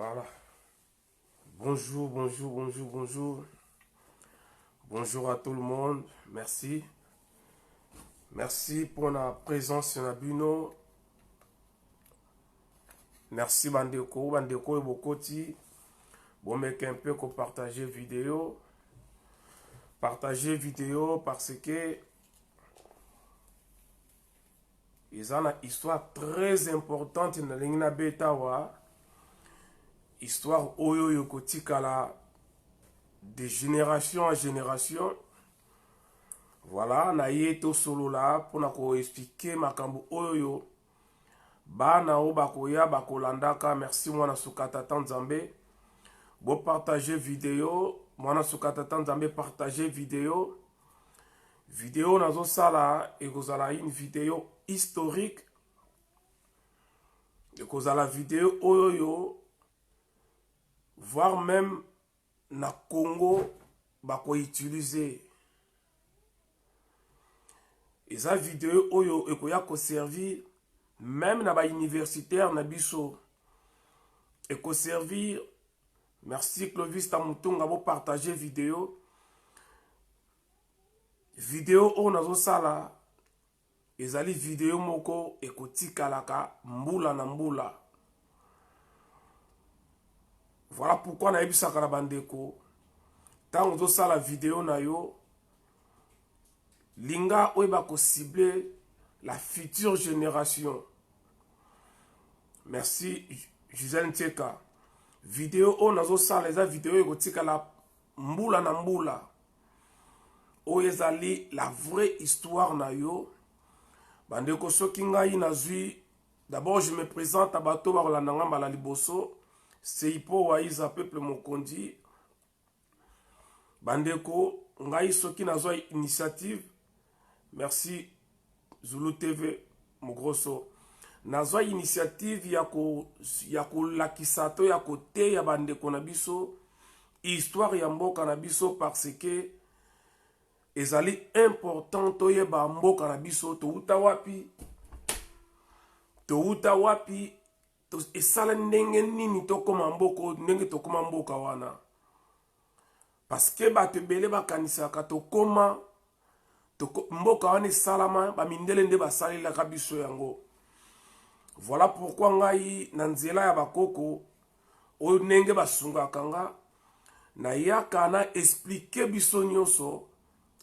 Voilà. Bonjour, bonjour, bonjour, bonjour. Bonjour à tout le monde. Merci. Merci pour la présence sur la Buno. Merci Bandeko. Bandeko et Bokoti. Bon, mec, un peu qu'on partage vidéo. Partager vidéo parce que ils ont une histoire très importante dans l'Ingna Betawa. Histoire Oyo Yokotikala de génération en génération. Voilà, na yeto solo là pour na expliquer makambo Oyo. Bana o bakoya bakolandaka. Merci mwana sukata tanzambe. Bon partager vidéo. Mwana sukata tanzambe partager vidéo. Vidéo nazo sala et kozala une vidéo historique. Et kozala vidéo Oyo. Voire même na Congo bako utiliser. Et sa vidéo Oyo ekoya ko servir même na ba universitaire na biso. Et ko servir. Merci Clovis Tamutunga bo partager vidéo. Vidéo o nazo sala ezali vidéo moko ekotikalaka mbula na mbula. Voilà pourquoi na ebisaka na bandeko. Tant ozo sala vidéo na yo linga oyeba ko cibler la future génération. Merci Gisèle Nteka. Vidéo o nazo sala eza vidéo ekotikala mbula na mbula. O ezali la vraie histoire na yo. Bandeko soki ngai nazwi. D'abord je me présente à bato bakolanda nga mbala liboso. Seipo Waiza peuple mokondi. Bandeko ngai soki nazwa initiative. Merci Zulu TV Mogroso. Nazwa initiative ya ko lakisato ya kote ya bandeko na biso histoire ya mboka na biso parce que ezali important toyeba mboka na biso to uta wapi esala ndenge nini tokoma mboko ndenge tokoma mboka wana parce que bato ebele bakanisaka tokoma mboka wana esalama bamindele nde basalelaka biso yango. Voilà pourquoi ngai na nzela ya bakoko oyo ndenge basungaka nga nayaka na expliquer biso nyonso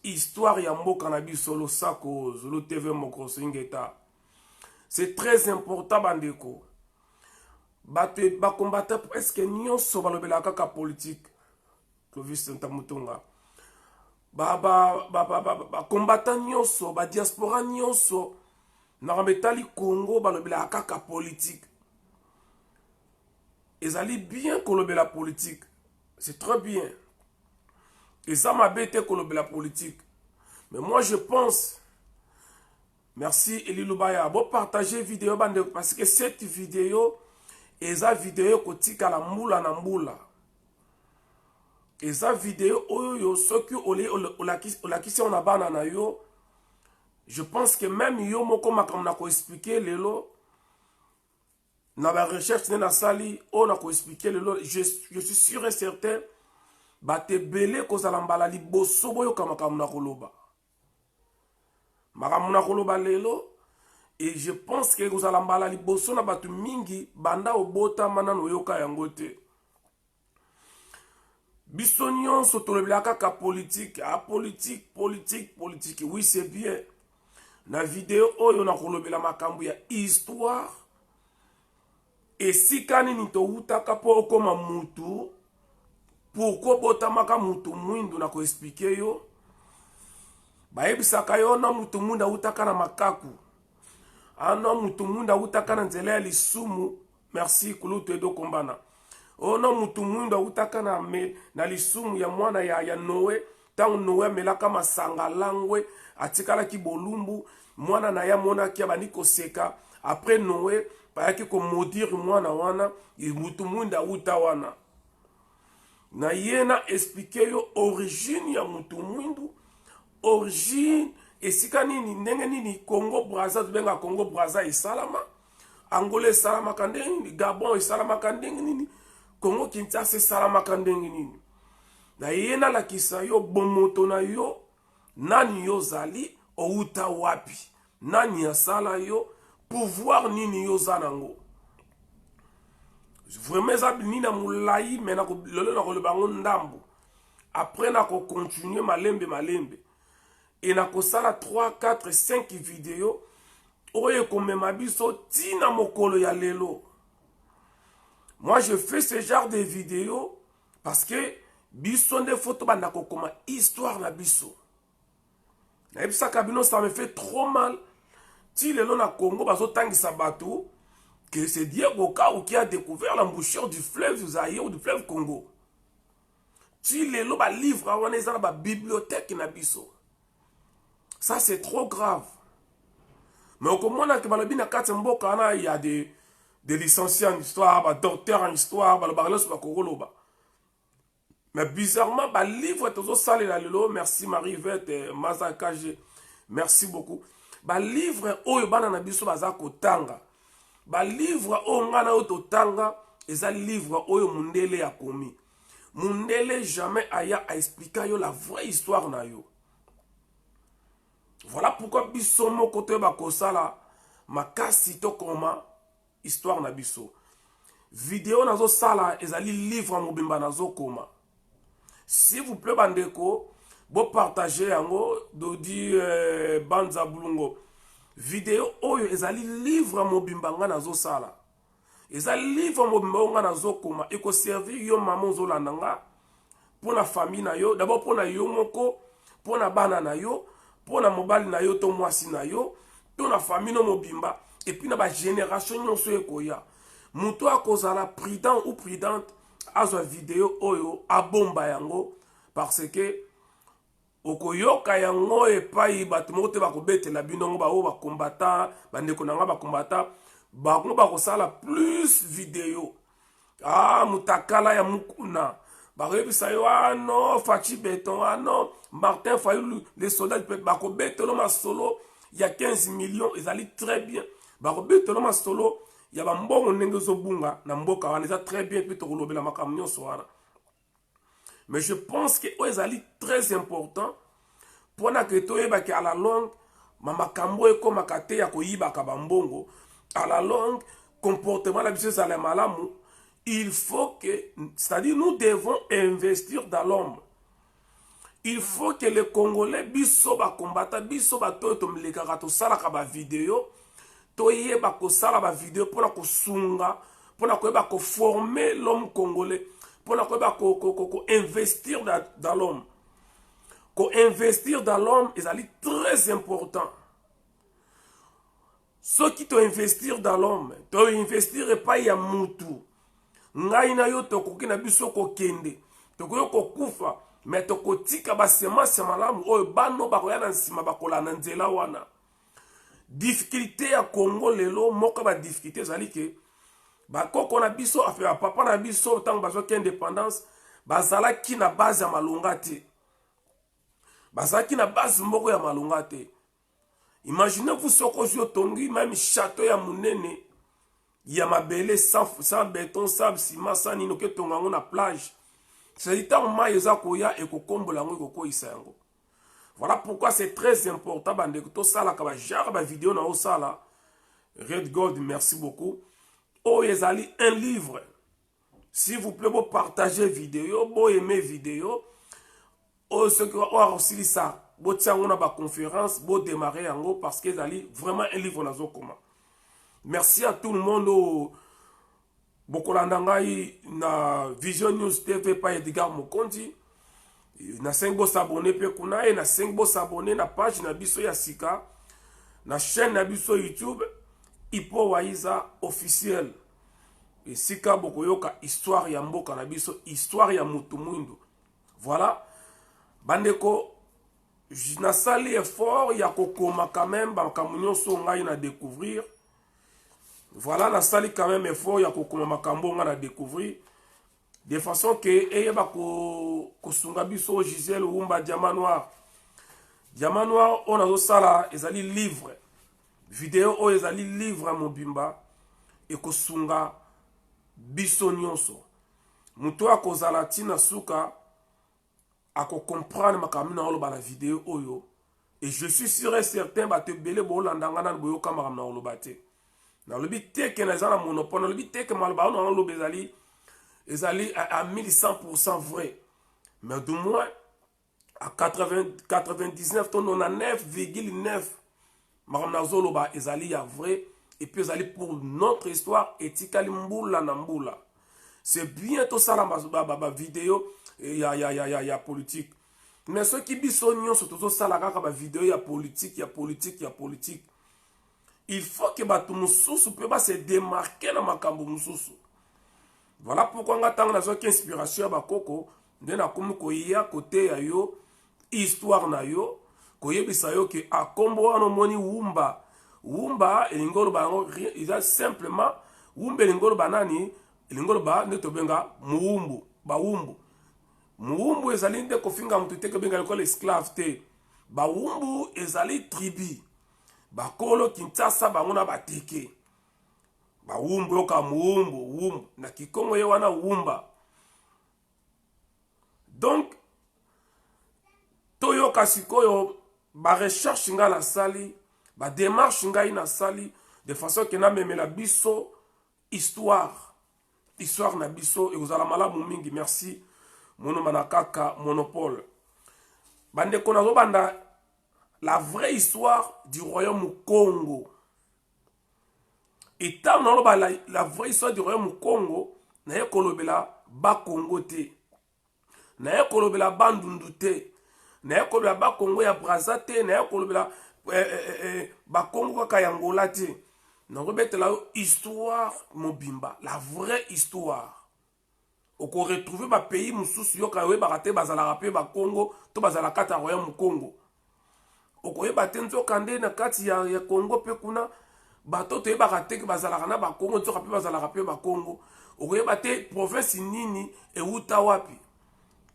histoire ya mboka na biso losako Zulu TV Mokoso Ingeta. C'est très important bandeko. Bato bakombata presque nyonso balobela kaka politique. Clovis Ntamutunga. Bakombata nyonso, ba diaspora nyonso. Narambetali Congo balobela kaka politique. Ezali bien kolobela politique. C'est très bien. Et ça m'a bêté kolobela politique. Mais moi je pense. Merci Eli Lubaya. Bon partager vidéo bandeko parce que cette vidéo eza vidéo kotika la mbula na mbula. Eza vidéo oyo soki olakisi on abana na yo. Je pense que même yo moko makambo na ko expliquer lelo na ba recherche na sali on a ko expliquer lelo je suis sûr et certain bate belé kozala mbala liboso boyo makambo na koloba. Makambo na koloba lelo. Et je pense que vous allez mbala liboso na batu mingi banda obota manano yoka yango te. Biso nyonso tolobela kaka politique, politique. Oui, c'est bien. Na vidéo oyo na kolobela makambo ya histoire. Et si kanini to utaka po okoma mutu, pourquoi bota maka mutu mwindu na ko expliquer yo? Bayebisaka yo na mutu mwinda utaka na makaku. Ano mutu mwinda utaka na nzela ya lisumu. Merci kulutu edo kombana. Ono mutu mwinda utaka na lisumu ya mwana ya Noe. Tangu Noe melaka masanga langwe. Atikala ki bolumbu. Mwana na ya mwana kia baniko seka. Après Noe. Payaki ko maudire mwana wana. Mutu mwinda uta wana. Na yena explique yo origine ya mutu mwindu. Origine. Esika nini ndenge nini Congo Brazza tubenga Congo Brazza isalama. Angola isalama kandenge nini. Gabon isalama kandenge nini. Congo Kinshasa esalamaka ndenge nini. Na ye nalakisa yo bomoto na yo nani yo zali outa wapi, nani asala yo pouvoir nini yo za nango. Vraiment eza nina mulai me lelo na koloba ngo ndambo. Après na ko continuer malembe et na ko sala 3 4 5 vidéos oye komema biso tina mokolo ya lelo. Moi je fais ce genre de vidéos parce que biso nde photo banda ko koma histoire na biso. Na ebisa kabino ça me fait trop mal. Ti lelo na Congo bazo tangisa bato que c'est Diego Kao qui a découvert l'embouchure du fleuve Zaïre ou du fleuve Congo. Tu les lo ba livre on est dans la bibliothèque na biso. Ça c'est trop grave. Mais au moment que balobi na katemboka na il y a des licenciés en histoire, ba docteurs en histoire, ba parler sur la Kogoloba. Mais bizarrement ba livre tozo sale la lelo, merci Marie-Vette Mazakaje. Merci beaucoup. Ba livre oyo bana na biso baza kotanga. Ba livre oyo ngana oyo totanga eza livre oyo mundele ya komi. Mundele jamais aya a expliquer yo la vraie histoire na yo. Voilà pourquoi biso moko te ba kosala makasi to koma histoire na biso. Vidéo nazo sala ezali livre mobimba nazo koma. S'il vous plaît bandeko, bo partager yango dodi banza bulungo. Vidéo oyo ezali livre mobimba nga nazo sala. Ezali livre mobimba nga nazo koma eko servir yo maman zolanda nga pour la famille na yo, d'abord pour na yo moko, pour na bana na yo, pour na mobali na yo to mwasi na yo, pour na famille no mobimba et puis na ba génération nyonso ekoya. Muto akozala prudent ou prudente azwa vidéo oyo abomba yango parce que okoyoka yango epai bato moko te bakobetela bino ba o ba combattant bandeko nanga ba combattant bango bakosala plus vidéo mutakala ya mukuna bakobisa yo non Fachi Beton non Martin Fayulu les soldats bakobetelo masolo il y a 15 millions ezali très bien bakobetelo masolo ya ba mbongo ndenge zobunga na mboka wana eza très bien puis tokolobela makambo nyonso wana. Mais je pense que ezali très important pour que toyeba que à la longue makambo ekomaka te ya koyibaka bambongo à la longue comportement la biso ezala malamu. Il faut que, c'est-à-dire nous devons investir dans l'homme. Il faut que les Congolais biso ba combattant biso ba to tomlekaka to salaka ba vidéo toyeba ko sala ba vidéo pour la kosunga pour la koyeba ko former l'homme congolais pour la koyeba ko investir dans l'homme. Ko investir dans l'homme ezali très important. Ceux qui t'ont investir dans l'homme, t'ont investir pas ya mutu. Ngai na yo tokoki na biso ko kende. Tokoyo ko kufa, mais tokotika ba semence malamu oyo bano bakoya na nsima bakola na nzela wana. Difficulté ya Congo lelo moko ba difficulté zali ke ba koko na biso affaire papa na biso tant bazo ki indépendance bazala ki na base ya malunga te. Bazala ki na base moko ya malunga te. Imaginez-vous soko jo tongi même château ya munene ya mabele sans béton sable ciment sans nino ke tongango na plage. C'est tant ma yeza koya e ko kombola ngo ko isa yango. Voilà pourquoi c'est très important bande to sala ka ba jar ba vidéo na o sala. Red Gold, merci beaucoup. Oh ezali un livre. S'il vous plaît, vous partagez vidéo, vous aimez vidéo. Oh ce que on aussi ça. Vous tiens on a ba conférence, vous démarrer en gros parce que ezali vraiment un livre na zo koma. Merci à tout le monde. Bokolandangai na Vision News TV pa Edgar Mokonzi. Na 5 bo s'abonner pe kuna et na 5 bo s'abonner na page na biso ya sika na chaîne na biso YouTube Ipo Waiza officiel. Et sika bokoyoka histoire ya mboka na biso, histoire ya mutu mwindu. Voilà. Bandeko na sali effort ya kokoma quand même makambo nyonso ngai na découvrir. Voilà, na sali quand même effort ya kokoma makambo ngai na découvrir. De façon que eyeba ko sunga biso Gisèle Oumba Diamant Noir. Diamant Noir on a sala ezali livre. Vidéo o ezali livre mobimba et ko sunga biso nyonso. mutu akozala tina suka comprendre makambo na oloba na vidéo oyo. Et je suis sûr et certain bato ebele bolandanga na boyoka makambo na oloba te. Na lobi te ke na za na monopole, na lobi te ke maloba na oloba ezali à 1100% vrai. Mais du moins à 99 ton 99,9 makambo na zoloba ezali ya vrai. Et puis ezali pour notre histoire etikali mbula na mbula. C'est bien tout ça la vidéo ya politique. Mais ceux qui bisonnent surtout ça la vidéo ya politique. Il faut que batu mususu peut se démarquer na makambo mususu. Voilà pourquoi on attend na zoki inspiration ba koko ndena komu ko ya côté ya yo histoire na yo ko yebisa yo ke akombo wana moni wumba elingolo ba il a simplement wumba elingolo banani elingolo ba neto benga muwumbu ba wumbu muwumbu ezali nde kofinga mutu te ke benga ko esclave te ba wumbu ezali tribu bakolo Kinshasa bango na bateke ba wumbu yoka wumbu na kikongo ye wana wumba. Donc toyoka sikoyo ba recherche nga la sali ba démarche nga ina sali de façon que na memela biso histoire na biso ekozala malamu mingi. Merci mono manakaka monopole bande kona zo banda la vraie histoire du royaume Congo. Et tant la vraie histoire du royaume Congo, na ye kolobela ba Congo te, na ye kolobela bandundu te, na ye kolobela ba Congo ya Brazza te, na ye kolobela ba Congo kaka ya Angola te. Na rebetela histoire mobimba, la vraie histoire. Oko retrouver ba pays mususu yoka we barate bazala rapé ba Congo to bazala kata royaume Congo. Okoyeba te nzoka nde na kati ya Congo pe kuna bato toyebaka te ke bazalaka na bakongo nzoka pe bazalaka pe bakongo. Okoyeba te province nini euta wapi.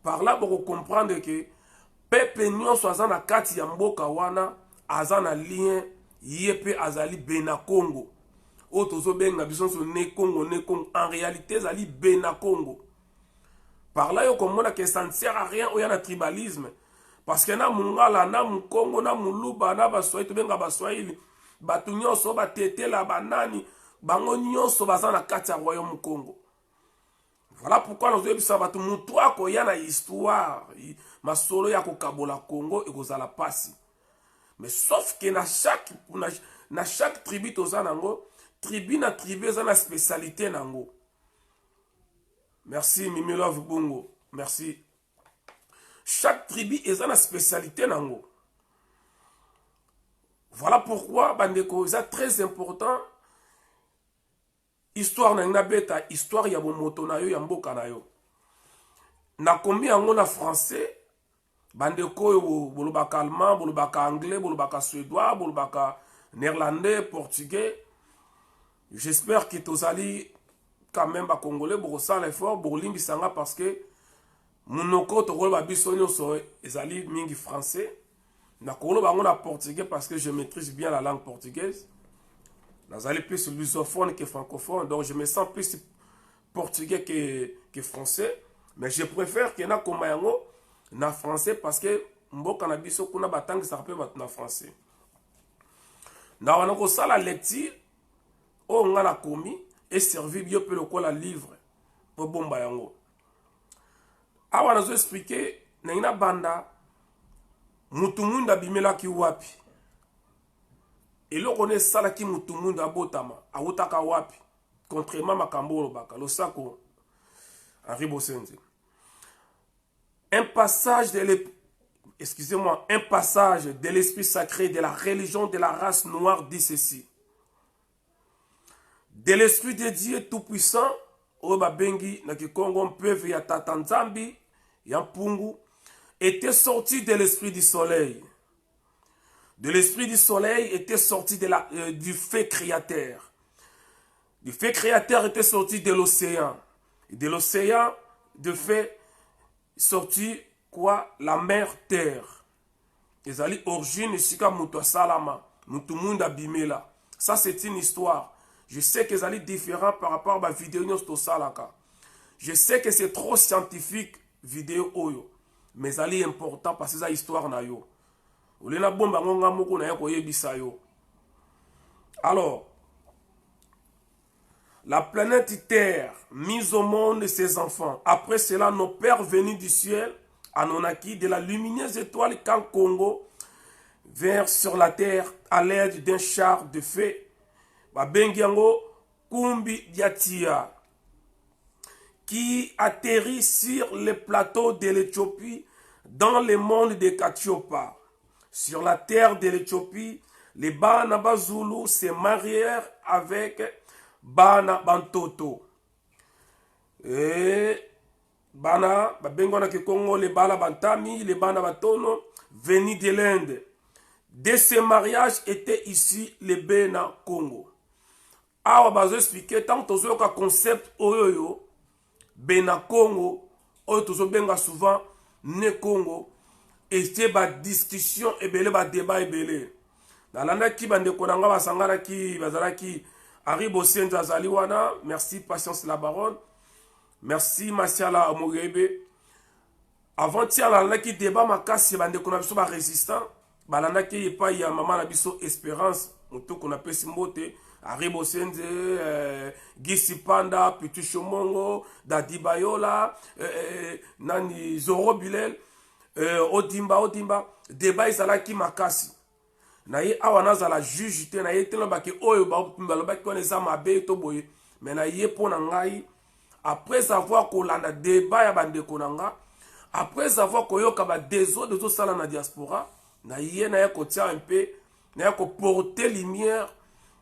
Par là boko comprendre ke pepe nyonso aza na kati ya mboka wana aza na lien ye pe azali bena Congo. O tozobenga biso so ne Congo. En réalité azali bena Congo. Par là yo komona ke ça ne sert à rien oya na tribalisme. Parce que na mungala, na mukongo, na muluba, na baswahili, tubenga baswahili, batu nyonso batete la banani, bango nyonso baza na kati ya royaume Congo. Voilà pourquoi nous devons batu mutu ako ya na histoire, masolo ya kokabola Congo et kozala pasi. Mais sauf que na chaque tribu toza nango, tribu na tribu za na spécialité nango. Merci Mimi Love Bongo. Merci. Chaque tribu est une spécialité nango. Voilà pourquoi bandeko c'est très important. Histoire na beta, histoire ya bomoto na yo ya mboka na yo. Na kombi yango na français, bandeko bolobaka allemand, bolobaka anglais, bolobaka suédois, bolobaka néerlandais, portugais. J'espère que tozali quand même ba congolais boko l'effort pour limbisanga parce que munoko tokoloba biso nyonso ezali mingi français na koloba ngo na portugais parce que je maîtrise bien la langue portugaise. Nazali plus lusophone que francophone, donc je me sens plus portugais que français, mais je préfère que na koma yango na français parce que mboka na biso kuna batangi ça peut battre na français. Na wana ko sala lecture o nga na komi et servi bio pe lokola livre po bomba yango. Awa nazo expliquer na ina banda mutumunda bimela ki wapi. Eloko ne sala ki mutumunda abotama awutaka wapi. Contrairement makambo lobaka lo sako Henri Bosenze. Un passage de l'esprit sacré de la religion de la race noire dit ceci. De l'esprit de Dieu tout-puissant, Oba Bengi, Nakikongo, Peuve, Yatatanzambi, Yampungu, était sorti de l'esprit du soleil. De l'esprit du soleil était sorti du fait créateur. Du fait créateur était sorti de l'océan. Et de l'océan, de fait, sorti quoi? La mer terre. Les ali origine, sika muto salama, mutu munda bimela. Ça c'est une histoire. Je sais que c'est différent par rapport à ma vidéo sur Salaka. Je sais que c'est trop scientifique vidéo oyo, mais c'est important parce que c'est histoire na yo. Olena bomba ngonga moko na yako yebisa yo. Alors, la planète Terre, mise au monde et ses enfants. Après cela, nos pères venus du ciel, Anunnaki, de la lumineuse étoile quand Congo, vinrent sur la terre à l'aide d'un char de feu. Babengiango Kumbi Diatia, qui atterrit sur les plateaux de l'Éthiopie dans le monde de Katiopa. Sur la terre de l'Éthiopie, les Bana Bazulu se marièrent avec Bana Bantoto. Et Bana, Babengona Kongo, les Bana Bantami, les Bana Batono, venus de l'Inde. De ce mariage étaient ici les Bena Congo. Alors, je vais expliquer, tant que tu as un concept Oyoyo, Bena Congo, Oyo benga souvent, Ne Congo, et c'est une discussion, et un débat, et belé. Dans l'année qui bande konanga basangana qui bazalaki Aribo Senza Zaliwana, merci Patience la Baronne, merci Masiala Omogebe. Avant-hier, l'année qui débat makasi bande konabiso ba résistant, balanda qui pas ya maman nabiso Espérance, moto qu'on appelle Simbote, Aribo Senze, Gisi Panda, Pitu Shomongo, Dadi Bayola, Nani Zoro Bilel, Odimba, débat izalaki makasi. Na ye awana za la juge te na ye te lobaki oyo balobaki wana eza mabe to boye mais na ye mpo na ngai après avoir kolanda débat ya bandeko na nga après avoir koyoka badeso dezosala na diaspora na ye na ye kotia un peu na ye koporte lumière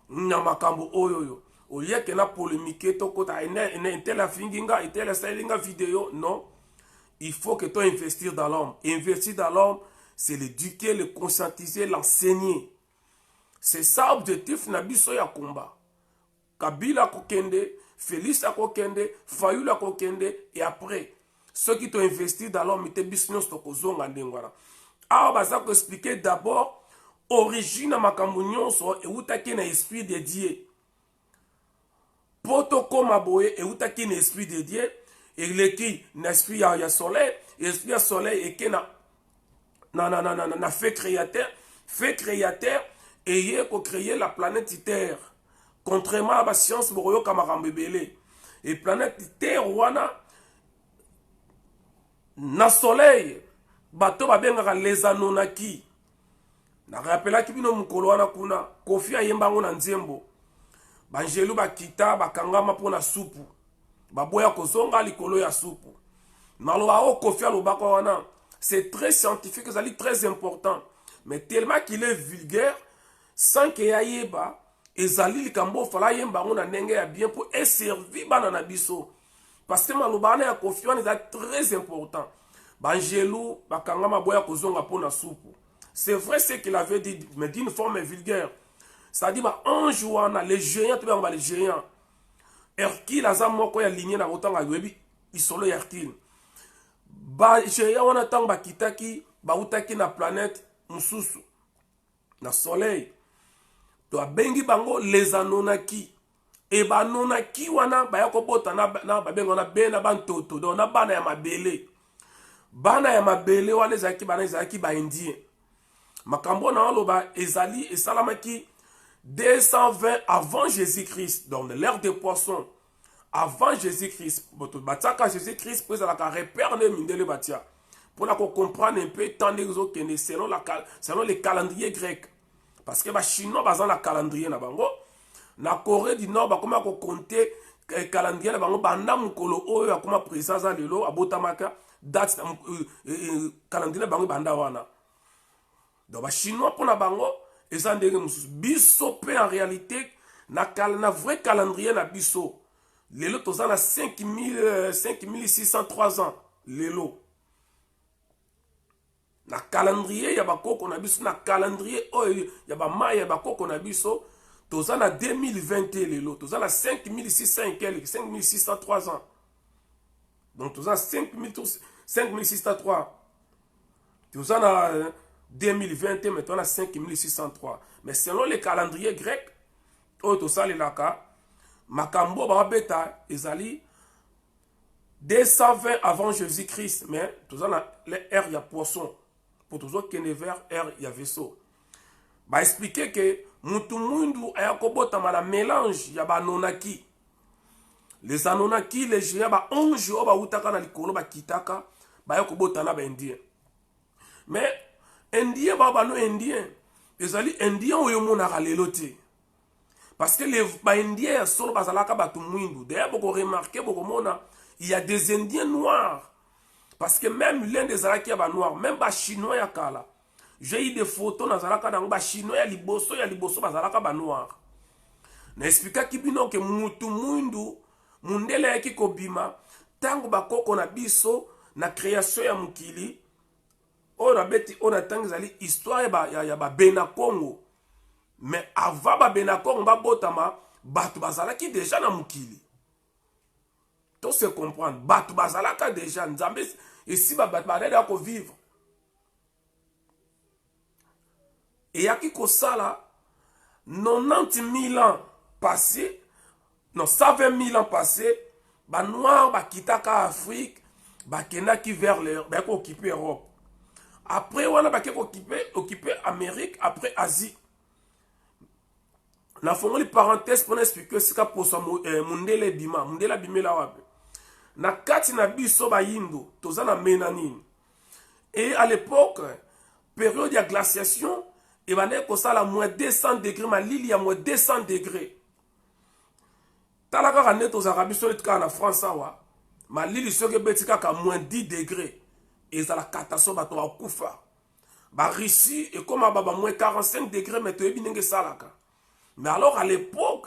na makambo oyoyo olie ke na polémique tokota tel afingi nga tel asali nga vidéo non, il faut que tu investir dans l'homme. Investir dans l'homme, c'est l'éduquer, le conscientiser, l'enseigner. C'est ça l'objectif na biso ya combat. Kabila kokende, Félix kokende, Fayulu kokende, et après, ceux qui t'ont investi dans l'homme, ils business to kozonga ndengwana. Alors, baza ko expliquer d'abord origine makambo nyonso et utaki na esprit de Dieu. Poto koma boye et utaki na esprit de Dieu, et l'esprit na esprit ya soleil, esprit ya soleil et que na fait créateur et il a créé la planète Terre. Contrairement à la science, Boroyo Kamarambebele. Et planète Terre, wana, na soleil, bato babengaka les Anunnaki. Na rappela kibino mukolo wana kuna, Kofi ayembango na nzembo. Banjelu bakita, bakangama po na supu. Baboya kozonga likolo ya supu. Naloba o Kofi alobaka wana. C'est très scientifique, c'est très important. Mais tellement qu'il est vulgaire, sans qu'il y ait pas, et Zali Likambo fala yemba on a nenge ya bien pour servir banana biso. Parce que malobana ya confiance est très important. Bangelou, bakangama boya kozonga pona soupe. C'est vrai ce qu'il avait dit, mais d'une forme vulgaire. C'est-à-dire, bah, un jour, les géants, tu vois, les géants. Hercule, azamoko ya lignée na otanga webi, ils sont le Hercule. Ba géant wana tang ba kitaki ba utaki na planète mususu na soleil to abengi bango les Anunnaki et ba Anunnaki wana ba yako bota na ba bengo na bena bantoto do na bana ya mabele wana ezaki ba indien makambo na loba ezali esalamaki 220 avant Jésus-Christ dans l'ère des poissons. Avant Jésus-Christ, Jésus-Christ, pour comprendre un peu tant de selon les calendriers grecs. Parce que les Chinois, ils ont le calendrier. La Corée du Nord, ils ont compté le calendrier. Ils ont compté présence de l'eau, abotamaka, date, calendrier. Donc les Chinois, pour la bango, ils ont des biso en réalité, na vrai calendrier na biso. Les lots, ils ont 5603 ans. Les lots. Na calendrier, il y a pas qu'on a biso. Na calendrier, il y a pas maille, il y a pas qu'on a biso. Ils ont 2020 les lots. Ils ont 5603 ans. Donc, ils ont 5603. Ils ont 2020, maintenant, on a 5603. Mais selon les calendriers grecs, tout ça, les laka, makambo ba beta ezali 220 avant Jésus-Christ, mais tout ça, l'ère, il y a poisson. Pour tout ça, qu'il y a vers, ère, il y a vaisseau. Bah, expliquer que mutu mundu ayakobota la mélange, il y a Anonaki. Les Anonaki, les géants, bah, onge, bah, utaka na likolo, bah, kitaka, bah, yakobota na, bah, indien. Mais, indien, bah, no indien. Les alliés indiens, ou yomonaka lelote. Parce que les indiens, solo, bah, zalaka, bah, tout mundu. D'ailleurs, beaucoup remarqué, beaucoup mona, il y a des indiens noirs. Parce que même l'un des Arabes qui est noir, même les Chinois, j'ai eu des photos dans les Chinois, il y a les noirs. N'explique qui bino que mutu mundu, mundele qui kobima, tango bakoko na biso, na création ya mukili, on a beti, on a tango zali histoire ya ba Bena Congo. Mais avant ba Bena Congo, ba botama, batu bazalaki déjà na mukili. Tout se comprendre. Batu bazalaka déjà. Nzambe, ici, batu bazalaka ko vivre. Et yaki ko sala, 90 000 ans passés, non, 120 000 ans passés, ba noir, ba kitaka Afrique, ba kenaki vers l'Europe, ba occupé Europe. Après, on a ba occupé Amérique, après Asie. Na fongo les parenthèses pour expliquer ce qu'a pour son mundele bima, mundela bimela wabe. Na kati na biso ba yindo, toza na ménanine. Et à l'époque, période de glaciation, et ben ko sala moins 200 degrés, ma lili ya moins 200 degrés. Talaka rane toza rabiso le ka na France wa. Ma lili soke betika ka moins 10 degrés. Et ça la catastrophe ba to akufa. Ba Russie et comme ba moins 45 degrés mais to ebinenge salaka. Mais alors à l'époque,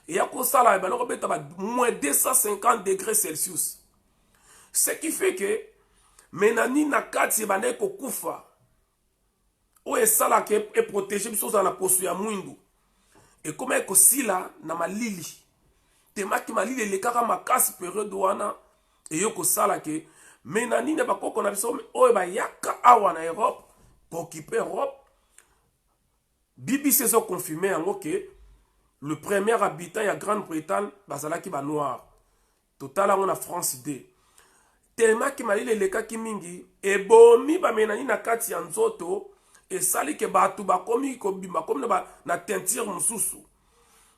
il y a quoi ça là, moins 250 degrés Celsius. Ce qui fait que, menani nakati bane ko kufa. O ça là qui est protégé, parce que na posu ya mwindu. Et comme eko sila na malili. Temaki malili le kaka makasi période wana. Et yoko sala que, menani ne bako kona biso, o ba yaka awa na Europe, pour occuper Europe. BBC a confirmé que le premier habitant de Grande-Bretagne, c'est noir. Total, on a France 2. Tellement que Mali les cas qui mingi et bomi ba menani na kati ya nzoto et sali ke batu ba komi ko bima comme na teinture mususu.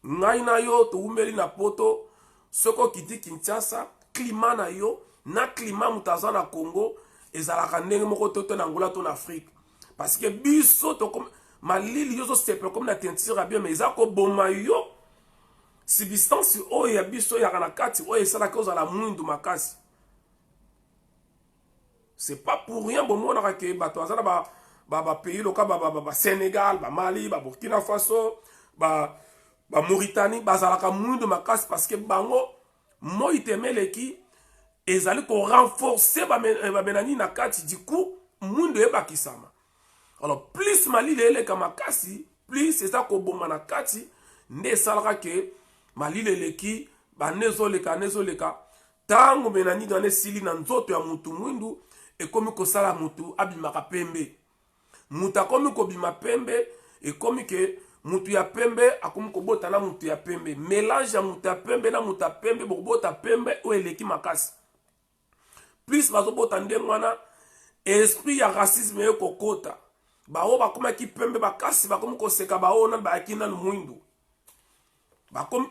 Ngai na yo to umeli na poto soko kiti Kinshasa climat na yo na climat mutaza na Congo ezalaka ndenge moko toto na Angola to na Afrique parce que biso to comme malili yo so sepe comme na teinture bien mais ezako boma yo substance o ya biso ya na kati o esala cause la mwindu makasi. C'est pas pour rien bon on a que bato azana ba pays loka ba Sénégal, ba Mali, ba Burkina Faso, ba Mauritanie bazalaka mwindu makasi parce que bango mo itemele ki ezali ko renforcer ba menani na kati du coup mwindu eba kisama. Alors plus Mali lele kamakasi, plus c'est ça ko bomba na kati nde salaka ke Mali lele ki ba nezoleka tango menani dans sili na nzoto ya mutu mwindu et comme ko sala mutu abimaka pembe. Muta comme ko bima pembe et comme que mutu ya pembe akomi ko bota na mutu ya pembe. Mélange ya mutu ya pembe na mutu ya pembe bo bota pembe o eleki makasi. Plus bazo bota ndengwana esprit ya racisme yo kokota. Bao bakoma ki pembe bakasi bakomi ko seka baona bakina mwindu. Bakomi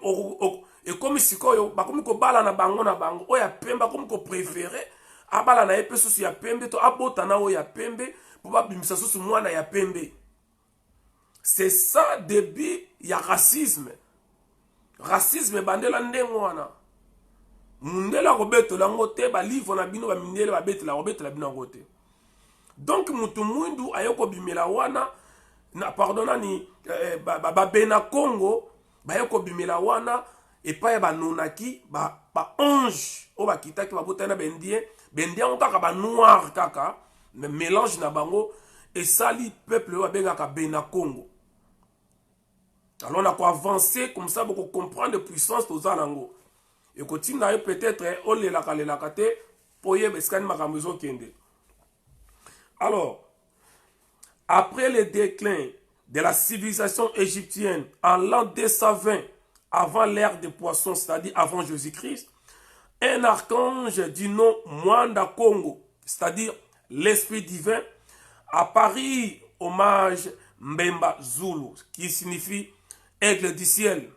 et comme sikoyo bakomi ko bala na bango o ya pembe bakomi ko préférer abala na epe susu ya pembe to abota na o ya pembe pour ba bimisa susu mwana ya pembe. C'est ça début ya racisme. Racisme bandela ndengwana. Mundela robeto la ngote ba livre na bino ba mindele ba bete la robeto la bino ngote. Donc mutu mwindu ayoko bimela wana na pardonna ni ba Bena Congo ba yoko bimela wana et pas ba nonaki ba ange o ba kitaki ba botana bendien on kaka ba noir kaka mais mélange na bango et sali peuple wa bengaka Bena Congo. Alors on a quoi avancer comme ça pour comprendre la puissance de Zanango. Et continue peut-être on les la te pour y beskan makamzo kende. Alors après le déclin de la civilisation égyptienne en l'an 220 avant l'ère des poissons, c'est-à-dire avant Jésus-Christ, un archange du nom Mwanda Congo, c'est-à-dire l'esprit divin, apparut au mage Mbemba Zulu, qui signifie aigle du ciel,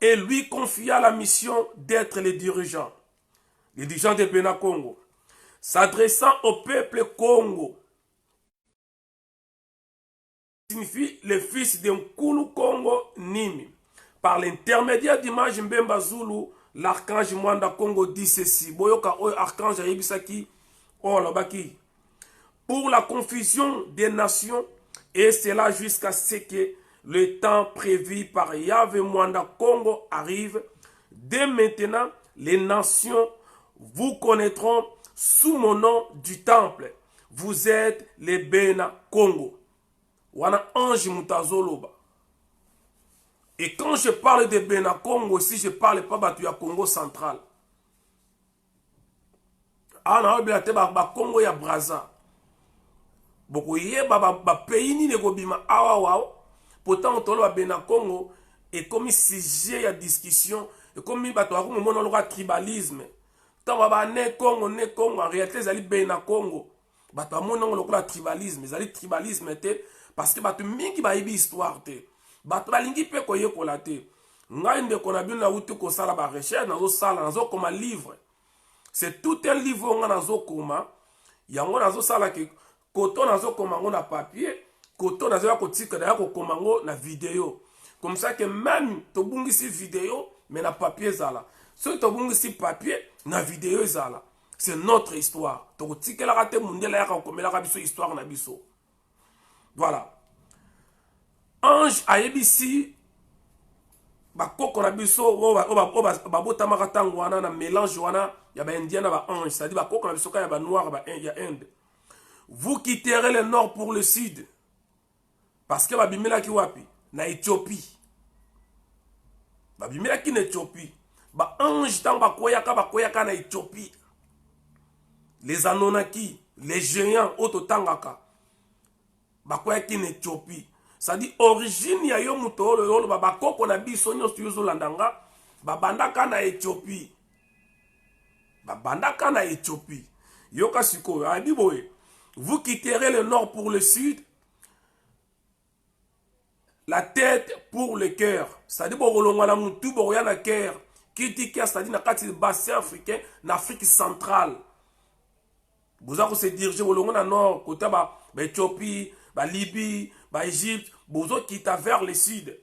et lui confia la mission d'être le dirigeant de Bena Congo, s'adressant au peuple Congo, signifie le fils de Nkulu Congo Nimi. Par l'intermédiaire d'image Mbemba Zulu, l'archange Mwanda Congo dit ceci. Boyoka oyo archange ayebisaki olobaki. Pour la confusion des nations, et cela jusqu'à ce que le temps prévu par Yahvé Mwanda Congo arrive. Dès maintenant, les nations vous connaîtront sous mon nom du temple. Vous êtes les Bena Congo. Wana ange mutazoloba. Et quand je parle de Bena Congo, si je ne parle pas de Congo central. Ah, non, Congo ya Braza. Boko ye ba pays ni negobima awa wao. Pourtant on tolo Bena Congo et comme sujet ya discussion et comme bato ako mono lo tribalisme. Tant ba ne Congo en réalité zali Bena Congo. Bato mono lo tribalisme, zali tribalisme te parce que bato mingi ba yebi histoire te. Bato balingi pe ko yekola te. Ngai ndeko na bino na uti ko sala ba recherche nazo sala nazo koma livre. C'est tout un livre on nazo koma. Yango nazo sala ke koto nazo komango na papier, koto nazo ya kotika na ko komango na vidéo. Comme ça que même to bungisi vidéo mais na papier zala. So to bungisi papier na vidéo zala. C'est notre histoire. To kotika la rate mundela ya ko komela ka biso histoire na biso. Voilà. Ange ayebisi bakoko na biso babota makatango wana na mélange wana ya ba indien na ba ange, c'est-à-dire bakoko na biso ka ya ba noir ba ya Inde. Vous quitterez le nord pour le sud. Parce que babimela ki wapi na Éthiopie. Babimela ki na Éthiopie. Ba ange tang bakoyaka na Éthiopie. Les Anonaki, les géants ototangaka. Bakoyaki na Éthiopie. Ça dit origine ya yo muto lo bakoko na biso nyo studio landanga babandaka na Éthiopie. Babandaka na Éthiopie. Yoka siko adi boye. Vous quitterez le nord pour le sud, la tête pour le cœur. C'est-à-dire que na cœur, c'est-à-dire na bassin africain, en Afrique centrale. Vous allez se diriger au nord, côté Éthiopie, Libye, Égypte, vous allez quitter vers le sud.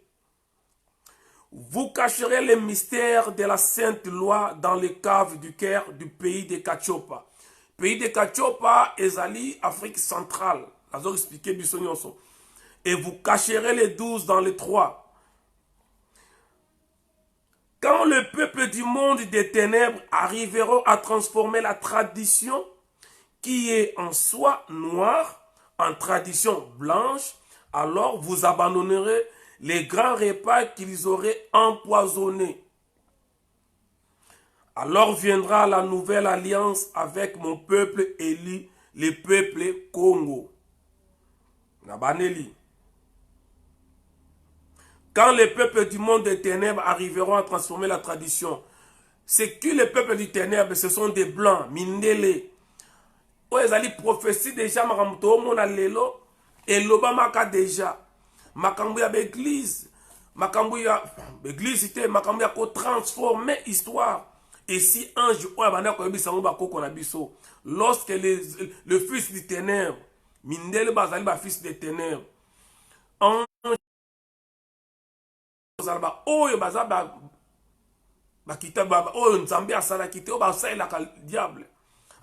Vous cacherez les mystères de la sainte loi dans les caves du cœur du pays de Kachopa. Pays de Kachopa, Ezali, Afrique centrale. Et vous cacherez les 12 dans les 3. Quand le peuple du monde des ténèbres arriveront à transformer la tradition qui est en soi noire en tradition blanche, alors vous abandonnerez les grands repas qu'ils auraient empoisonnés. Alors viendra la nouvelle alliance avec mon peuple élu, le peuple Congo. Nabaneli. Quand les peuples du monde des ténèbres arriveront à transformer la tradition, c'est que les peuples du ténèbres, ce sont des blancs, Mindele. Oh, ils allaient prophétie déjà, Maramuto, Mona Lelo, et l'Obamaka déjà. Makambouya l'église, Makambouya, l'église, c'était Makambouya qui transformer l'histoire. Et si ange, lorsque le fils du ténèbre, Mindele Bazali, fils des ténèbres, ange, oyo baza bakita oyo nzambe asala kite oyo basalelaka diable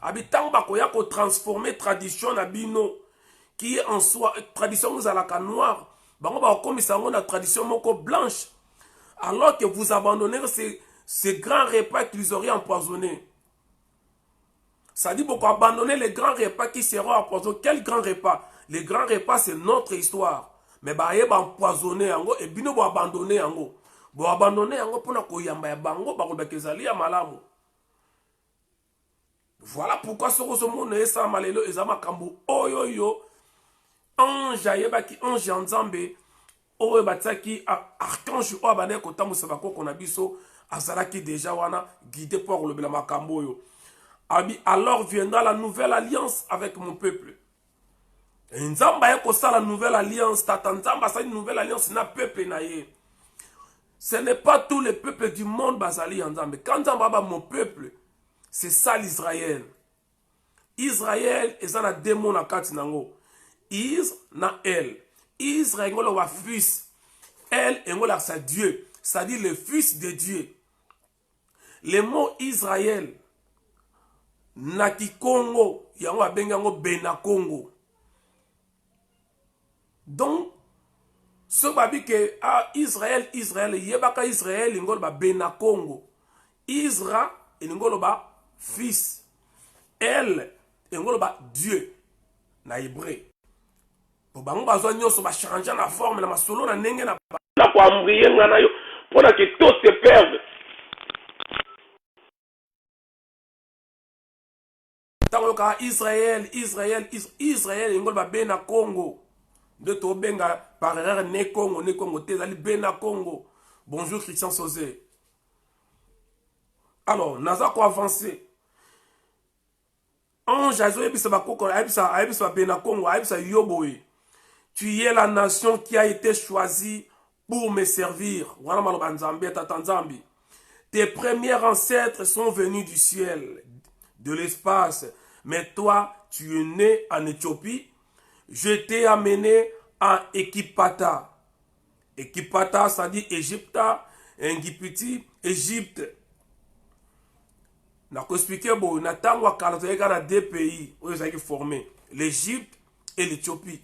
abitango bakoya ko transformer tradition na bino qui est en soi tradition ezalaka noire bango bakomisa yango na tradition moko blanche alors que vous abandonnez ces grands repas qu'ils auraient empoisonnés. Ça dit beaucoup abandonner les grands repas qui seront empoisonnés. Quel grand repas? Les grands repas c'est notre histoire. Mais bah yé ba empoisonné yango et bino bo abandonné yango. Bo abandonné yango pona ko yamba ya bango ba ko bakezali ya malamu. Voilà pourquoi ce monde est ça malelo ezama kambu oyo yo ange yeba ki ange nzambe oyo batiaki archange oyo abandaki kotambusa bakoko na biso azalaki déjà wana guidé mpo akolobela makambo oyo. Alors viendra la nouvelle alliance avec mon peuple. Et nzambe aye kosala la nouvelle alliance, tata nzambe asali nouvelle alliance na peuple na ye. Ce n'est pas tous les peuples du monde bazali en nzambe. Quand nzambe aba mon peuple, c'est ça l'Israël. Israël eza na démon na kati nango. Is na elle. Israël ngolo wa fils. Elle ngola sa Dieu, c'est-à-dire le fils de Dieu. Le mot Israël na Kikongo yango abengi yango Bena Congo. Donc ce babi que Israël yebaka Israël ngolo ba Bena Congo. Isra ngolo ba fils. Elle ngolo ba Dieu na hébreu. Pour bango bazwa nyonso ba changer na forme na masolo na ndenge na la kwa mbriye ngana yo pour que tout se perde. Tangoka Israël ngolo ba Bena Congo. De to benga par erreur ne Congo te zali Bena Congo. Bonjour Christian Sosé. Alors, naza ko avancer. Ange azo ebisa bakoko ebisa Bena Congo ebisa yoboy. Tu es la nation qui a été choisie pour me servir. Voilà maloba nzambe tata nzambi. Tes premiers ancêtres sont venus du ciel, de l'espace. Mais toi, tu es né en Éthiopie. Je t'ai amené en Ekipata. Ekipata, ça dit Égypta, Engipiti, Égypte. Na ko expliquer bon, na tango kala na deux pays où ils ont formé, l'Égypte et l'Éthiopie.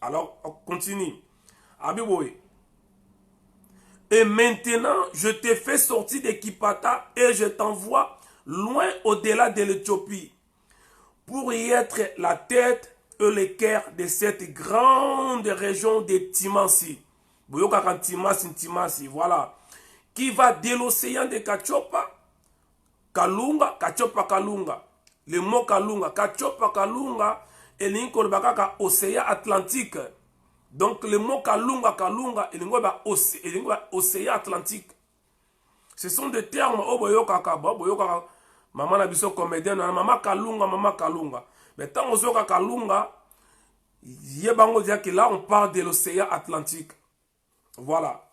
Alors, on continue. Abiboy. Et maintenant, je t'ai fait sortir d'Ekipata et je t'envoie loin au-delà de l'Éthiopie pour y être la tête et le cœur de cette grande région de Timansi. Timasi, voilà. Qui va de l'océan de Kachopa, Kalunga, Kachopa Kalunga. Le mot Kalunga, Kachopa Kalunga, et l'Inkolbaka océan Atlantique. Donc le mot Kalunga, et l'océan Atlantique. Ce sont des termes oboyokaka, boyokaka. Maman na biso comédien, maman Kalunga. Mais tant ozoka Kalunga, yebango dire que là on parle de l'océan Atlantique. Voilà.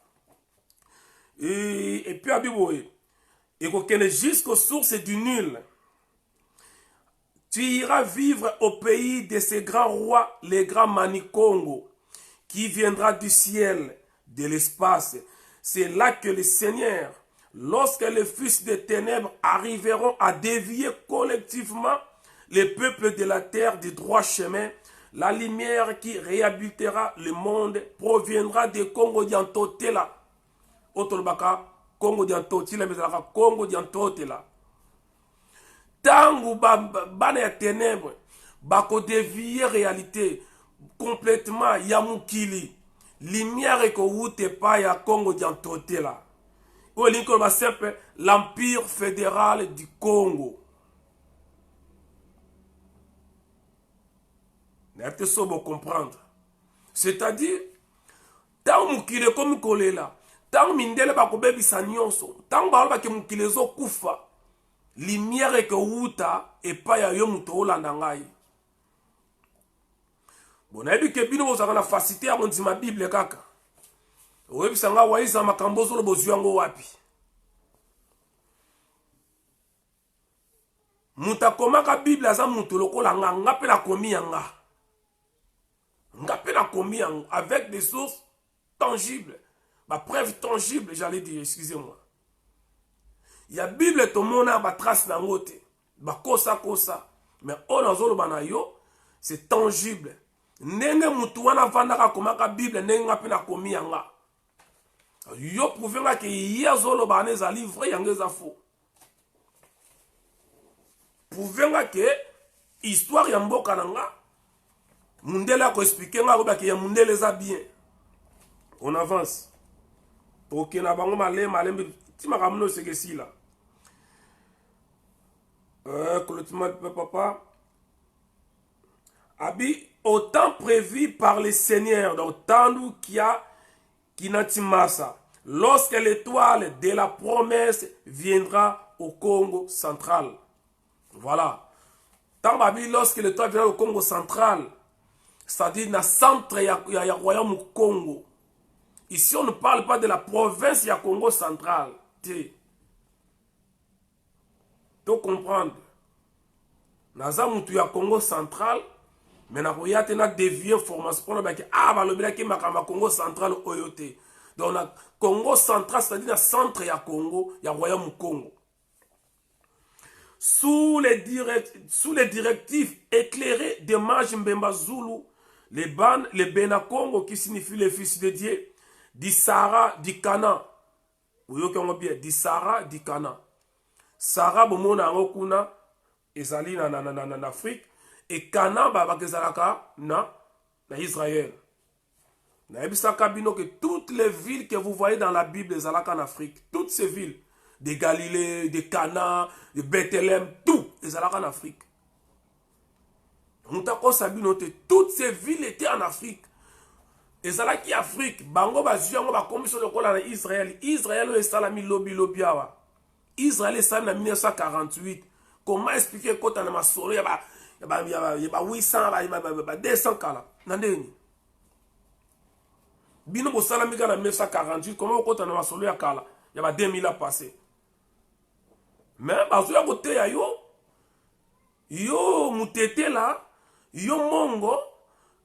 Et puis Abiboye, et qu'on connaît jusqu'aux sources du Nil. Tu iras vivre au pays de ces grands rois, les grands Manikongo, qui viendra du ciel, de l'espace. C'est là que le Seigneur, lorsque les fils des ténèbres arriveront à dévier collectivement les peuples de la terre du droit chemin, la lumière qui réhabilitera le monde proviendra de Congo Diantotela. Otolbaka, Congo Diantotela, mais Congo Diantotela. Tangu bana ya ténèbres, bako dévier réalité complètement yamukili. Lumière eko wute pa ya Congo Diantotela. Ou l'inko ba simple l'Empire fédéral du Congo. N'êtes sobo comprendre. C'est-à-dire, tant mukile comme kolela, tant mindele bako bebisa nyonso, tant ba ba ke mukile zo kufa. Lumière que wuta et pas ya yo muto olanda ngai. Bon, ebi ke bino bozaka na facilité ya kondima Bible kaka. Oyebisa nga waisa makambo zolo bozwi yango wapi. Muta komaka Bible aza muto lokola nga pe na komi yanga. Nga pe na komi yanga avec des sources tangibles. Ba preuve tangible, j'allais dire, excusez-moi. Il y a Bible to mona ba trace na ngote ba kosa mais on azolo bana yo c'est tangible ndenge mutu wana vandaka komaka Bible ndenge ngapi na komi yanga yo prouvenga ke yazolo bana za livre yanga za faux prouvenga ke histoire ya mboka nanga mundele ko expliquer nga ko ya mundele za bien. On avance. OK na bango malem tima kamno segesi là. Papa. Abi, au temps prévu par le Seigneur, donc temps qui a Kinatimasa, lorsque l'étoile de la promesse viendra au Congo central. Voilà. Lorsque l'étoile viendra au Congo central, c'est-à-dire dans le centre du royaume Congo. Ici, on ne parle pas de la province du Congo central. Tu comprendre. Naza mutu ya Congo central, mais na royate na devient formation pour na ah ba lobela ki makama Congo central oyote. Donc na Congo central c'est-à-dire na centre ya Congo, ya royaume Congo. Sous les directives éclairées de Maj Mbemba Zulu, les Benakongo qui signifie les fils de Dieu, di Sara di Kana. Vous voyez bien, di Sara di Kana. Sara bomona ngokuna ezali na Afrique et Kana bakezalaka na Israël. Na ebisaka bino que toutes les villes que vous voyez dans la Bible ezalaka en Afrique, toutes ces villes de Galilée, de Cana, de Bethléem, tout ezalaka en Afrique. Moutako sabino te toutes ces villes étaient en Afrique. Ezalaki Afrique, bango bazuyango bakomiso lokola na Israël. Israël esalami lobi awa. Israël esalami na 1948. Comment expliquer kota na masolo ya ba 800 ba 200 kala nandeni. Bino bosalami ka na 1948 comment kota na masolo ya kala ya ba 2000 a passé. Mais bazuya kote ya yo mutete la yo mongo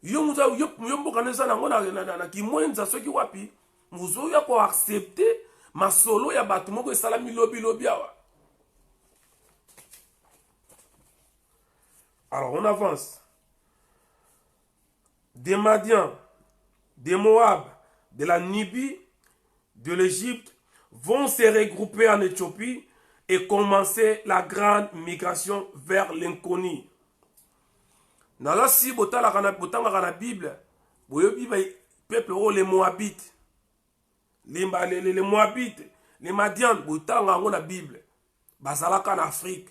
yo mboka neza nango na kimwenza soki wapi muzoya ko accepter masolo ya batu moko esalami lobi awa. Alors on avance. Des Madians, des Moab, de la Nubie, de l'Égypte vont se regrouper en Éthiopie et commencer la grande migration vers l'inconnu. Dans la si botanga la Bible, peuple les Moabites, les Moabites, les Madians, botanga la Bible, bazalaka en Afrique,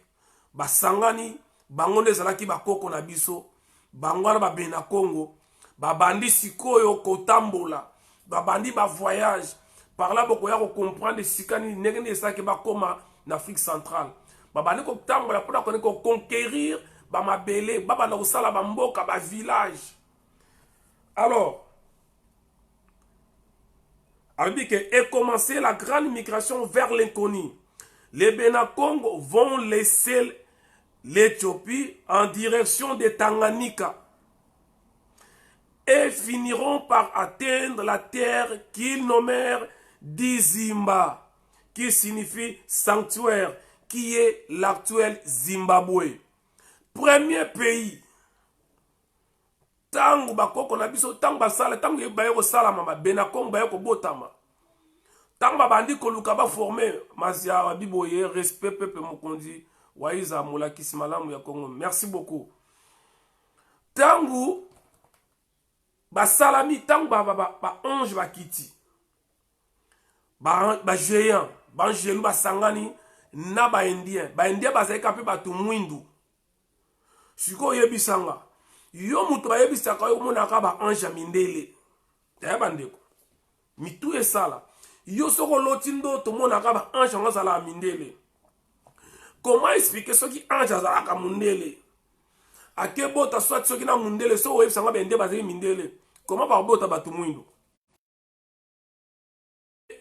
basangani bango nezalaki bakoko na biso, bango na babena Congo, babandi sikoyo kotambola, babandi ba voyage, par là bokoya ko comprendre sikani negene esaki bakoma en Afrique centrale. Babandi ko tambola pona ko conquérir ba mabele, baba na usala ba mboka ba village. Alors, et commencer la grande migration vers l'inconnu. Les Benakongo vont laisser l'Éthiopie en direction de Tanganyika et finiront par atteindre la terre qu'ils nommèrent Dizimba, qui signifie sanctuaire, qui est l'actuel Zimbabwe. Premier pays. Tango bakoko na biso tango basala tango bayeko sala mama Benakongo bayeko botama. Tango babandi koluka ba former mazia biboye respect peuple mokondi. Waiza Moulakisi Malamu ya Congo. Merci beaucoup. Tangu basalami tangu ba ange bakiti. Ba géant, ba angelu basangani na ba indien. Ba indien bazalika pe batu mwindu. Siko yebisanga. Yo mutu ba yebisaka yo monaka ba ange mindele. Ya bandeko. Mitu esala. Yo soko lotindo to monaka ba ange ngazala mindele. Comment expliquer ce qui ange azalaka mundele? A ke bota soit ce qui na mundele so web sanga bende bazali mindele. Comment ba bota batu mwindu?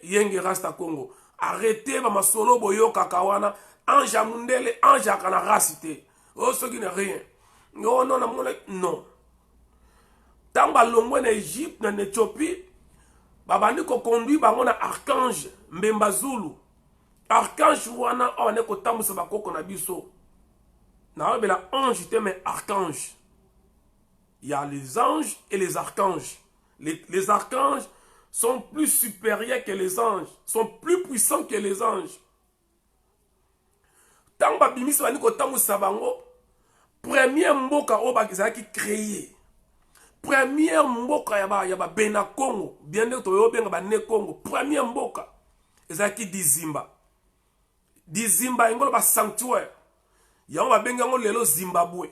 Yenge rasta Congo. Arrêtez ba masolo boyo kakawana ange mundele ange akana rasité. Oh ce qui n'est rien. Non non non. Tamba longwe na Égypte na Éthiopie babandi ko conduit bango na archange Mbemba Zulu. Archange wana on est kotambusa bakoko na biso. Na bela ange te mais archange. Il y a les anges et les archanges. Les archanges sont plus supérieurs que les anges, sont plus puissants que les anges. Tamba bimisa bani kotambusa bango premier mboka oba qui créé. Premier mboka yaba Benakongo, bien de to yo benga ba ne Congo, premier mboka ezaki Dizimba. Dizimba ingolo ba sanctuaire. Yango ba benga ngo lelo Zimbabwe.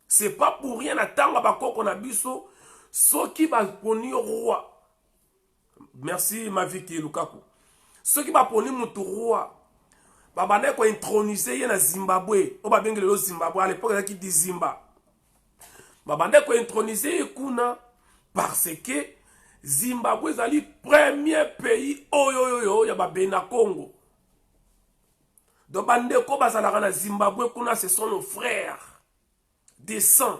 C'est pas pour rien atanga ba koko na biso soki ba poni roi. merci Maviki Lukaku. Ceux qui baponi mutu roi, babane ko introniser ye na Zimbabwe, o babengele lo Zimbabwe à l'époque qui dit Zimba. Babane ko introniser ye kuna parce que Zimbabwe est le premier pays oyoyoyo ya babena Congo. Donc bande ko bazalaka na Zimbabwe kuna ce sont nos frères des sangs.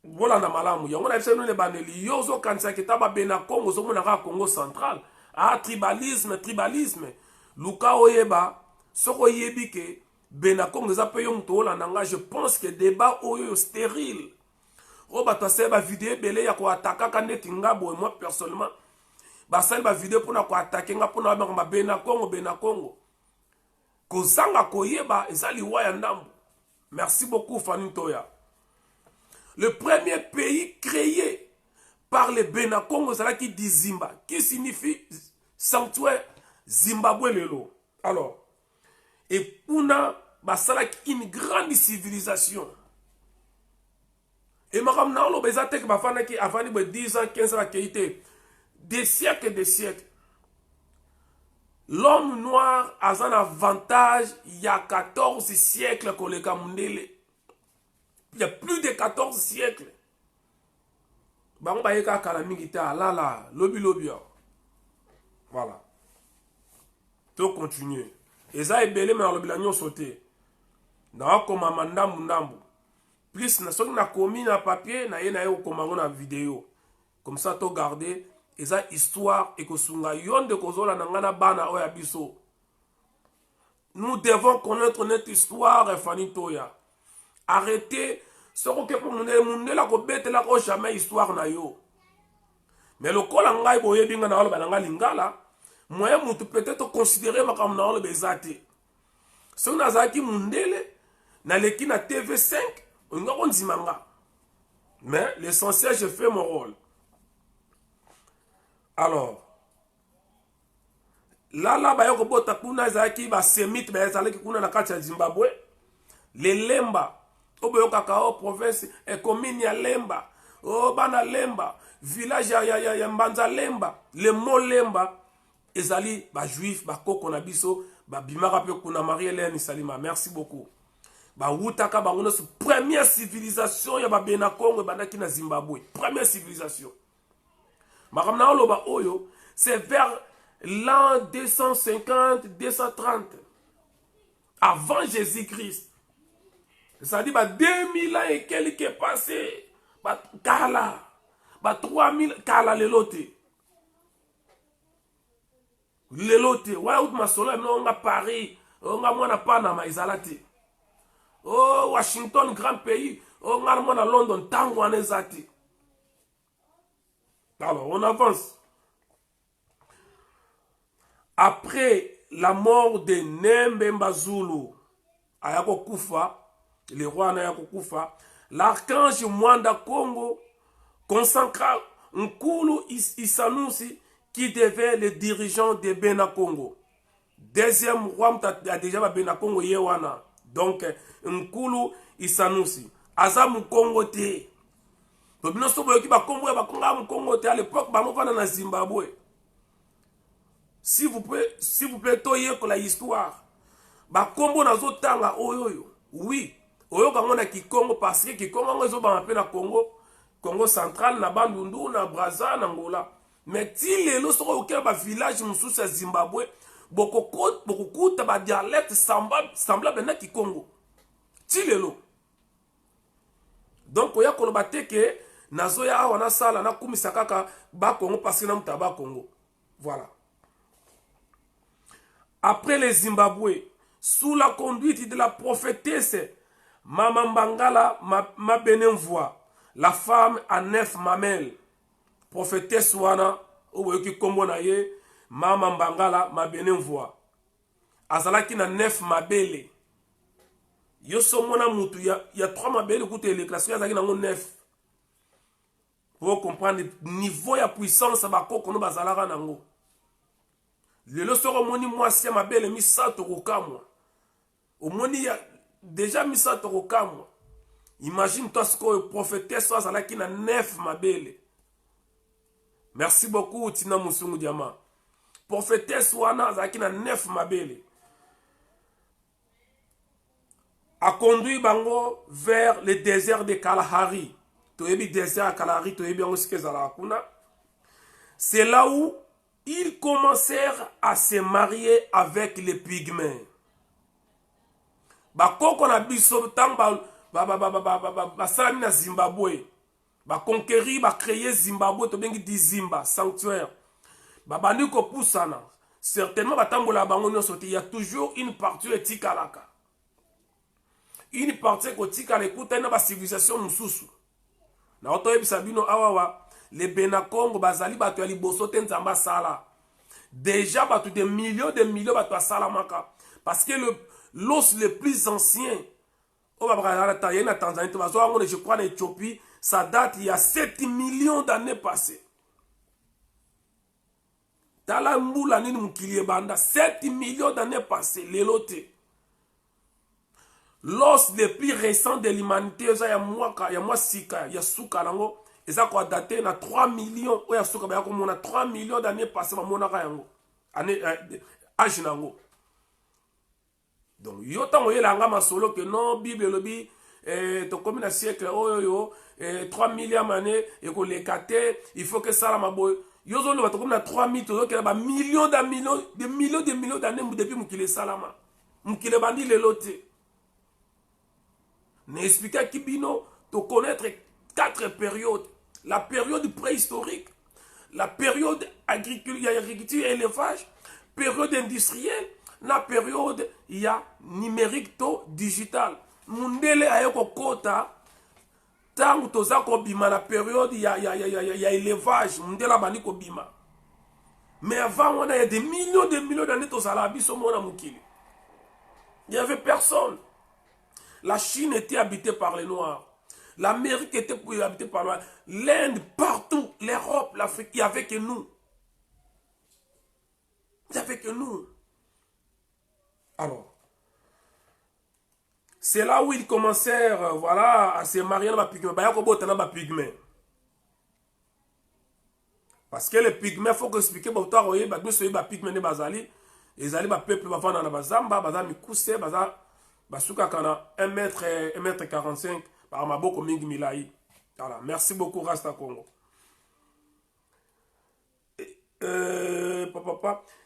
Voilà na malamu yango na biso le baneli yozo kanisa kitaba bena Congo zo mona ka Congo central. Ah tribalisme. Luka oyeba soko yebi ke bena Congo za pe yo muto olandanga, je pense que débat oyo stérile. O bato seba vidéo belé ya ko ataka kaneti ngabo moi personnellement. Ba sel ba vidéo pour na ko attaquer nga pour na ba bena Congo. Ko zanga ko yeba ezali waya ndambo. Merci beaucoup Fanny Toya. Le premier pays créé par les Benakongo, c'est là qui dit Zimba, qui signifie sanctuaire Zimbabwe lelo. Alors, et pour une grande civilisation. Et madame Nalo Bezatek Bafana qui avant 10 ans, 15 ans, qui était des siècles et des siècles. L'homme noir a un avantage il y a 14 siècles qu'on les Kamundele. Il y a plus de 14 siècles. Bango bayeka kalamingita là lobi. Voilà. To continuer. Et ça est belé mais lobi la nyon sauté. Na koma mandambu. Plus na soki na komi na papier na ye na yo komango na vidéo. Comme ça to garder et ça histoire et kosunga yonde kozola na ngana bana oya biso. Nous devons connaître notre histoire Fanny Toya. Arrêtez ce que pour nous la cobette la jamais histoire na yo. Mais le col en gaï boye binga na balanga lingala, moi mutu peut-être considérer ma comme na le bezate. Ce na zaki mundele na leki na TV5, on nga onzimanga. Mais l'essentiel je fais mon rôle. Alors là ba yoko bota kuna zaki ba semite ba zaleki kuna na kati ya Zimbabwe. Les Lemba Oboyo Kakao province et commune ya Lemba. Oh bana Lemba, village ya Mbanza Lemba, le mot Lemba ezali ba juif ba koko na biso ba bimaka pe kuna Marie-Hélène Salima. Merci beaucoup. Ba wutaka ba ngona première civilisation ya ba bena Congo bandaki na Zimbabwe. Première civilisation. Makamna oloba oyo, c'est vers l'an 250-230 avant Jésus-Christ. Ça dit, 2000 ans et quelques passé, Kala, 3000 Kala lelote. Lelote, voilà où ma soleil, on a Paris, on a moins Panama, Isalate. Oh, Washington, grand pays, on a moins London, Tango, en Ezate. Alors, on avance. Après la mort de Nembemba Zulu, Ayako Kufa, le roi Nayako Kufa, l'archange Mwanda Congo consacra Nkulu Isanusi qui devait le dirigeant de Bena Congo. Deuxième roi a déjà Bena Congo Yewana. Donc Nkulu Isanusi. Azam Congo te. Donc nous sommes Congo te à l'époque na Zimbabwe. S'il vous plaît, toyez que la histoire. Ba Congo nazo tanga oyoyo. Oui. Oyo kango na Kikongo parce que Kikongo ngozo ba na Congo, Congo central na Bandundu na Brazza na Angola. Mais ti lelo soko oke ba village mususu ya Zimbabwe, bokokuta ba dialecte semblable na Kikongo. Ti lelo. Donc oya koloba te ke nazo ya wana sala na kumisa kaka ba Congo parce que na mutaba Congo. Voilà. Après les Zimbabwe, sous la conduite de la prophétesse Mama Mbangala Mabenenvoa, la femme à 9 mamelles, prophétesse wana, oboyoki kombo na ye, Mama Mbangala Mabenenvoa, azalaki na 9 mabele. Yo somona mutu, y a 3 mabele koute les classes, azalaki na 9. Pour comprendre le niveau de puissance bakoko no bazalaka nango. Lelo soro moni mwasi mabele misato kokamwa. Omoni ya déjà misato kokamwa. Imagine-toi ce que le prophétesse a qui na 9 mabele. Merci beaucoup, Tina Moussoungou Diama. Prophétesse wana a qui na 9 mabele. A conduit Bango vers le désert de Kalahari. Toyebi désert Kalahari, toyebi Bango Skezalakuna. C'est là où ils commencèrent à se marier avec les pygmées. Bakoko na biso tang ba salami na Zimbabwe. Ba conquérir, ba créer Zimbabwe to bengi di Zimba sanctuaire. Ba bandi ko pusana. Certainement batambola bango nyonso te, il y a toujours une partie etikalaka. Une partie ko tikala ekuta na ba civilisation mususu. Na otoyebisa bino awawa les Benakongo bazali bato ya liboso te nzamba sala. Déjà bato de millions bato ya salamaka. Parce que l'os le plus ancien, je crois en Éthiopie, ça date il y a 7 millions d'années passées. Dans la moula ni mukili banda 7 millions d'années passées, l'éloté. L'os le plus récent de l'humanité, il y a moi sika, il y a souka lango, et ça quoi daté na 3 millions, il y a souka ba ko mona 3 millions d'années passées ba mona ka yango. Année âge nango. Donc, yotan oye la ngama solo que non, Bible lobi, to comme na siècle, oh yo, 3 millions d'années, et qu'on les kate, il faut que ça la maboy. Yozo lo, to comme na 3 000, to ba millions d'années, depuis moukile salama. Moukile bandi le lote. N'expliquez Kibino, to connaître 4 périodes. La période préhistorique, la période agriculture et élevage, période industrielle, la période il y a numérique to digital. Mundele ayoko kota tangu toza ko bima la période il y a élevage, mundela bani ko bima. Mais avant on a des millions d'années to sala biso mona mukili. Il y avait personne. La Chine était habitée par les Noirs. L'Amérique était habitée par les Noirs. L'Inde, partout, l'Europe, l'Afrique, il n'y avait que nous. Il n'y avait que nous. Alors, c'est là où ils commencèrent, voilà, à se marier dans les pygmées. Parce que les pygmées, il faut expliquer, les pygmées de Bazali, les peuple dans la Bazamba, Bazami Kousse, Basuka Kana, 1m45, par Maboko Mingi Milaï. Voilà, merci beaucoup, Rasta Congo.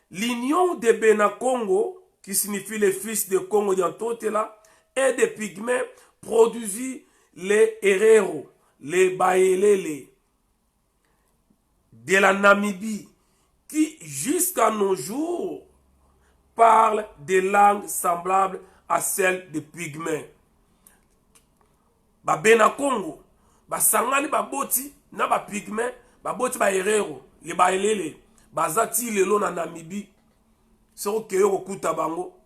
L'union de Benakongo, qui signifie les fils de Congo d'Antotela, et des pygmées produisit les Herero, les Baelele, de la Namibie, qui jusqu'à nos jours parlent des langues semblables à celles des pygmées. Ba Benakongo, ba sangani ba boti, na ba pygmées, ba boti ba Herero, les Baelele, ba zati lelo na Namibie. C'est ok, okuta bango.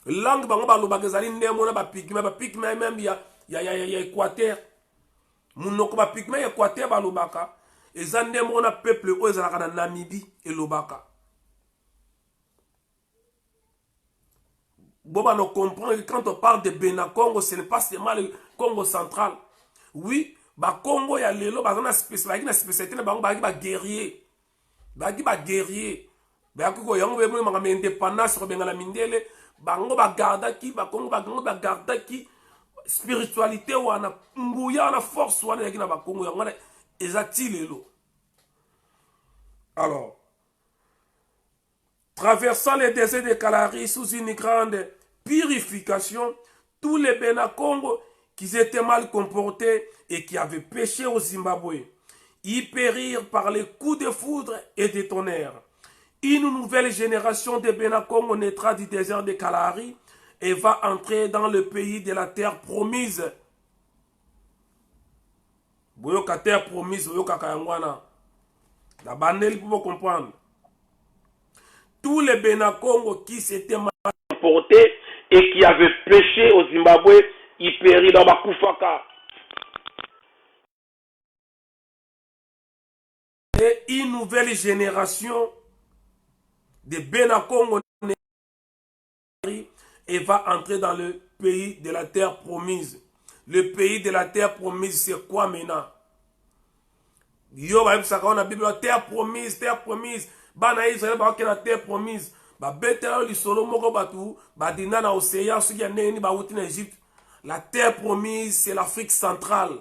Langue bango ba loba kezali ndemo na ba pygmée même ya Équateur. Munoko ba pygmée Équateur ba lobaka. Eza ndemo na peuple o ezalaka na Namibie et lobaka. Boba no comprend que quand on parle de Benakongo, ce n'est pas seulement le Congo central. Oui, ba Congo ya lelo ba na spécialité na bango ba guerrier. Ba guerrier. Bakiko yango be mo ngame indépendance ko bengala mindele bango ba gardaki ba Congo ba gardaki spiritualité wana nguya na force wana yakina ba Congo yango ezati lelo. Alors traversant les déserts de Kalahari sous une grande purification, tous les Benakongo qui étaient mal comportés et qui avaient péché au Zimbabwe, y périrent par les coups de foudre et de tonnerre. Une nouvelle génération de Benakongo naîtra du désert de Kalahari et va entrer dans le pays de la terre promise. Boyoka terre promise, boyoka kayangwana. La bandelle pour comprendre. Tous les Benakongo qui s'étaient mal comportés et qui avaient péché au Zimbabwe, ils périrent dans Bakufaka. Et une nouvelle génération de Benakongo et va entrer dans le pays de la terre promise. Le pays de la terre promise, c'est quoi maintenant? Yo, ba yebisaka na Bible, terre promise, terre promise. Bana Israël ba na terre promise. Ba betela lisolo moko batu, ba dina na océan, ceux qui a né ba wuti na Égypte. La terre promise, c'est l'Afrique centrale.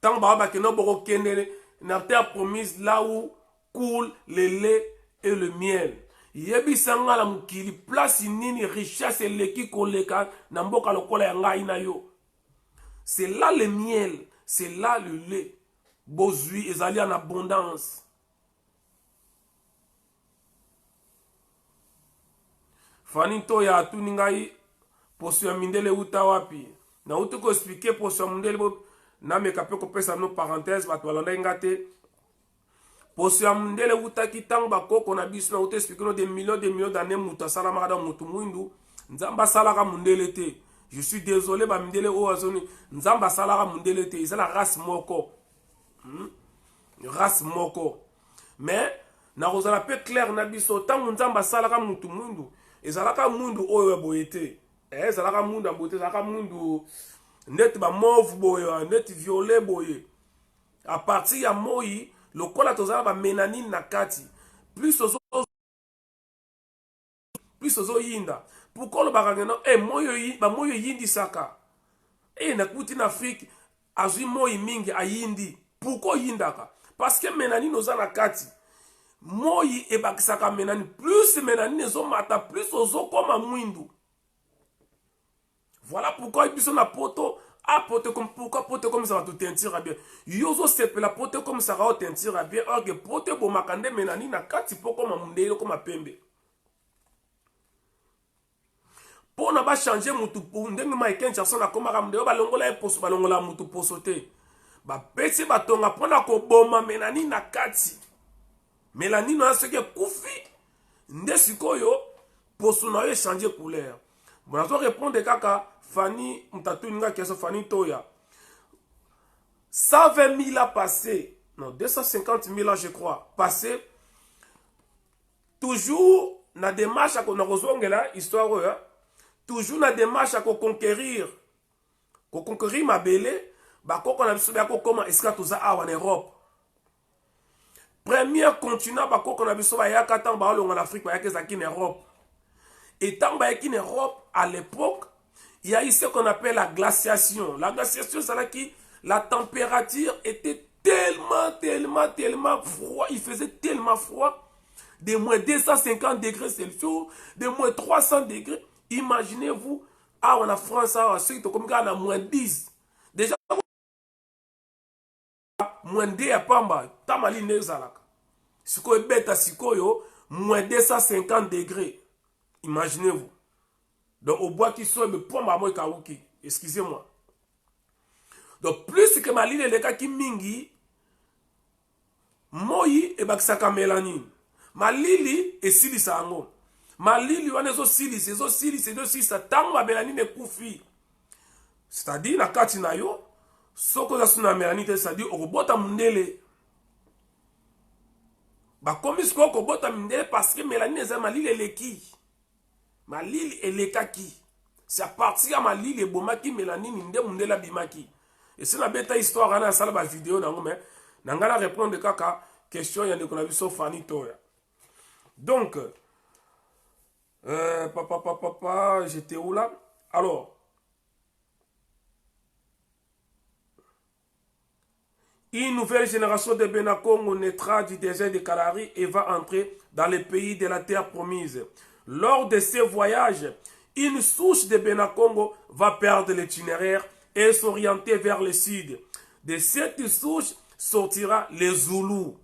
Tant ba ke no boko kende na terre promise, là où coule le lait et le miel. Yebisanga la mukili place nini richesse leki koleka na mboka lokola ya ngai na yo. C'est là le miel, c'est là le lait. Bozui ezali en abondance. Fani to ya atuni ngai poso ya mindele uta wapi. Na utu ko expliquer poso ya mindele na meka pe ko pesa no parenthèse bato balonda ngate. Poso ya mindele uta kitang bakoko na biso na utu expliquer no des millions d'années muta sala makada mutu mwindu. Nzamba sala ka mindele te. Je suis désolé ba mindele o azoni nzamba sala ka mindele te. Izala race moko. Race moko. Mais na rozala pe clair na biso tangu nzamba sala ka mutu mwindu. Ezalaka mundu oyo boyete. Ezalaka mundu abote, ezalaka mundu net ba mauve boye, net violet boye. À partir ya moyi, lokola tozala ba mélanine na kati. Plus ozo yinda. Pourquoi le bagageno moyo yindi saka. Na kuti na Afrique azui moyi mingi ayindi. Pourquoi yindaka? Parce que mélanine oza na kati. Moyi ebakisaka menani plus menani nezo mata plus ozo koma mwindu. Voilà pourquoi biso na poto a poto comme pourquoi poto comme ça va tout tentira bien. Yozo sepe la poto comme ça va tentira bien or que poto bo makande menani na kati poko mamundelo koma pembe. Pona ba changer mutu ndenge ma ekencha sona koma kamundelo balongola eposo balongola mutu posote. Ba pesi batonga pona ko boma menani na kati. Mélanine a ce qui est koufi. Ndesikoyo, pour son oeil changer couleur. Bon, on va répondre kaka, Fanny, m'tatuninga qui est Fanny Toya. 120 000 ans passés, non, 250 000 ans, je crois, passés. Toujours, na démarche à qu'on a reçu là, histoire, toujours na démarche à conquérir ma belle, bah, qu'on a vu comment est-ce que tout ça en Europe. Premier continent qu'on a vu ça en Afrique, en Europe. Et tant en Europe, à l'époque, il y a eu ce qu'on appelle la glaciation. La glaciation, c'est là que la température était tellement froid. Il faisait tellement froid. De moins 250 degrés Celsius, de moins 300 degrés. Imaginez-vous, en France, comme à moins 10. Déjà, moins 2 à Pamba, tamali nezalaka. Sikoyo beta sikoyo, moins 250 degrés. Imaginez-vous. Donc, au bois qui soit, mais pour ma kawuki. Excusez-moi. Donc, plus que ma ligne les cas qui mingi, moi et baksaka mélanine. Ma lili et sili sango. Ma lili wane zo sili, ça tant ma mélanine est koufi. C'est-à-dire, na kati na yo, soko za suna mélanine, c'est-à-dire, au robota mundele. Bah, comme il se peut robota mundele parce que mélanine est ma lili eleki. Ma lili elekaki. C'est à partir de ma lili et bomaki mélanine inde mundela bimaki. Et c'est la bêta histoire, on a ça la vidéo, mais on va répondre de kaka question, il y a des qu'on a vu sur Fanny Toya. Donc, j'étais où là? Alors, une nouvelle génération de Benakongo naîtra du désert de Kalahari et va entrer dans le pays de la terre promise. Lors de ces voyages, une souche de Benakongo va perdre l'itinéraire et s'orienter vers le sud. De cette souche sortira les Zoulous,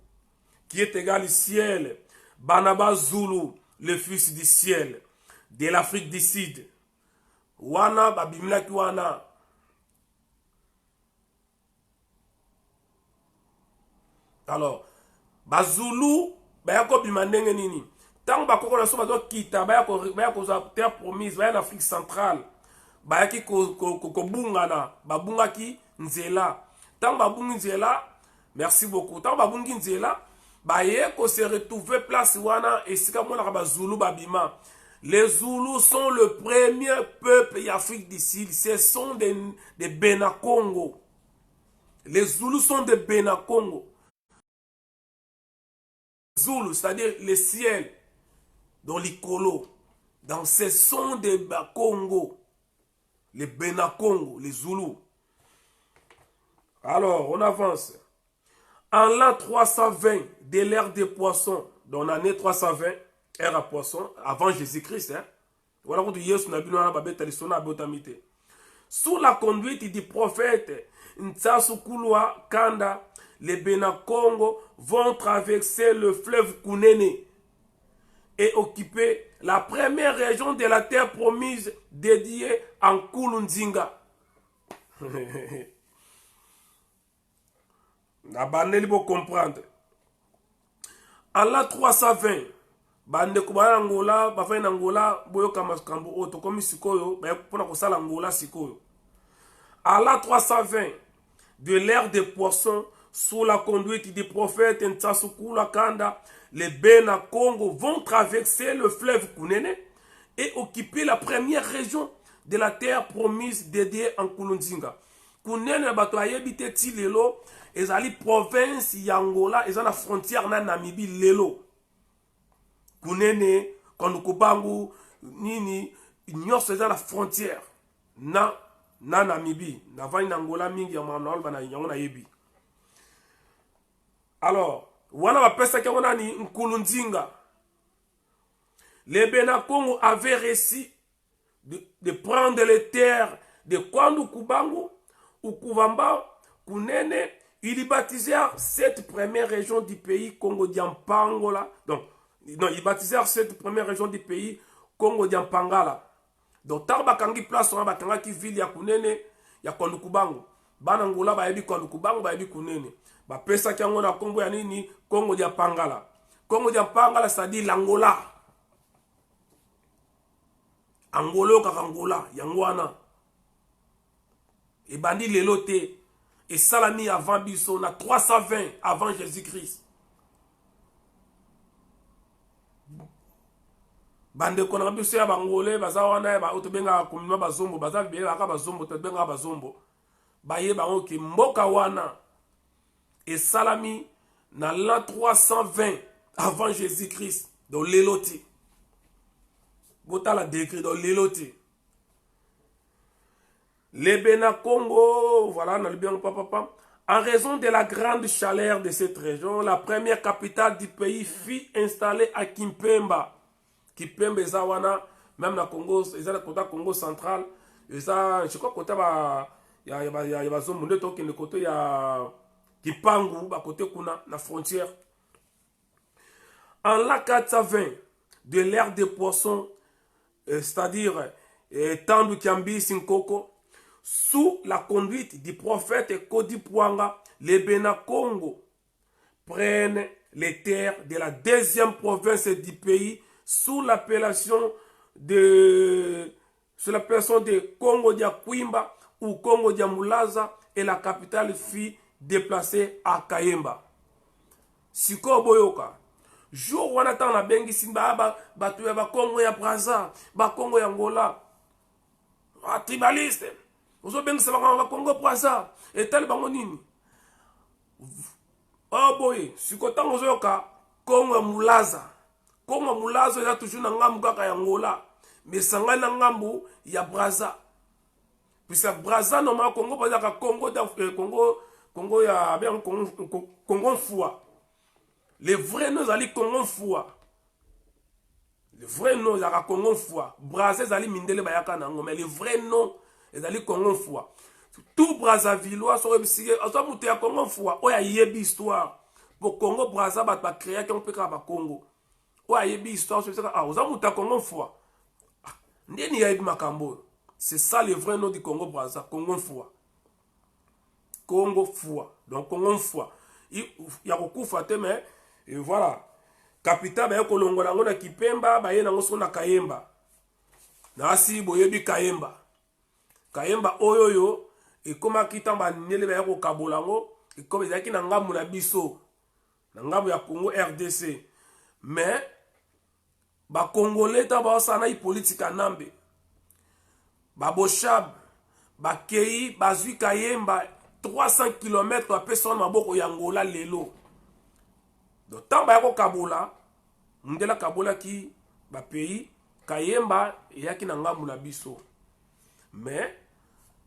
qui est égal au ciel. Banaba Zoulou, le fils du ciel, de l'Afrique du Sud. Wana, babimlaki wana. Alors, Bazoulou, bayako bimandenge nini. Tant bakoko na so bazo kita, bayako za terre promise, bayako l'Afrique centrale. Bayaki ko bungana, babungaki nzela. Tant babungi nzela, merci beaucoup. Tant babungi nzela, baye ko se retrouver place wana esika mona ba Zulu babima. Les Zoulous sont le premier peuple d'Afrique du Sud. Ce sont des Benakongo. Les Zoulous sont des Benakongo. Zoulous, c'est-à-dire le ciel, dans l'Ikolo. Dans ce sont des Bakongo. Les Benakongo, les Zoulous. Alors, on avance. En l'an 320 de l'ère des poissons, dans l'année 320, ère à poisson, avant Jésus-Christ, hein? Voilà quand Yesu n'a pas sous la conduite du prophète Ntsasukulwa Kanda, les Benakongo vont traverser le fleuve Kunene et occuper la première région de la terre promise dédiée en Kulundzinga. Na baneli bo comprendre. En l'an 320, bande kubana Angola, bafai Angola, boyo kamakambo oto komi sikoyo, pona kosala Angola sikoyo. En l'an 320, de l'ère des poissons, sous la conduite du prophète Ntsasukula Kanda, les Benakongo vont traverser le fleuve Kunene et occuper la première région de la terre promise dédiée en Kulundzinga. Kunene bato ayebite ti lelo ezali province ya Angola eza na frontière na Namibie lelo. Kunene Kondukubangu nini nyonso eza na frontière na Namibie na vani na Angola mingi ya mamna bana yango na yebi. Alors wana bapesa ke wana ni Nkulundzinga. Les Benakongo avaient réussi de prendre les terres de Kwandukubangu ou Kuvamba, Kunene. Ils baptisèrent cette première région du pays Congo Diampangola. Donc, non, ils baptisèrent cette première région du pays Congo Diampangala. Donc, Tarba Kangi place on a qui ville ya Kunene, ya Kwandukubangu. Banangola ba yebi Kwandukubangu ba yebi Kunene. Ba pesa kiango na Congo ya nini Congo Diampangala. Congo Diampangala ça dit l'Angola. Angolo Karangola, Yangwana. Et bandi lelote. Et Salami avant Bisso, on a 320 avant Jésus-Christ. Bande kona biso ya bangolais bazawana ba otobenga komima bazombo bazabela ka bazombo tobenga bazombo. Baye bango ki mboka wana. Et Salami na l'an 320 avant Jésus-Christ dans l'Eloti. Bota la décrit dans l'Eloti. Les Benakongo, voilà, en raison de la grande chaleur de cette région, la première capitale du pays fut installée à Kimpemba. Kimpemba, Zawana, même dans Congo, ils ont le Congo central. Je crois qu'il y a zone de côté, il y a Kipangu, à côté kuna, la frontière. En l'an 420, de l'ère des poissons, c'est-à-dire Tandu Kiambi Sinkoko, sous la conduite du prophète Kodi Pwanga, les Benakongo prennent les terres de la deuxième province du pays sous l'appellation de Congo Diakwimba ou Congo Diamulaza et la capitale fut déplacée à Kayemba. Siko Boyoka. Jour où on attend la bengi simba ba Congo ya Braza, ba Congo ya Angola. Tribaliste. Vous avez bien que Congo Braza et tel bango nini. Oh boy, si kotan ozoka Congo Mulaza. Congo Mulaza ya toujours na ngambu kaka ya Angola, mais sanga na ngambu ya Braza. Puisque Braza normalement Congo pas ka Congo Congo ya bien Congo Fua. Les vrais noms ali Congo Fua. Les vrais noms ya Congo Fua. Braza ali mindele bayaka nango, mais les vrais noms ezali Congo Fua. Tout Brazzavillois sont réussi à monter à Congo Fua. Oya yebi histoire. Pour Congo Brazza ba créer qu'on peut ba Congo. Oya yebi histoire sur ça. Ah, oza monter à Congo Fua. Ndeni ya yebi makambo. C'est ça le vrai nom du Congo Brazza, Congo Fua. Congo Fua. Donc Congo Fua. Il y a beaucoup faté mais et voilà. Capitale ba kolongola ngona Kipemba ba yena ngoso na Kayemba. Na asi boyebi Kayemba. Kayemba oyoyo et comme kitamba nele ba ko kabolango et comme ezaki na ngambu na biso na ngambu ya Congo RDC mais ba Congolais ta ba osana i politika nambe ba Boshab ba Kei bazwi Kayemba 300 km à personne maboko yangola lelo donc tant ba ko Kabola ndela Kabola ki ba pays Kayemba yaki na ngambu na biso mais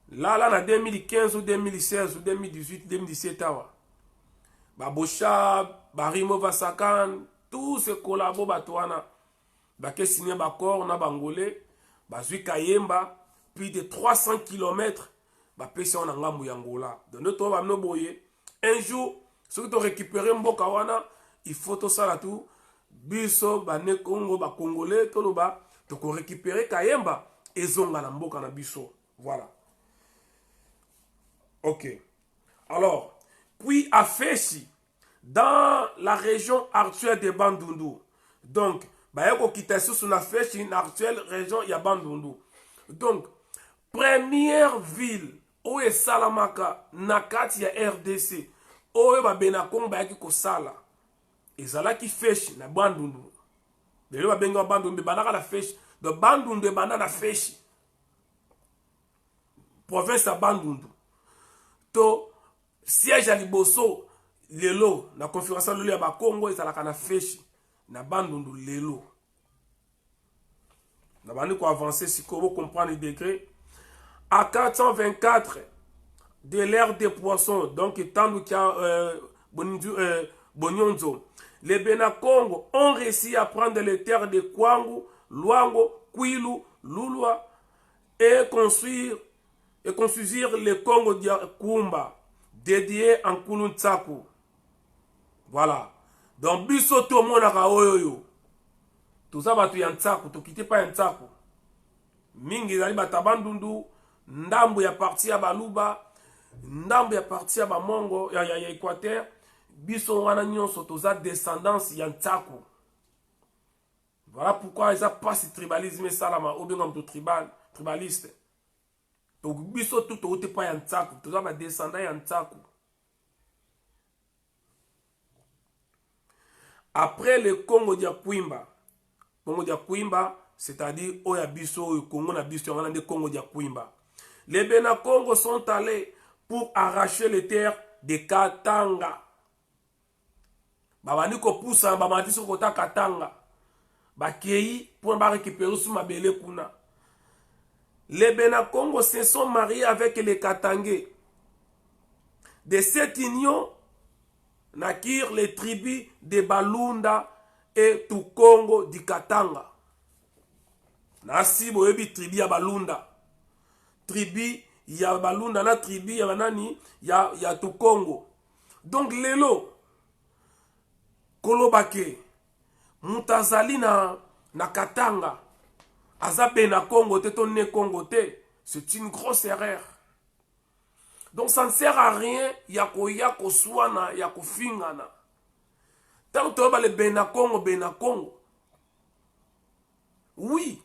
là na 2015 ou 2016 ou 2018 2017 awa ba Boshab ba Rimo Vasakan tous ces collabos batwana ba ke signé ba corps na bangolais bazwi Kayemba plus de 300 km ba pesi on ngambu yangola donc notre va no boye un jour ce que tu récupérer mboka wana il faut tout ça là tout biso ba ne Congo ba congolais to loba to ko récupérer Kayemba ezonga na mboka na biso voilà. Ok. Alors, puis à Feshi, dans la région actuelle de Bandundu. Donc, Bayako Kitasu sur la Feshi, une actuelle région, il y a Bandundu. Donc, première ville, où est Salamaka, Nakati, il y a RDC. Où est Benakong, Bayaki Kosala. Et Zala qui Feshi, na Bandundu. Mais là, Benga Bandundu, Banaka la Feshi. De Bandundu, Banana Feshi. Province à Bandundu. To siège à Liboso lelo na conférence lelo ya ba Congo ezalaka na Feshi na Bandundu lelo na bandi ko avancer si ko comprendre le degré à 424 de l'ère des poissons donc tant que Bonyonzo les Benakongo ont réussi à prendre les terres de Kwangu, Luango, Kwilu, Lulwa et construire le Congo de Kumba, dédié en Kuluntsaku. Voilà. Donc, biso to monaka oyoyo. Tout ça, batu yantsaku, to kite pas yantsaku. Mingi zali batabandundu, ndambu ya parti ya baluba, ndambu ya parti ya bamongo, ya Équateur, biso wana nyonso toza descendance yantsaku. Voilà pourquoi ils a pas ce tribalisme salama, ou bien comme tribaliste. Donc, biso tout au te pas yantsaku, tout ça va descendre yantsaku. Après le Congo de Kwimba, c'est-à-dire Oya Biso, le Congo na Biso, on a des Congo de Kwimba. Les Benakongo sont allés pour arracher les terres de Katanga. Babani ko poussa, babani so kota Katanga. Bakei pour récupérer sous ma belle kuna. Les Benakongo se sont mariés avec les Katangais. De cette union naquirent les tribus de Balunda et Tukongo du Katanga. Nasi boyebi tribu ya Balunda. Tribu ya Balunda na tribu ya banani ya Tukongo. Donc lelo kolobake mutazali na Katanga. Aza Benakongo te ton ne Congo te. C'est une grosse erreur. Donc ça ne sert à rien yako swana yako fingana. Tant que tu as le Benakongo. Oui.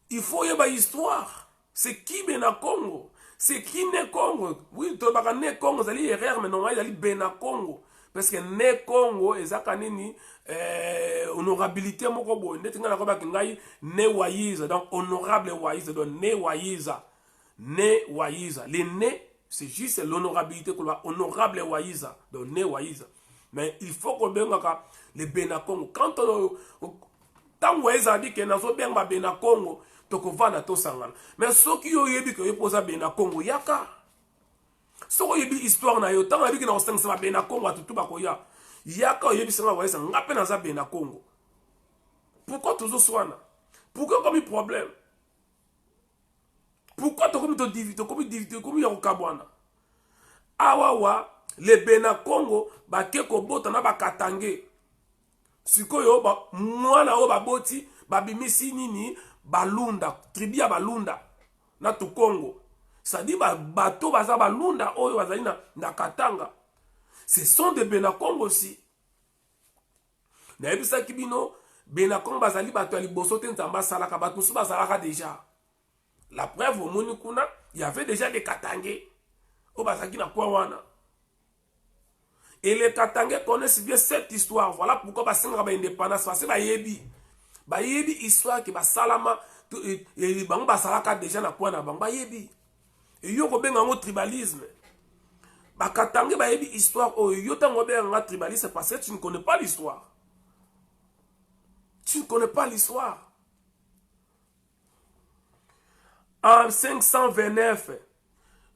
Il faut y avoir histoire. C'est qui Benakongo? C'est qui ne Congo? Oui, tu as ne Congo, c'est l'erreur, mais non, il y a Benakongo. Parce que ne Congo, ezakanini honorabilité moko bo ndetinga na koba kingai ne wayiza donc honorable wayiza donc ne wayiza les ne c'est juste l'honorabilité que honorable wayiza donc ne wayiza mais il faut que benga les Benakongo quand tant wayiza dit que nazo benga Benakongo to ko vana to sangana mais soki yo yebi que posa Benakongo yaka soko yebi histoire na yo tant yebi que na osangisa Benakongo atutu bakoya yaka yebi sanga wayiza ngape na za Benakongo. Pourquoi toujours swana? Pourquoi comme un problème? Pourquoi tu comme division comme yakabwana? Awawa les Benakongo ba keko bota na ba Katange. Sikoyo ba mwana o ba boti ba bimisi nini Balunda, tribu ya Balunda na Tukongo. Ça dit bateau baza Balunda oyo bazali na Katanga. Ce sont des Benakongo aussi. Na ebisa kibino Benakongo bazali bato ali bosote nzamba salaka bato musu bazalaka déjà. La preuve au Monikuna, il y avait déjà des Katangais au Basaki na Kouawana. Et les Katangais connaissent bien cette histoire. Voilà pourquoi basenga ba indépendance parce que ba yebi histoire que ba salama et bango ba salaka déjà na point na bango ba yebi. Et yo ko benga ngo tribalisme. Ba Katangais ba yebi histoire oh yo tango benga tribalisme parce que tu ne connais pas l'histoire. Tu ne connais pas l'histoire. En 529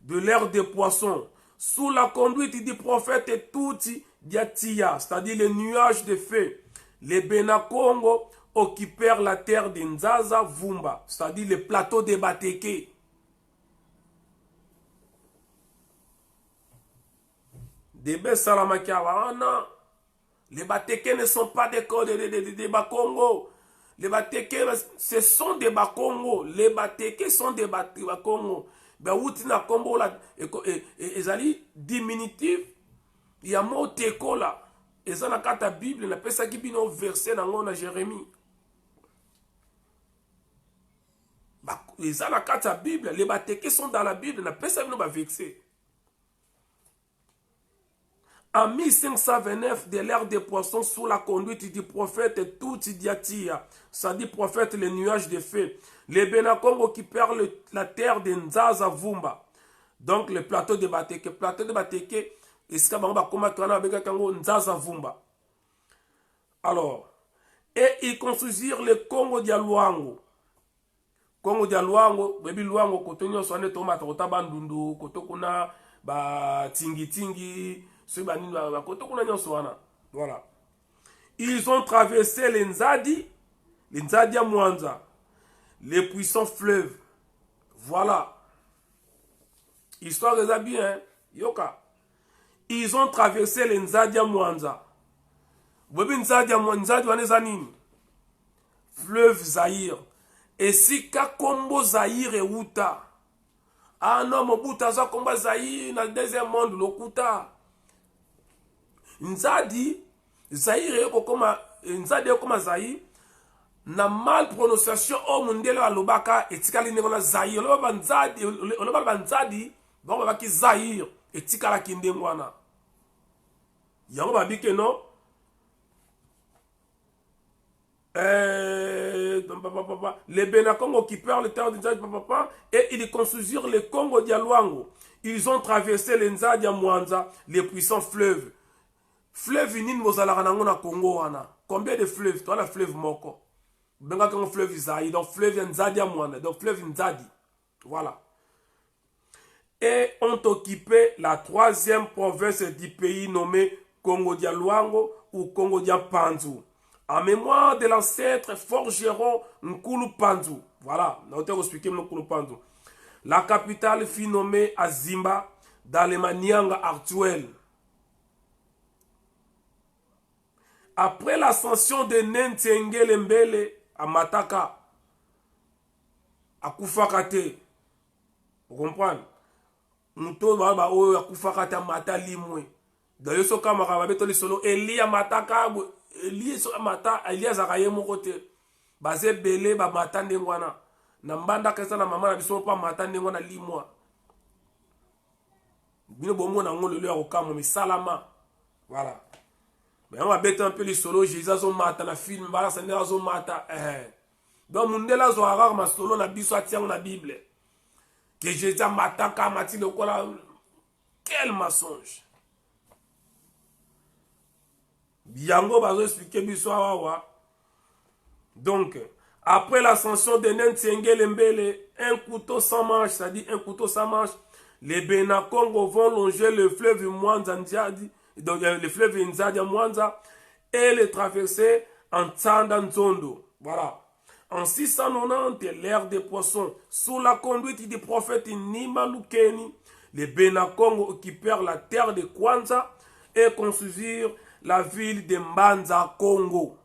de l'ère des poissons, sous la conduite du prophète Touti Diatia, c'est-à-dire les nuages de feu, les Benakongo occupèrent la terre de Nzaza Vumba, c'est-à-dire le plateau de Bateke. Debe Salamakia, non, les Bateke ne sont pas des Bakongo. Les Bateke, ce sont des Bakongo. Les Bateke sont des Bakongo. Ben, outina kombo la, ezali diminutif, il y a mot teko là. Ezana kata Bible, na pesa ki bino verset nango na Jérémie. Ezana kata Bible, les Bateke sont dans la Bible, na pesa bino ba vexé. En 1529 de l'ère des poissons sous la conduite du prophète Touti Diatia, ça dit prophète les nuages de feu, les Benakongo qui perdent la terre de Nzaza Vumba. Donc le plateau de Bateke. Plateau de Bateke, Nzaza Vumba. Alors, et ils construisirent le Congo Dialuango. Congo Dialuango, Baby Luango, Kotonyo Swane Tomate, Rotabandundu, Kotokuna, Tingi Tingi, voilà. Ils ont traversé les Nzadi à Mwanza, les puissants fleuves. Voilà. Histoire des habits, hein. Yoka. Ils ont traversé les Nzadi à Mwanza. Bobi Nzadi à Mwanza, fleuve Zaïre. Et si Kakombo Zaïre et Outa. Ah non, Mobuta Zakomba Zaïre, dans le deuxième monde, l'Okuta. Nzadi, Zaïre Nzadi comme Zaïre, na mal prononciation au mundele wa lobaka etikali ngona Zaïre. Loba Nzadi, loba Nzadi, bon ba ki Zaïre etikala kindengwana. Yango ba bike non. Les Benakongo occupèrent le terre de Nzadi et ils construisirent le Congo Dialuango. Ils ont traversé les Nzadi à Mwanza, les puissants fleuves. Fleuve inin mozalaka nango na Congo wana. Combien de fleuves? Toi la fleuve moko. Benga comme fleuve Isaïe, donc fleuve Nzadi à Mwana, donc fleuve Nzadi. Voilà. Et ont occupé la troisième province du pays nommée Congo Dialuango ou Congo Diapanzu. En mémoire de l'ancêtre forgeron Nkulu Panzu. Voilà, on va expliquer Nkulu Panzu. La capitale fut nommée Azimba dans les Manianga actuels. Après l'ascension de Nentengele Mbele à Mataka, à Koufakate, vous comprenez? Nous avons à Koufakate à Matalimwe. D'ailleurs, ce camarade a solo Elia Mataka, Elia Zakaye Mokote, Bazé Bele, Matande Wana. Nambanda Kessa na maman na pas Matande Wana Limwa. Bino Bomo na ngolo le au Kamo, mais Salama. Voilà. Mais on va bêter un peu les solos, Jésus a son matin, la film, voilà, ça n'est pas son matin. Donc, mon déla zo arar ma solo na biso atiang na Bible. Que Jésus a matin, kamati le kola. Quel mensonge. Biango va expliquer biso awa. Donc, après l'ascension de Nentengele Mbele, un couteau sans manche, c'est-à-dire un couteau sans manche, les Benakongo vont longer le fleuve Mwanza Ndiadi. Donc le fleuve Nzadi à Mwanza et le traverser en Tsanda Nzondo. Voilà. En 690, l'ère des poissons, sous la conduite du prophète Nima Lukeni, les Benakongo occupèrent la terre de Kwanza et construisirent la ville de Mbanza Congo.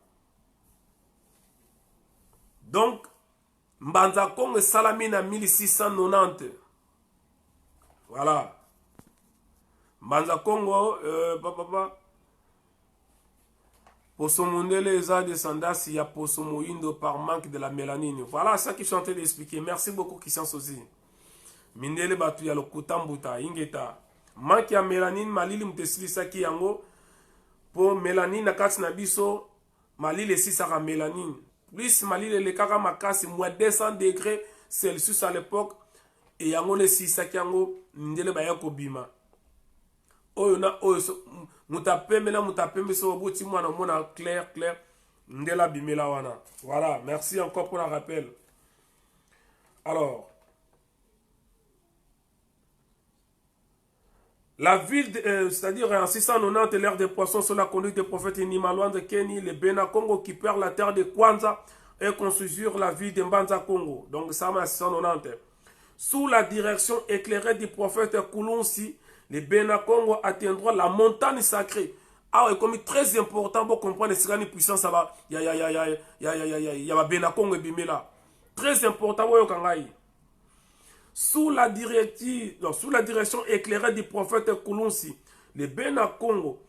Donc, Mbanza Congo est salamine en 1690. Voilà. Mbanza Congo, Poso Mundele Eza descendant s'il y a Poso Moindo par manque de la mélanine. Voilà ça que je suis en train d'expliquer. Merci beaucoup, Christian Sozi. Mindele Batu ya lo Kutambuta, Ingeta. Manque ya mélanine, Malili Mtesili Saki Yango, pour mélanine na kati na biso malile esisaka mélanine plus malile elekaka makasi moins 200 degrés Celsius à l'époque et yango lesisaki yango ndele baya kobima oyo na oyo mutapembe na mutapembe so obuti mwana mona clair ndela bimela wana. Voilà, merci encore pour le rappel. Alors la ville, c'est-à-dire en 690, l'ère des poissons sous la conduite des prophètes Inimaloan de Keni, les Bena Congo qui perd la terre de Kwanza et construisirent la ville de Mbanza Congo. Donc ça en 690. Sous la direction éclairée du prophète Kulunsi, les Bena Congo atteindront la montagne sacrée. Ah ouais, comme très important pour comprendre les signes puissants, ça va. Il y a Bena Congo et Bimela. Très important, ouais, Kangai. Sous la direction éclairée du prophète Kulunsi, les Bena Congo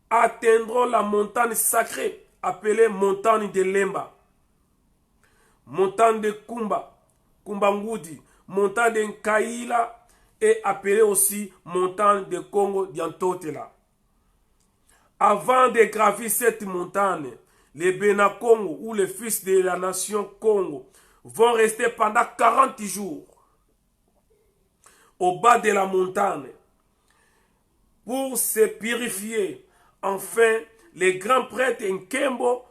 atteindront la montagne sacrée appelée montagne de Lemba, montagne de Kumbangudi, montagne de Nkaïla et appelée aussi montagne de Congo d'Antotela. Avant de gravir cette montagne, les Bena Congo ou les fils de la nation Congo vont rester pendant 40 jours au bas de la montagne pour se purifier. Enfin, les grands prêtres Nkembo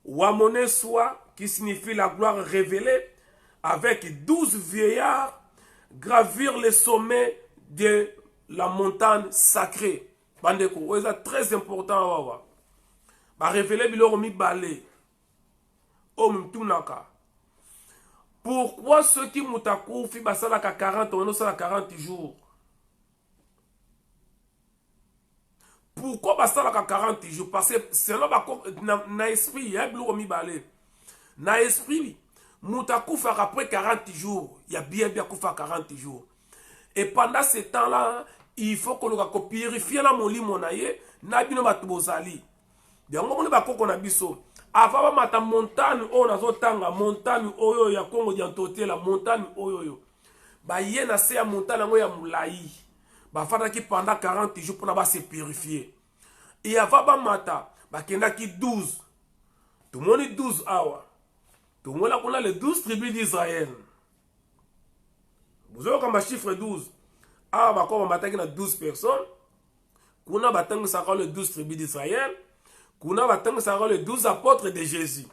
Wamoneswa, qui signifie la gloire révélée, avec 12 vieillards, gravirent le sommet de la montagne sacrée. Bandeko, c'est très important. Ba révéler biloko mibale. O mtunaka. Pourquoi ceux qui mutakoufi basalaka 40 on a 40 jours? Pourquoi basalaka 40 jours? Parce que selon na esprit, il y a biloko mibale. Na esprit, mutakoufa après 40 jours. Il y a bien koufa 40 jours. Et pendant ce temps-là, il faut que nous purifier la molimo na ye na bino batubozali. Yango moni bakoko na biso. Avant mata montagne o nazotanga montagne oyo ya Congo diantote la montagne oyo. Ba ye na se ya montagne ngo ya mulai. Ba fata ki pendant 40 jours pour ba se purifier. Et avant ba mata ba kenda ki 12. Tout le monde 12 hours. Tout le monde a les 12 tribus d'Israël. Vous avez comme un chiffre 12. Ah, bah, comme on a 12 personnes. Kuna batang sera les 12 tribus d'Israël. Kuna batang sera les 12 apôtres de Jésus.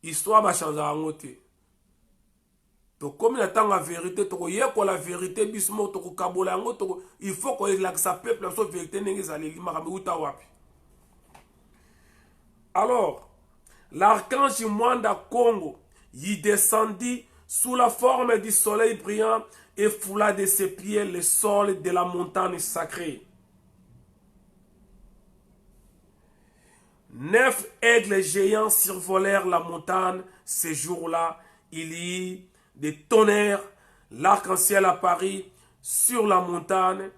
Histoire va changer en côté. Donc, comme il attend la vérité, la vérité, il faut que ça peuple la vérité. Alors, l'archange Mwanda Congo, il descendit sous la forme du soleil brillant et foula de ses pieds le sol de la montagne sacrée. 9 aigles géants survolèrent la montagne. Ce jour-là, il y eut des tonnerres, l'arc-en-ciel apparut sur la montagne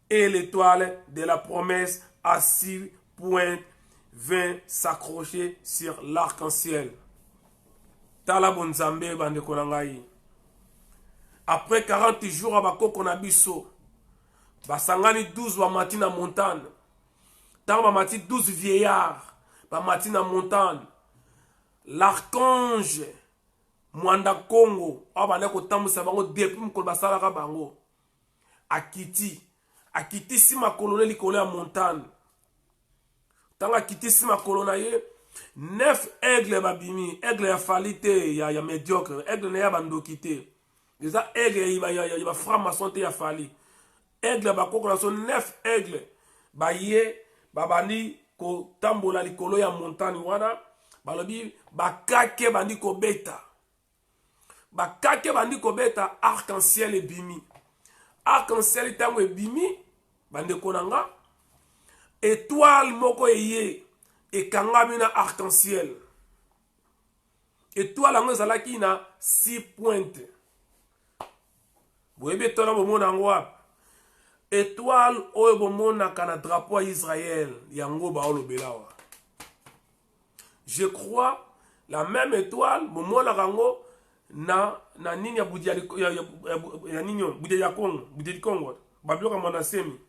et l'étoile de la promesse à 6 pointes vint s'accrocher sur l'arc-en-ciel. Tala bonzambe bande konangai. Après 40 jours, abako nabiso. Basangani 12 wa matina montagne. Tant mati 12 vieillards. Ba matina montagne. L'archange Mwanda Congo. Abane ko tambusa bango depuis mkol basala ka bango. Akiti. Akiti si ma colonne likolo ya montagne. Tant akiti si ma colonne ye. 9 aigles babimi, aigle ya falite ya médiocre, aigle na ya bandokite. Déjà aigle il va franc-maçon te ya fali. Aigle ba koko na so 9 aigle ba ye babani ko tambola likolo ya montagne wana, balobi bakake bandi ko beta. Bakake bandi ko beta arc-en-ciel et bimi. Arc-en-ciel tango e bimi bande konanga. Étoile moko eye et kangamina arc-en-ciel. Étoile en zalaki na 6 pointes. Boyebe tola bomona ngwa. Étoile oyo bomona kana drapeau à Israël yango ba olobelawa. Je crois la même étoile bomona kango na nini ya budia ya ninyo budia ya Congo, budia di Congo. Babioka mwana semi.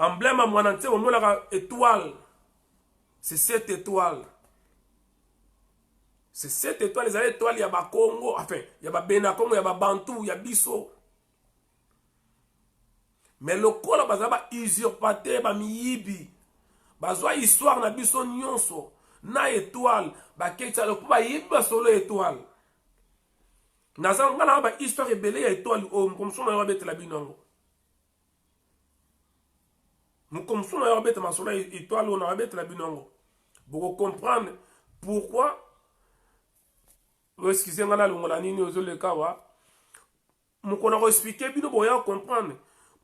emblème à Mwanante, au moins la étoile. C'est cette étoile. C'est cette étoile, les étoiles, il y a ba Congo, enfin, il y a ba Bena Congo, il y a ba Bantu, il y a Bisso. Mais le col, il y a ba usurpateur, ba miyibi. Bazwa histoire na biso nyonso. Na étoile, ba kecha le ba yibi ba solo étoile. Na zanga na ba histoire rebelle ya étoile o comme ça na ba la binongo. Nous comme ça na ba ma solo étoile on na ba la binongo. Pour comprendre pourquoi excusez moi la longola nini ozole kawa. Mo kona expliquer bino boya comprendre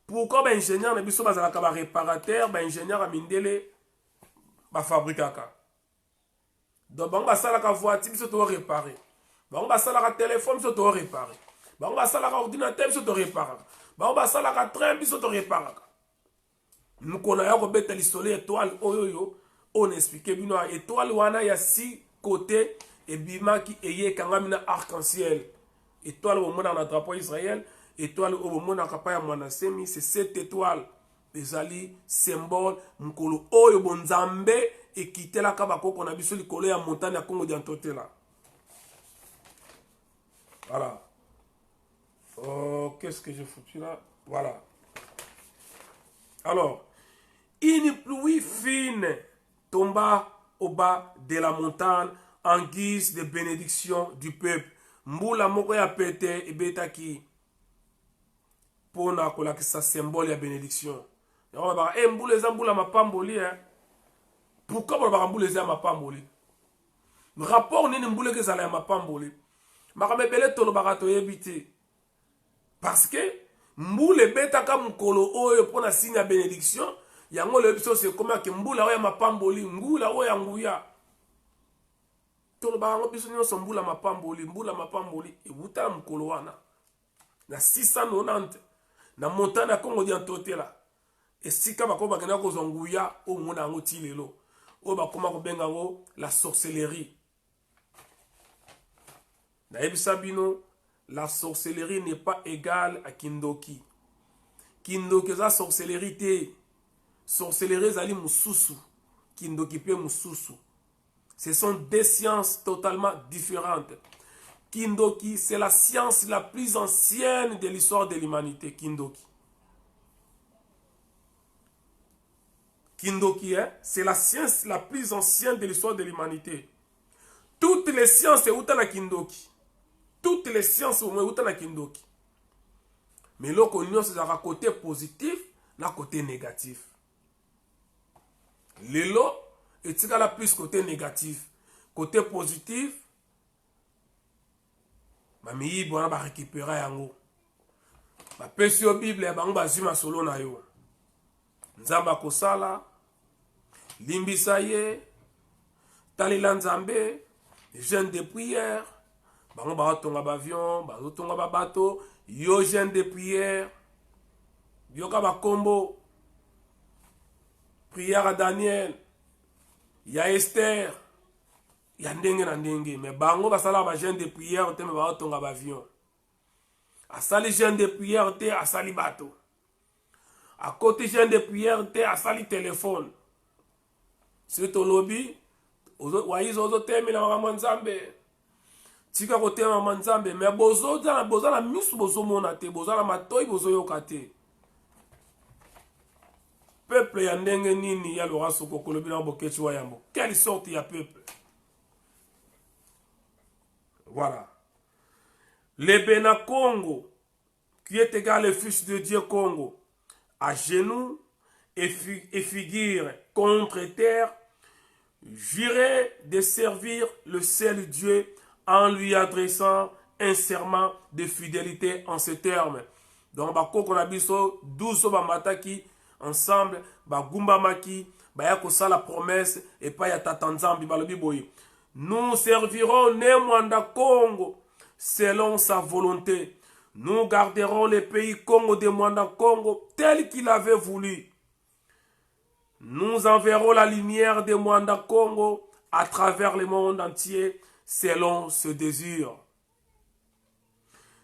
pourquoi ba ingénieur na biso bazala ka ba réparateur, ba ingénieur a mindele ba fabrikaka. Donc bango basala ka voiture biso to réparer. Bango basala ka téléphone biso to réparer. Bango basala ka ordinateur biso to réparer. Bango basala ka train biso to réparer. Nous connaissons ko beta l'isole étoile oyoyo on explique bino étoile wana ya 6 côtés et bima qui eye kangamina arc-en-ciel. Étoile au monde dans le drapeau Israël, étoile au monde dans le capaya Manasemi, c'est cette étoile. Les alliés symbole mukolo oyo bonzambe et quitter la kabako qu'on a vu sur le collé à montagne à Congo d'Antoté là. Voilà. Oh, qu'est-ce que j'ai foutu là? Voilà. Alors, une pluie fine tomba au bas de la montagne en guise de bénédiction du peuple. Mbula moko ya pete et betaki pona kola que ça symbole ya bénédiction. Mbula eza mbula mapamboli hein. Pourquoi ba mbula eza mapamboli? Rapport nini mbula ke zala ya mapamboli? Makamebele tolo barato yebite. Parce que mbula betaka mukolo oyo pona signe ya bénédiction, yango le biso c'est comment que mbula oyo ya mapamboli, ngula oyo ya nguya. Tolo barango biso nyonso mbula mapamboli e buta mukolo wana. Na 690 na montagne ya Congo d'Antoté là. Et si ka bako bakena ko zonguya o mona ngo tilelo. O bakoma ko benga ngo la sorcellerie. Na ebisa bino, la sorcellerie n'est pas égale à Kindoki. Kindoki za sorcellerie te. Sorcellerie zali mususu. Kindoki pe mususu. Ce sont deux sciences totalement différentes. Kindoki, c'est la science la plus ancienne de l'histoire de l'humanité. Kindoki. Kindoki, hein? C'est la science la plus ancienne de l'histoire de l'humanité. Toutes les sciences sont dans Kindoki. Toutes les sciences sont dans Kindoki. Mais là, on a un côté positif et un côté négatif. Le lot est la plus côté négatif. Côté positif, Mami bon va récupérer yango. Ba pesi yo Bible ya bango bazima solo na yo. Nzamba kosala limbisa ye talela nzambe jeûne de prière bango ba tonga ba avion ba tonga ba bateau yo jeûne de prière yoka ba kombo prière à Daniel ya Esther ya ndenge na ndenge mais bango basala ba jeûne de prière te me ba tonga ba avion asali jeûne de prière te asali bateau à côté jeûne de prière te asali téléphone c'est ton lobby waizo ozo temela mama nzambe tika ko tema mama nzambe mais bozo na misu bozo mona te bozo na matoi bozo yoka te peuple ya ndenge nini ya lora soko kolobi na bokechi wa yambo quelle sorte ya peuple. Voilà. Le Bena Congo, qui est égal le fils de Dieu Congo, à genoux et figure contre terre, jurait de servir le seul Dieu en lui adressant un serment de fidélité en ces termes. Donc, on a vu 12 mataki ensemble, Gumba Maki, la promesse et pas ya tatanzambi balobi boy. Nous servirons Nemwanda Congo selon sa volonté. Nous garderons le pays Congo de Mwanda Congo tel qu'il avait voulu. Nous enverrons la lumière de Mwanda Congo à travers le monde entier selon ce désir.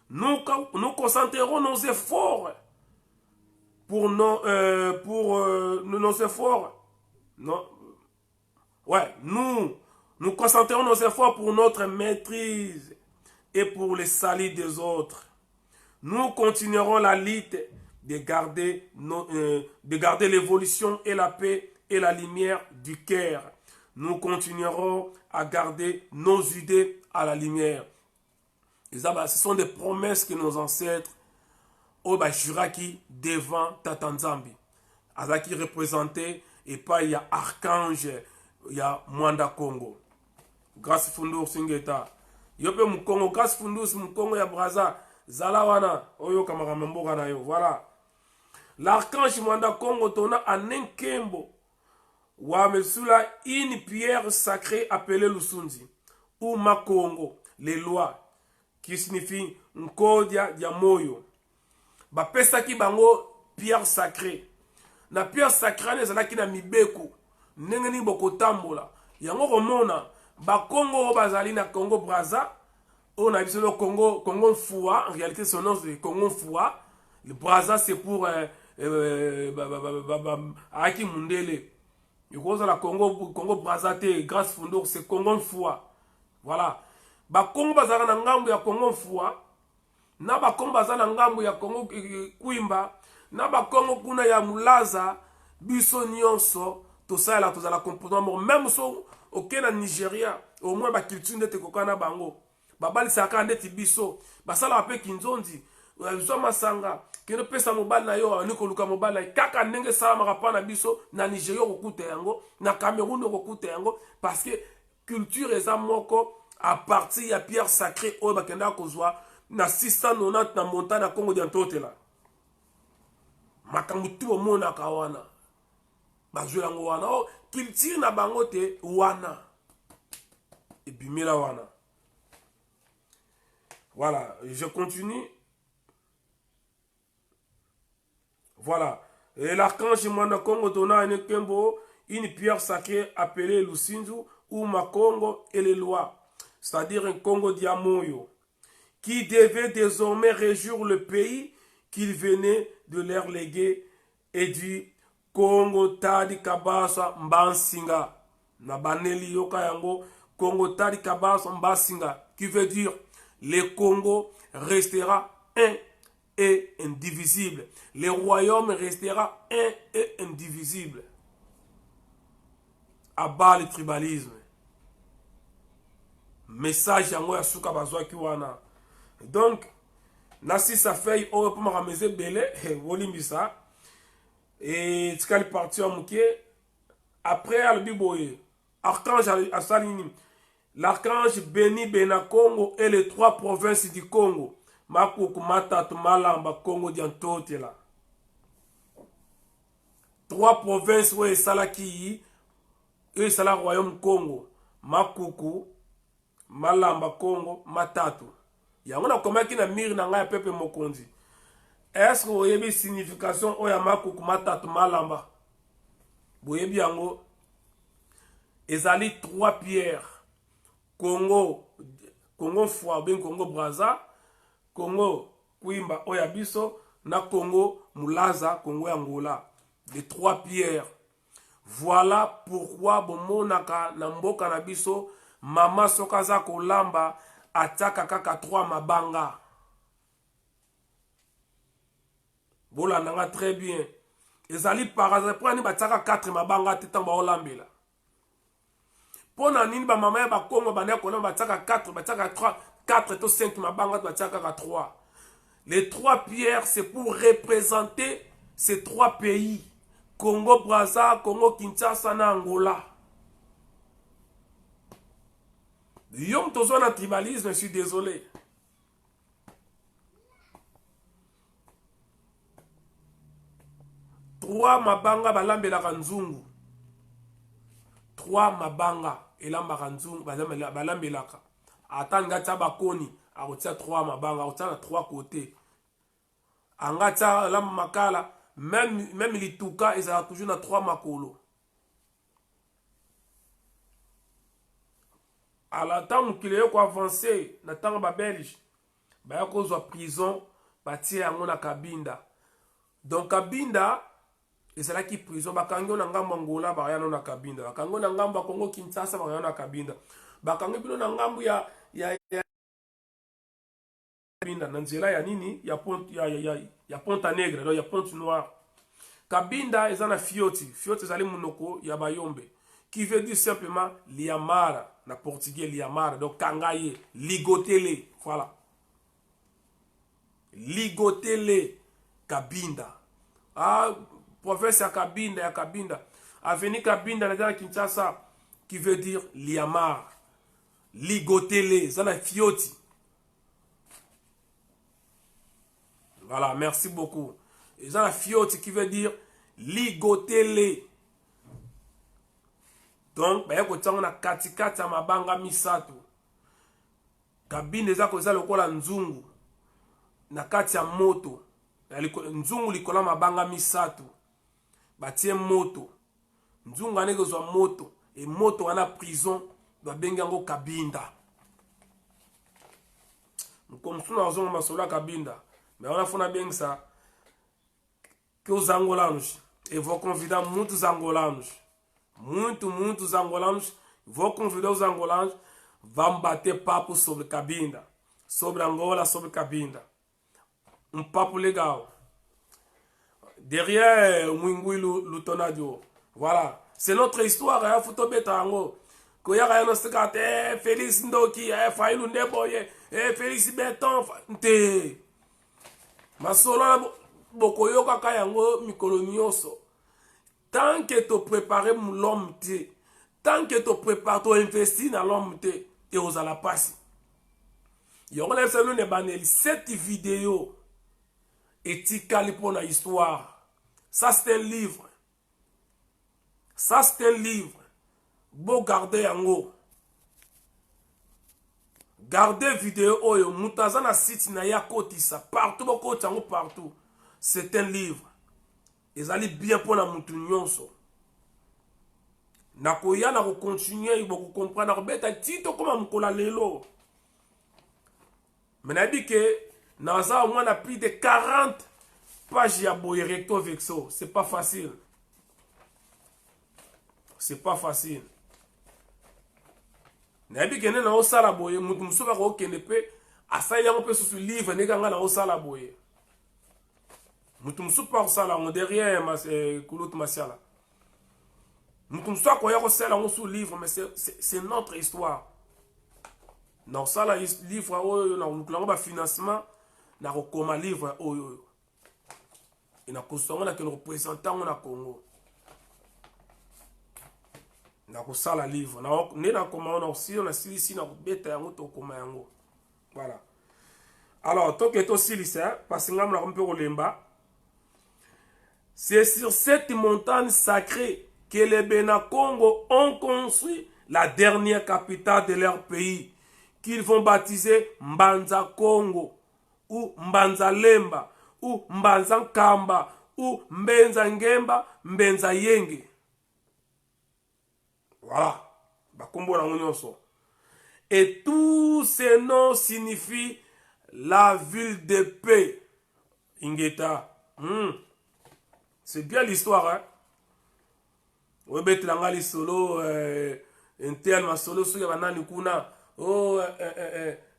Nous concentrerons nos efforts nos efforts. Non, ouais, nous concentrons nos efforts pour notre maîtrise et pour le salut des autres. Nous continuerons la lutte de garder l'évolution et la paix et la lumière du cœur. Nous continuerons à garder nos idées à la lumière. Et ça, ce sont des promesses que nos ancêtres ont juraki devant Tata Nzambi. Azaki représenté et pas il y a Archange, il y a Mwanda Congo. Grâce Fundour Singeta. Yope Mukongo, grâce Fundour Mukongo ya Braza. Zalawana, Oyo Kamaramembo na yo. Voilà. L'archange Mwanda Congo tona anenkembo. Wa mesula une pierre sacrée appelée Lusunzi. Ou Makongo, les lois. Qui signifie Nkodia ya moyo. Bapesaki bango pierre sacrée. Na pierre sacrée ezalaki na mibeko. Ndenge ni bokotambola. Yango komona ba Congo bazali na Congo Brazza. On a vu le Congo Foua. En réalité son nom c'est Congo Foua. Le Brazza c'est pour Aki Mundele. Et cause la Congo Brazza te grâce Fundour c'est Congo Foua. Voilà. Ba Congo bazala na ngambo ya Congo Foua. Na ba Congo bazala na ngambo ya Congo Kwimba. Na ba Congo kuna ya Mulaza. Biso nyonso. Tout ça là, tout à la composant. Même so aucun na Nigeria. Au moins ba culture ndete kokana bango. Babali saka ndeti biso. Basala ape kinzondi. Zo masanga. Kino pesa mobali na yo. Niko luka mobali na kaka ndenge sala marapana biso. Na Nigeria okute yango. Na Cameroun okute yango. Parce que culture eza moko. À partir ya pierre sacrée oyo bakenda kozwa na 690 na montagne ya Congo diantote la makambo tu omonaka wana bazwi yango wana o culture na bango te wana ebimela wana. Voilà, je continue. Voilà, et l'archange Mwanda Congo donna à Nekembo une pierre sacrée appelée Lusinzu ou Makongo et les lois, c'est-à-dire un Congo Diamoyo, qui devait désormais réjouir le pays qu'il venait de leur léguer et du Congo Tadi Kabasa Mbansinga. Nabaneli Yoka Yango, Congo Tadi Kabasa Mbansinga, qui veut dire le Congo restera un et indivisible. Le royaume restera un et indivisible. Abat le tribalisme. Message yango ya suka bazwaki wana. Donc nasi sa feuille oyo pour makameze belé wolimbisa et tikali parti en muke après albi boye archange asalini l'archange bénit Benakongo et les 3 provinces du Congo Makuku Matatu Malamba Congo diantotela 3 provinces où esalaki et sala royaume Congo Makuku Malamba Congo Matatu. Yango na komaki na mire na ngai pepe mokonzi. Est-ce que vous avez signification oya Makuku Matatu Malamba? Boyebi yango ezali 3 pierres. Congo Foua ben Congo Brazza, Congo Kwimba oya biso na Congo Mulaza, Congo Angola. Les 3 pierres. Voilà pourquoi bomonaka na mboka na biso mama sokaza kolamba ataka kaka 3 mabanga. Bola nanga très bien. Ezali par hasard pour ani bataka 4 mabanga tetamba olambela. Pona nini ba mama ya ba Kongo bana kolamba bataka 4, bataka 3, 4 to 5 mabanga bataka kaka 3. Les 3 pierres c'est pour représenter ces 3 pays. Congo Brazza, Congo Kinshasa na Angola. Yom tozo na tribalisme, je suis désolé. Trois mabanga balambelaka nzungu. 3 mabanga elambaka nzungu balambelaka. Atanga tia bakoni, akotia 3 mabanga, akotia na 3 côtés. Anga tia la makala, même lituka ezala toujours na 3 makolo. À la temps mokili yo ko avancer na tango ba belge ba ya kozwa prison batie yango na kabinda Donc Kabinda ezalaki prison, bakangi na ngambo Angola bayano na Kabinda, bakangi na ngambo Congo Kinshasa bayano na Kabinda, bakangi bino na ngambo ya Kabinda na nzela ya nini ya Ponta Negra, donc ya Ponte Noire. Kabinda ezana fioti, fioti ezali munoko ya Bayombe, qui veut dire simplement liamara, na portugais liamara, donc kangaye, ligotele, voilà. Ligotele Kabinda. Ah, province ya Kabinda, avenue Kabinda na Kinshasa, qui veut dire liamara, ligotele, zana fioti. Voilà, merci beaucoup. Et ça la fioti qui veut dire ligotele. Donc, bah yako tsango na katikati ya mabanga misato. Kabine za koza lokola nzungu na kati ya moto. Nzungu likola mabanga misato. Batie moto. Nzungu anekozwa moto et moto wana prison ba benga ngo Kabinda. Mkomsuna wazongo masola Kabinda. Mais on a fait bien ça. Que os angolanos, eu vou convidar muitos angolanos, muitos angolanos, vou convidar os angolanos, vamos bater papo sobre Kabinda, sobre Angola, sobre Kabinda. Um papo legal. Derrière Mwingui Lutonadio. Voilà. C'est notre histoire, hein, Futobetango. Koyaka ya nosekate, Félix Ndoki, Faïlou Ndeboye, Félix Beton, Nte. Masolo bokoyoka kayango mikolo nyonso. Tant que tu prépares l'homme, tant que tu prépares, tu investis dans l'homme, et aux ala passi. Yonga selu ne baneli cette vidéo etikali pour la histoire. Ça c'est un livre. Ça c'est un livre. Beau garder yango. Gardez vidéo oyo mutazana site na ya kotisa partout boko tango partout. C'est un livre. Ils allaient bien pour la mutu nyonso. Nakoya na ko continuer boko comprendre beta tito comme mukola lelo. Mais n'a dit que naza au moins plus de 40 pages ya boye recto vexo, c'est pas facile. C'est pas facile. Nabi kene na osala boye mutu musuba ko kene pe asaya ngo pe su livre ne kanga na osala boye mutu musuba osala ngo derrière kulut masiala mutu musuba ko ya ko sala ngo su livre, mais c'est notre histoire na osala livre oyo na mukulango ba financement na ko koma livre oyo ina kusonga na ke représentant na Congo na kosala livre na ne na koma na aussi na silisi na beta yango to koma yango. Voilà. Alors to que to silisi parce que ngam na kompe kolemba, c'est sur cette montagne sacrée que les Bénin-Congo ont construit la dernière capitale de leur pays, qu'ils vont baptiser Mbanza Congo ou Mbanza Lemba ou Mbanza Nkamba ou Mbenza Ngemba, Mbenza Yenge. Voilà. Et tous ces noms signifient la ville de paix. Ingeta. C'est bien l'histoire, hein. Oui, bet langali solo, intel ma solo suya banani kuna. Oh,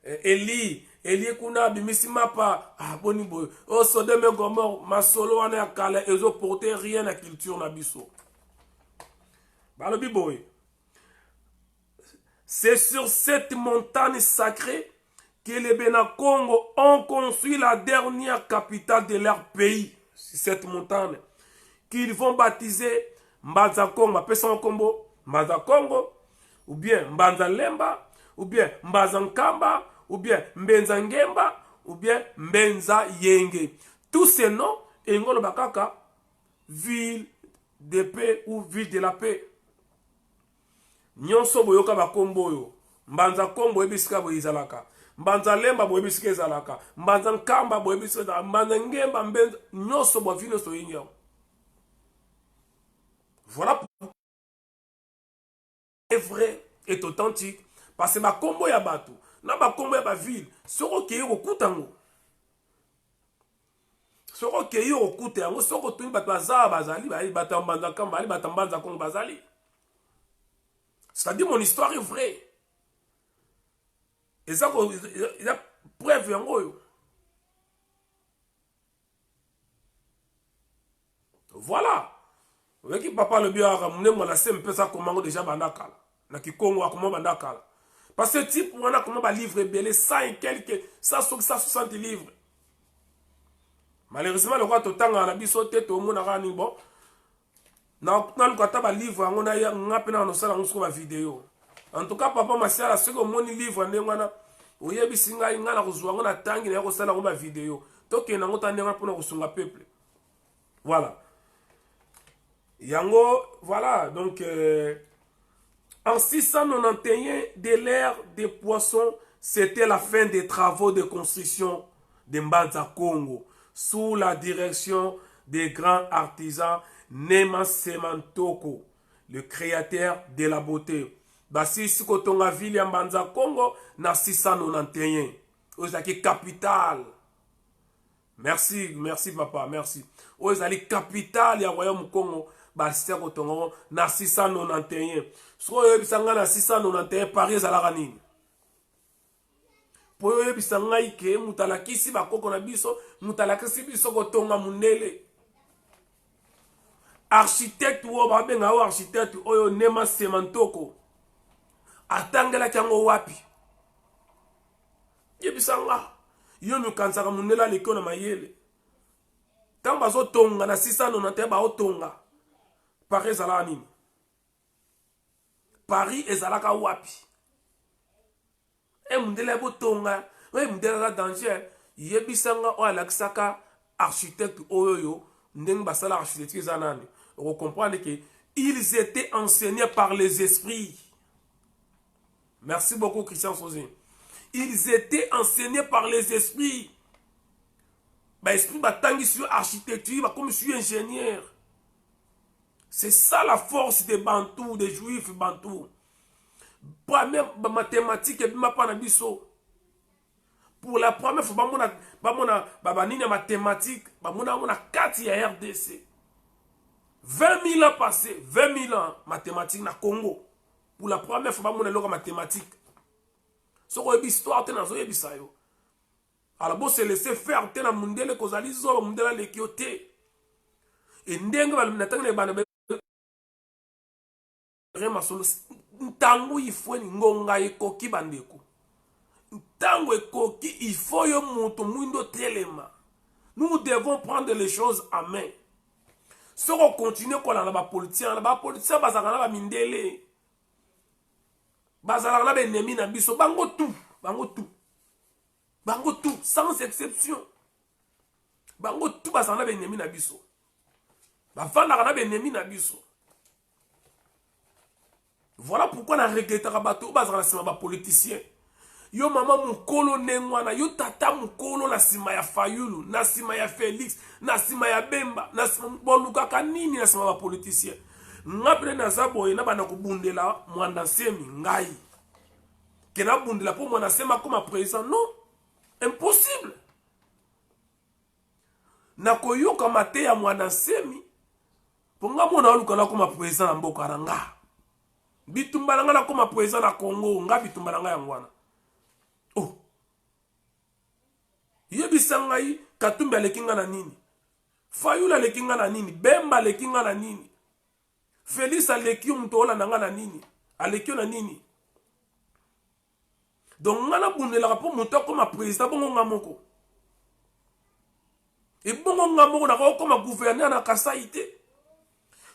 Eli kuna bimisi mapa. Ah, boni boy. Oh, Sodome Gomor, ma solo ane akala, ezo porter rien à culture na biso. Balobi boy. C'est sur cette montagne sacrée que les Bénin-Congo ont construit la dernière capitale de leur pays. C'est cette montagne qu'ils vont baptiser Mbanza Congo. Appelle ça en combo Mbanza Congo, ou bien Mbanza Lemba, ou bien Mbanza Nkamba, ou bien Mbenza Ngemba, ou bien Mbenza Yenge. Tous ces noms, Engolo Bakaka, ville de paix ou ville de la paix. Nyonso boyoka bakombo yo. Mbanza Congo ebisika boyizalaka. Mbanza Lemba boyebisika ezalaka. Mbanza Nkamba boyebisika ezalaka. Mbanza Ngemba Mbenza nyonso bovino so yinya. Voilà pourquoi est vrai et authentique parce que bakombo ya bato na bakombo ya ba ville soko ke okutango. soko okei okute yango soko otuni bato baza bazali bato ya mbanza kamba bali bato ya mbanza kongo bazali. C'est-à-dire mon histoire est vraie. Et ça, il y a preuve yango oyo. Voilà. Avec papa le bien ramené moi la sempe ça comment déjà bandakala. Na kikongo comment bandakala. Parce que type on a comment ba livre belé 100 et quelques 160 livres. Malheureusement le roi totanga na biso tete au mona rani bon. Na lukata ba livre ngona ya ngapena no sala ngusko ba vidéo. En tout cas papa masiala ce que moni livre ndengwana oyebi singa ingana kuzwa ngona tangi na ko sala ngoma vidéo. Toke na ngota ndenga pona kusunga peuple. Voilà. Yango, voilà, donc en 691 de l'ère des poissons, c'était la fin des travaux de construction de Mbanza Congo, sous la direction des grands artisans Nema Semantoko, le créateur de la beauté. Basi Sikotonga ville Mbanza Congo, na 691. Ozaki capitale. Merci, merci papa, merci. Ozali capitale ya royaume Congo. Bastia kotongo na 691. So yebisanga na 691 Paris ezalaka nini? Po yebisanga ike mutalakisi bakoko na biso, mutalakisi biso kotonga mundele. Architecte wo babenga o architecte oyo Nema Semantoko. Atangela kyango wapi? Yebisanga yo nukansaka mundela lekyo na mayele. Tamba zo tonga na 691 ba otonga. Paris ezalaka nini? Paris ezalaka wapi? E mundele botonga, e mundele la danger, yebisanga o alakisaka architecte oyo ndenge basala architecture zanani. On comprend que ils étaient enseignés par les esprits. Merci beaucoup Christian Sozin. Ils étaient enseignés par les esprits. Bah esprit batangi sur architecture, bah comme je suis ingénieur. C'est ça la force des Bantous, des Juifs Bantous. Pour la même mathématique, et pour la première fois, il mathématique, il y a 4 RDC. 20 000 ans passés, 20 000 ans mathématiques na Congo. Pour la première fois, il y a mathématique. Ce qui est l'histoire, c'est l'histoire. Alors, bon, c'est laisser faire, c'est la mondele, kozali zo, mondela le kiote. Et ndenge, ntango ifo ngonga ekoki bandeko. Ntango ekoki ifo yo moto mwindo telema. Nous devons prendre les choses en main. Si on continue quoi dans la politique, bazala na ba mindele. Bazala na ba ennemi na biso, bango tout. Bango tout, sans exception. Bango tout bazala na ba ennemi na biso. Bafanda na ba ennemi na biso. Voilà pourquoi on regrette rabato bazala sima ba politicien. Yo mama mukolo nengwana, yo tata mukolo na sima ya Fayulu, na sima ya Félix, na sima ya Bemba, na sima boluka kanini na sima ba politicien. Ngapre na zabo na bana kubundela mwanda semi ngai. Kena bundela pour mwanda sema comme président non. Impossible. Na koyoka mate ya mwanda semi pour nga mona oluka comme président mboka ranga. Bitumbalanga na comme président na Congo, nga bitumbalanga ya ngwana. Oh. Yebisanga yi Katumbi alekinga na nini? Fayula alekinga na nini? Bemba alekinga na nini? Félix alekio mtola nanga na nini? Alekio na nini? Donc ngana bundela rapo moto comme président bongo ngamoko. Et bongo ngamoko na ko comme gouverneur na Kasaite.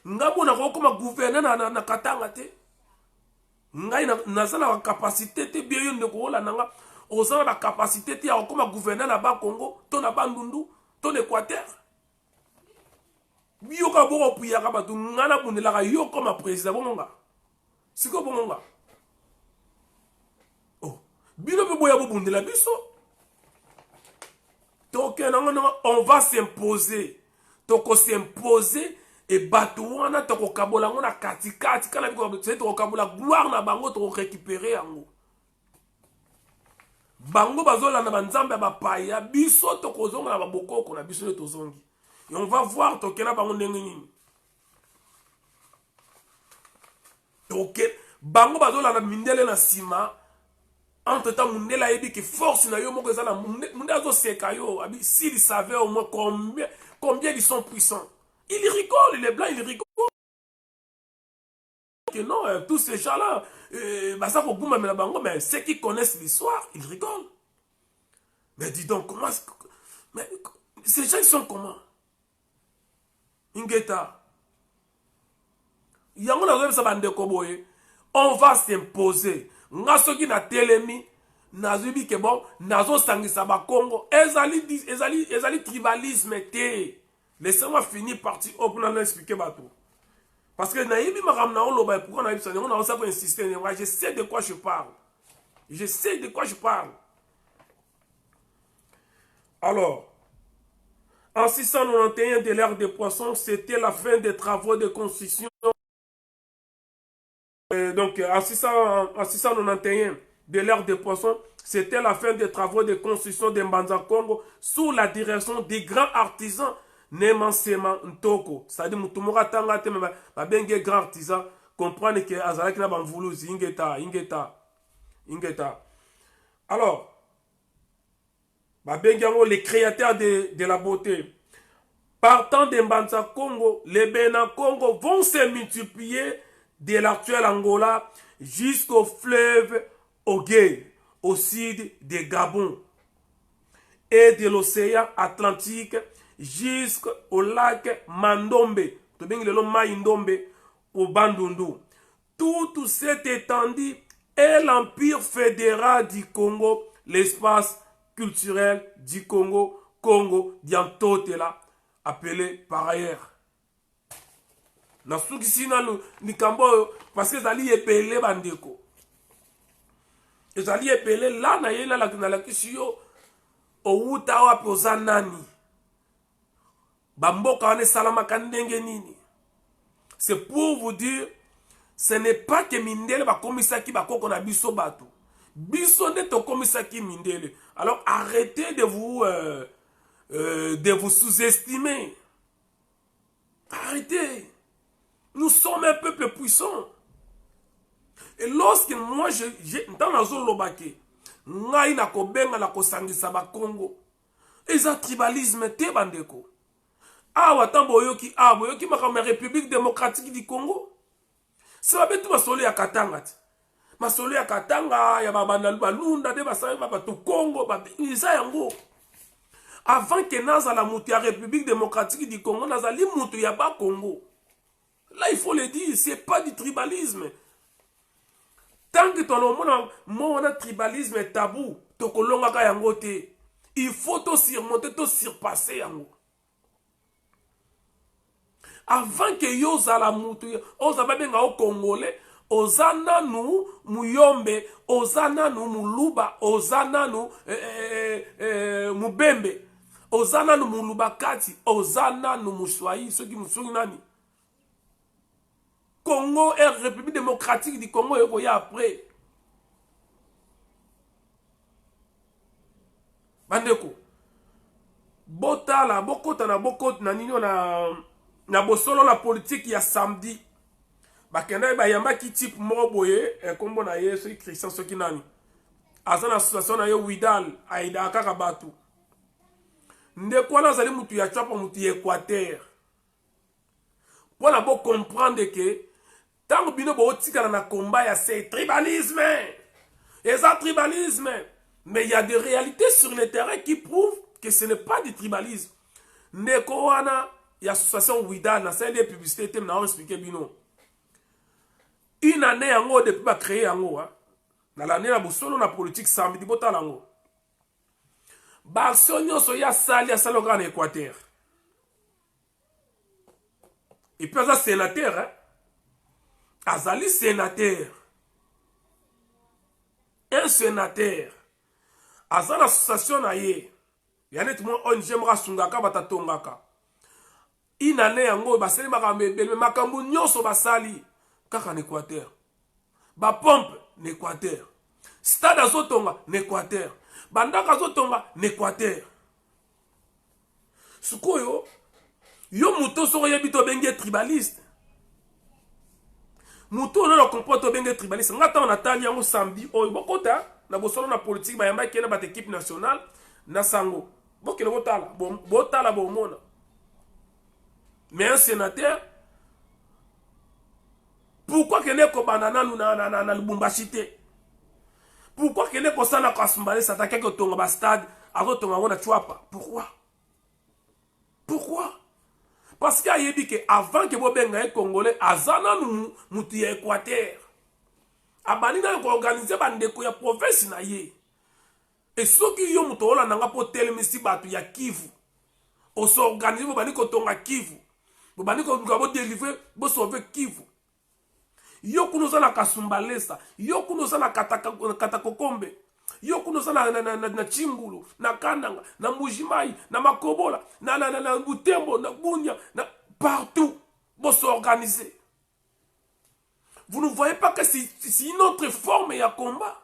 Ngabo na ko comme gouverneur na Katanga te. Ngai nazana la capacité te bien yo ndeko la nanga ozana la capacité te ya comme gouverneur na ba Congo to na bandundu to l'Équateur bio ka boko puya ka batu ngana bundela ka yo comme président bonga siko bonga oh bino be boya bo bundela biso to ke nanga on va s'imposer to ko s'imposer. Et batouana toko kabola ngona katikati kana biko c'est toko kabola gloire na bango toko récupérer yango. bango bazolanda banzambe ya bapaya biso tokozonga na babokoko na biso nde tozongi et on va voir tokena bango ndenge nini bango bazolanda mindele na nsima entre temps mundele ayebi ke force na yo moko eza na mundele azoseka yo s'il savait au moins combien ils sont puissants il rigole les blancs ils rigolent que non tous ces gens là baza kogumamela bango mais ceux qui connaissent l'histoire ils rigolent mais dis donc comment mais ces gens ils sont comment ingeta yango nazoyebisa bandeko boye on va s'imposer nga soki na telemi nazoyebi ke bon nazosangisa bakongo ezali tribalisme te laissez-moi finir partie oyo mpona na expliquer bato parce que nayebi makambo na oloba pourquoi nayebisa yango naosa po insister je sais de quoi je parle je sais de quoi je parle alors en 691 de l'ère des poissons c'était la fin des travaux de construction. Donc, en 691 de l'ère des poissons, c'était la fin des travaux de construction de Mbanza Congo sous la direction des grands artisans Nemansema Ntoko. C'est-à-dire, Moutoumora Tangate, ma bengue grand artisan, comprendre que Azalaki na Banvoulouz, Ingeta. Alors, les créateurs de la beauté. Partant de Mbanza Congo, les Bénin Congo vont se multiplier de l'actuel Angola jusqu'au fleuve Ogué, au sud de Gabon, et de l'océan Atlantique jusqu'au lac Mandombe, au Bandundu. Toute cette étendue est l'empire fédéral du Congo, l'espace culturel du Congo, Congo Diantotela, appelé par ailleurs. Nasukisi na nikambo parce que ezali epele bandeko ezali epele la na yela la kisi yo outa wapi oza nani bamboka wane salamaka ndenge nini. C'est pour vous dire ce n'est pas que mindele bakomisaki bakoko na biso bato biso nde tokomisaki mindele. Alors arrêtez de vous sous-estimer, arrêtez. Nous sommes un peuple puissant. Et lorsque moi, dans la zone lobake, ngai na kobenga na kosangisa ba Congo, eza tribalisme te bandeko. Awa tambo yoki makama République démocratique du Congo. C'est pas betu masolo ya Katanga. Masolo ya Katanga ya babanda balunda de basaya bato Congo ba isa yango. Avant que naza la mutu ya République démocratique du Congo, nazali mutu ya ba Congo. Là, il faut le dire, ce n'est pas du tribalisme. Tant que ton tribalisme est tabou, il faut te surmonter, te surpasser. Avant que yoza la moutou, oza benga au Congolais, ozana nou muyombe, ozana nou muluba, ozana nou mubembe, ozana nou mulubakati, ozana nou muswayi, ceux qui nous nani. Congo et République démocratique du Congo et voyez après. Bandeko. Botala, bokota na bokota na nino na bosolo la politique ya samedi. Bakenda ba yamba ki type moko boye e kombo na yeso Christian soki nani. Azana association na yo Widal aida kaka batu. Ndeko na zali mutu ya chapa mutu ya Équateur. Pour na bo comprendre que tant que bino bo tika na combat c'est tribalisme. Et ça tribalisme. Mais il y a des réalités sur le terrain qui prouvent que ce n'est pas du tribalisme. Ndeko wana y association Widal na celle des publicités na on expliquer bino. Une année yango depuis ba créer yango na l'année na bosolo na politique samedi bota lango. Ba sonyo so ya sali en Équateur. Et puis ça sénateur hein. Azali sénateur. Un sénateur. Azali association na ye. Yanet mo ONG mra sungaka batatongaka. Une année yango basali makambu nyonso basali kaka en Équateur. Ba pompe en Équateur. Stade azotonga en Équateur. bandaka azotonga na Équateur. Sikoyo yo muto soko yebi to benge tribaliste. Muto na comporte benge tribaliste. Ngata on atali yango samedi oyo bokota na bosolo na politique ba yamba kena ba équipe nationale na sango. Bokele botala bomona. Mais un sénateur, pourquoi qu'il n'est pas na Lubumbashi? Pourquoi qu'il n'est pas ça na Kasumbalé s'attaquer que ton stade avant ton avon na Chouapa? Pourquoi? Pourquoi? Parce qu'il y a dit que avant que vous benga Congolais, azana nous muti Équateur. Abani na organiser bandeko ya province na ye. Et ceux qui ont mutola nanga po telemisi batu ya Kivu. On s'organise pour bani ko tonga Kivu. Pour bani ko ngabo délivrer, bo sauver Kivu. Yo kunoza na Kasumbalesa, yo kunoza na Katakokombe, yo kunoza na Chingulu, na Kananga, na Mujimai, na Makobola, na Butembo, na Bunya, na partout. Bon s'organiser. Vous ne voyez pas que c'est une autre forme ya combat.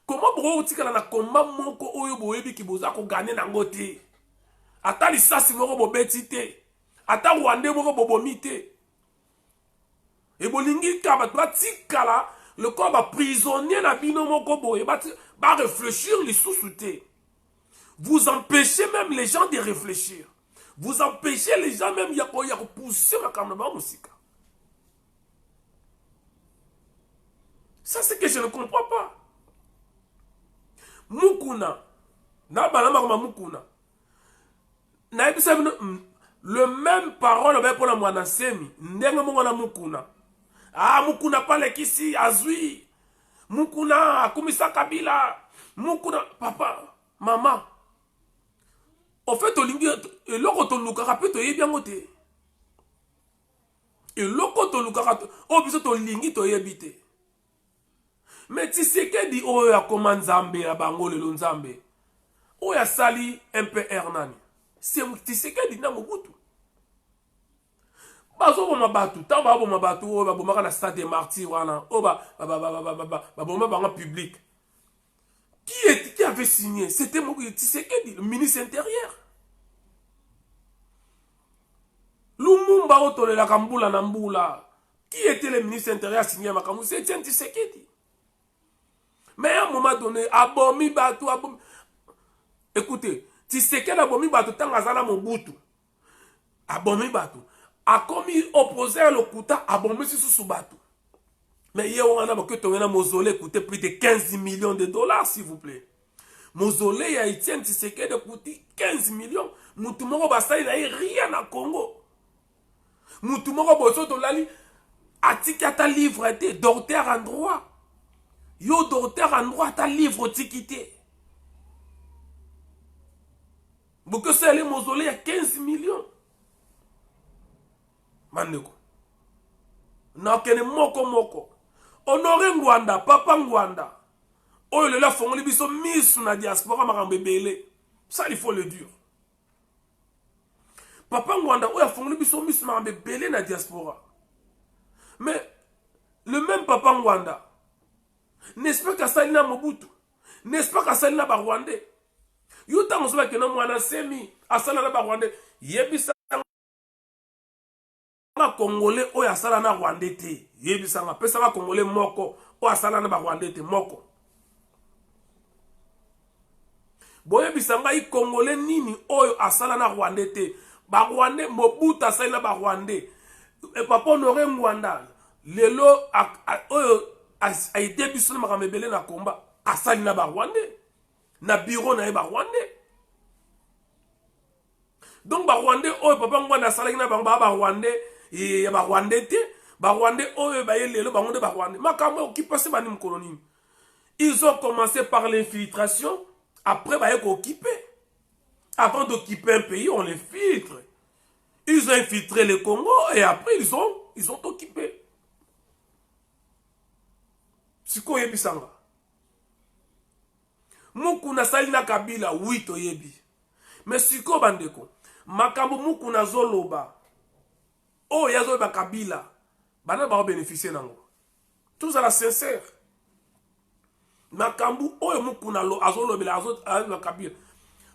Comment bro utikala na combat moko oyo boyebi ki boza ko gagner na ngote. Ata lisasi moko bobeti te. Ata Rwanda moko bobomi te. Et bolingi ka batikala le corps ba prisonnier na bino moko boye ba réfléchir les sous-soutés. Vous empêchez même les gens de réfléchir. Vous empêchez les gens même ya pousser ma kamna musika. Ça c'est que je ne comprends pas. Mukuna na banama comme Mukuna. Na ebisa le même parole avec pour la mwana semi ndenge mongo na Mukuna. Ah, Mukuna pale kisi azui. Mukuna akumisa Kabila. Mukuna papa, maman. En fait, olingi eloko to lukaka pe to yebi yango te. Eloko to lukaka o biso to lingi to yebi te. Mais Tshisekedi oyo ya koma Nzambe ya bango lelo Nzambe. Oyo sali MPR nani. C'est Tshisekedi na Mobutu. Bazo boma batu, tant ba boma batu o ba boma na stade des martyrs wana, o ba boma banga public. Qui avait signé? C'était Tshisekedi, le ministre intérieur. Lumumba otole la kambula na mbula. Qui était le ministre intérieur signé makambu? C'était Tshisekedi. Mais à un moment donné, abomi batu, abomi. Écoutez, Tshisekedi abomi batu tangazala Mobutu. Abomi batu. A commis opposé à l'Okuta, a bombé sur Soubatu. Mais hier, on a un mausolée coûté plus de 15 millions de dollars, s'il vous plaît. Mausolée à Etienne Tshisekedi coûté 15 millions. Moutoumoro Bassai n'a rien à Congo. Moutoumoro Bosso Dolali a tiqué ta livre, docteur en droit. Yo, docteur en droit, ta livre tiquité. Pour que c'est les mausolées à 15 millions. Mandeko. Nakene moko. Honoré Ngwanda, papa Ngwanda. Oh, il est là, fongoli biso miss na diaspora marambebele. Ça, il faut le dire. Papa Ngwanda, oh, il a fongoli biso miss marambebele na diaspora. Mais, le même papa Ngwanda, n'est-ce pas qu'à Salina Mobutu? N'est-ce pas qu'à Salina Barwande? Yuta Moussouba Kena Mwana Semi, à Salina Barwande, Yebisa. Congolais o ya sala na Rwanda te yebisanga pesa ba Congolais moko o asala na ba Rwanda te moko boye bisanga i Congolais nini oyo asala na Rwanda te ba Rwanda Mobutu asala na ba Rwanda e papa Honoré Ngwanda lelo oyo a été biso na makamebele na komba asala na ba Rwanda na bureau na ba Rwanda. Donc ba Rwanda oyo papa Ngwanda asala na ba Rwanda et ba Rwanda te ba Rwanda oyo ba yelelo ba ngonde ba Rwanda makambo occupé bani mkoloni. Ils ont commencé par l'infiltration, après ba yeko occupé. Avant d'occuper un pays, on les filtre. Ils ont infiltré le Congo et après ils ont occupé. Siko yebi sanga. Mukuna salina Kabila oui to yebi. Mais siko bandeko makambo mukuna zoloba. Oh, yazo ba Kabila. Bana ba bénéficier nango. Tout ça la sincère. makambu oyo mukuna lo azolobela azolobela Kabila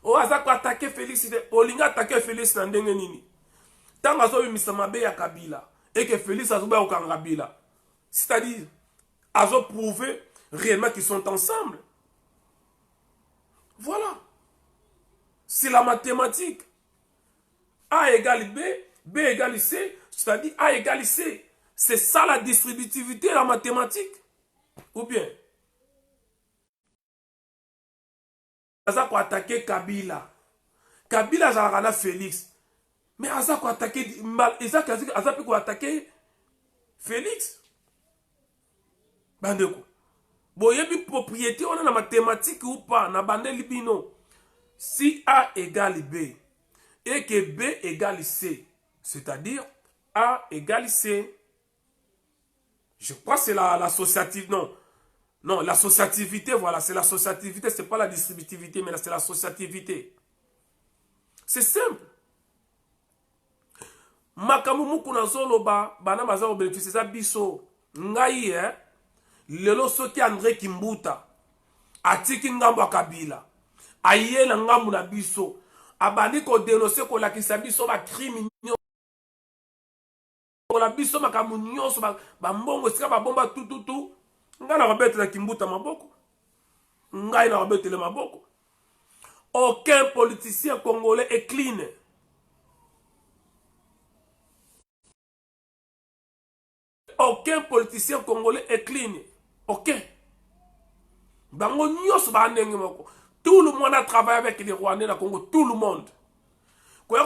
o aza ko attaquer Félix olinga attaquer Félix na ndenge nini tant azobimisa mabe ya Kabila et que Félix azoba okanga Kabila, c'est-à-dire azo prouver réellement qu'ils sont ensemble. Voilà, c'est la mathématique. A égale B, B égale C, c'est-à-dire A égale C. C'est ça la distributivité, la mathématique. Ou bien aza ko attaquer Kabila. Kabila azalaka Félix. Mais aza ko attaquer Isaac aza pe ko attaquer Félix. Bandeko. Boyebi propriété on a la mathématique ou pas na bandeli bino. Si A égale B et que B égale C, c'est-à-dire A égale C. Je crois que c'est l'associative, non, l'associativité, voilà, c'est l'associativité, c'est pas la distributivité, mais c'est l'associativité. C'est simple. Makamu mukuna zoloba, bana maza o bénéfice ça biso. Ngai lelo soki André Kimbuta, atiki ngambo Kabila. Aye na ngambo na biso. Abandi ko dénoncer ko lakisa biso ba crime la biso makamu nyonso ba mbongo sika ba bomba tututu. Nga na robete na Kimbuta maboko. Nga na robete le maboko. Aucun politicien congolais est clean. Aucun politicien congolais est clean. Aucun. Bango nyonso ba ndenge moko. Tout le monde a travaillé avec les Rwandais dans Congo. Tout le monde. Quoi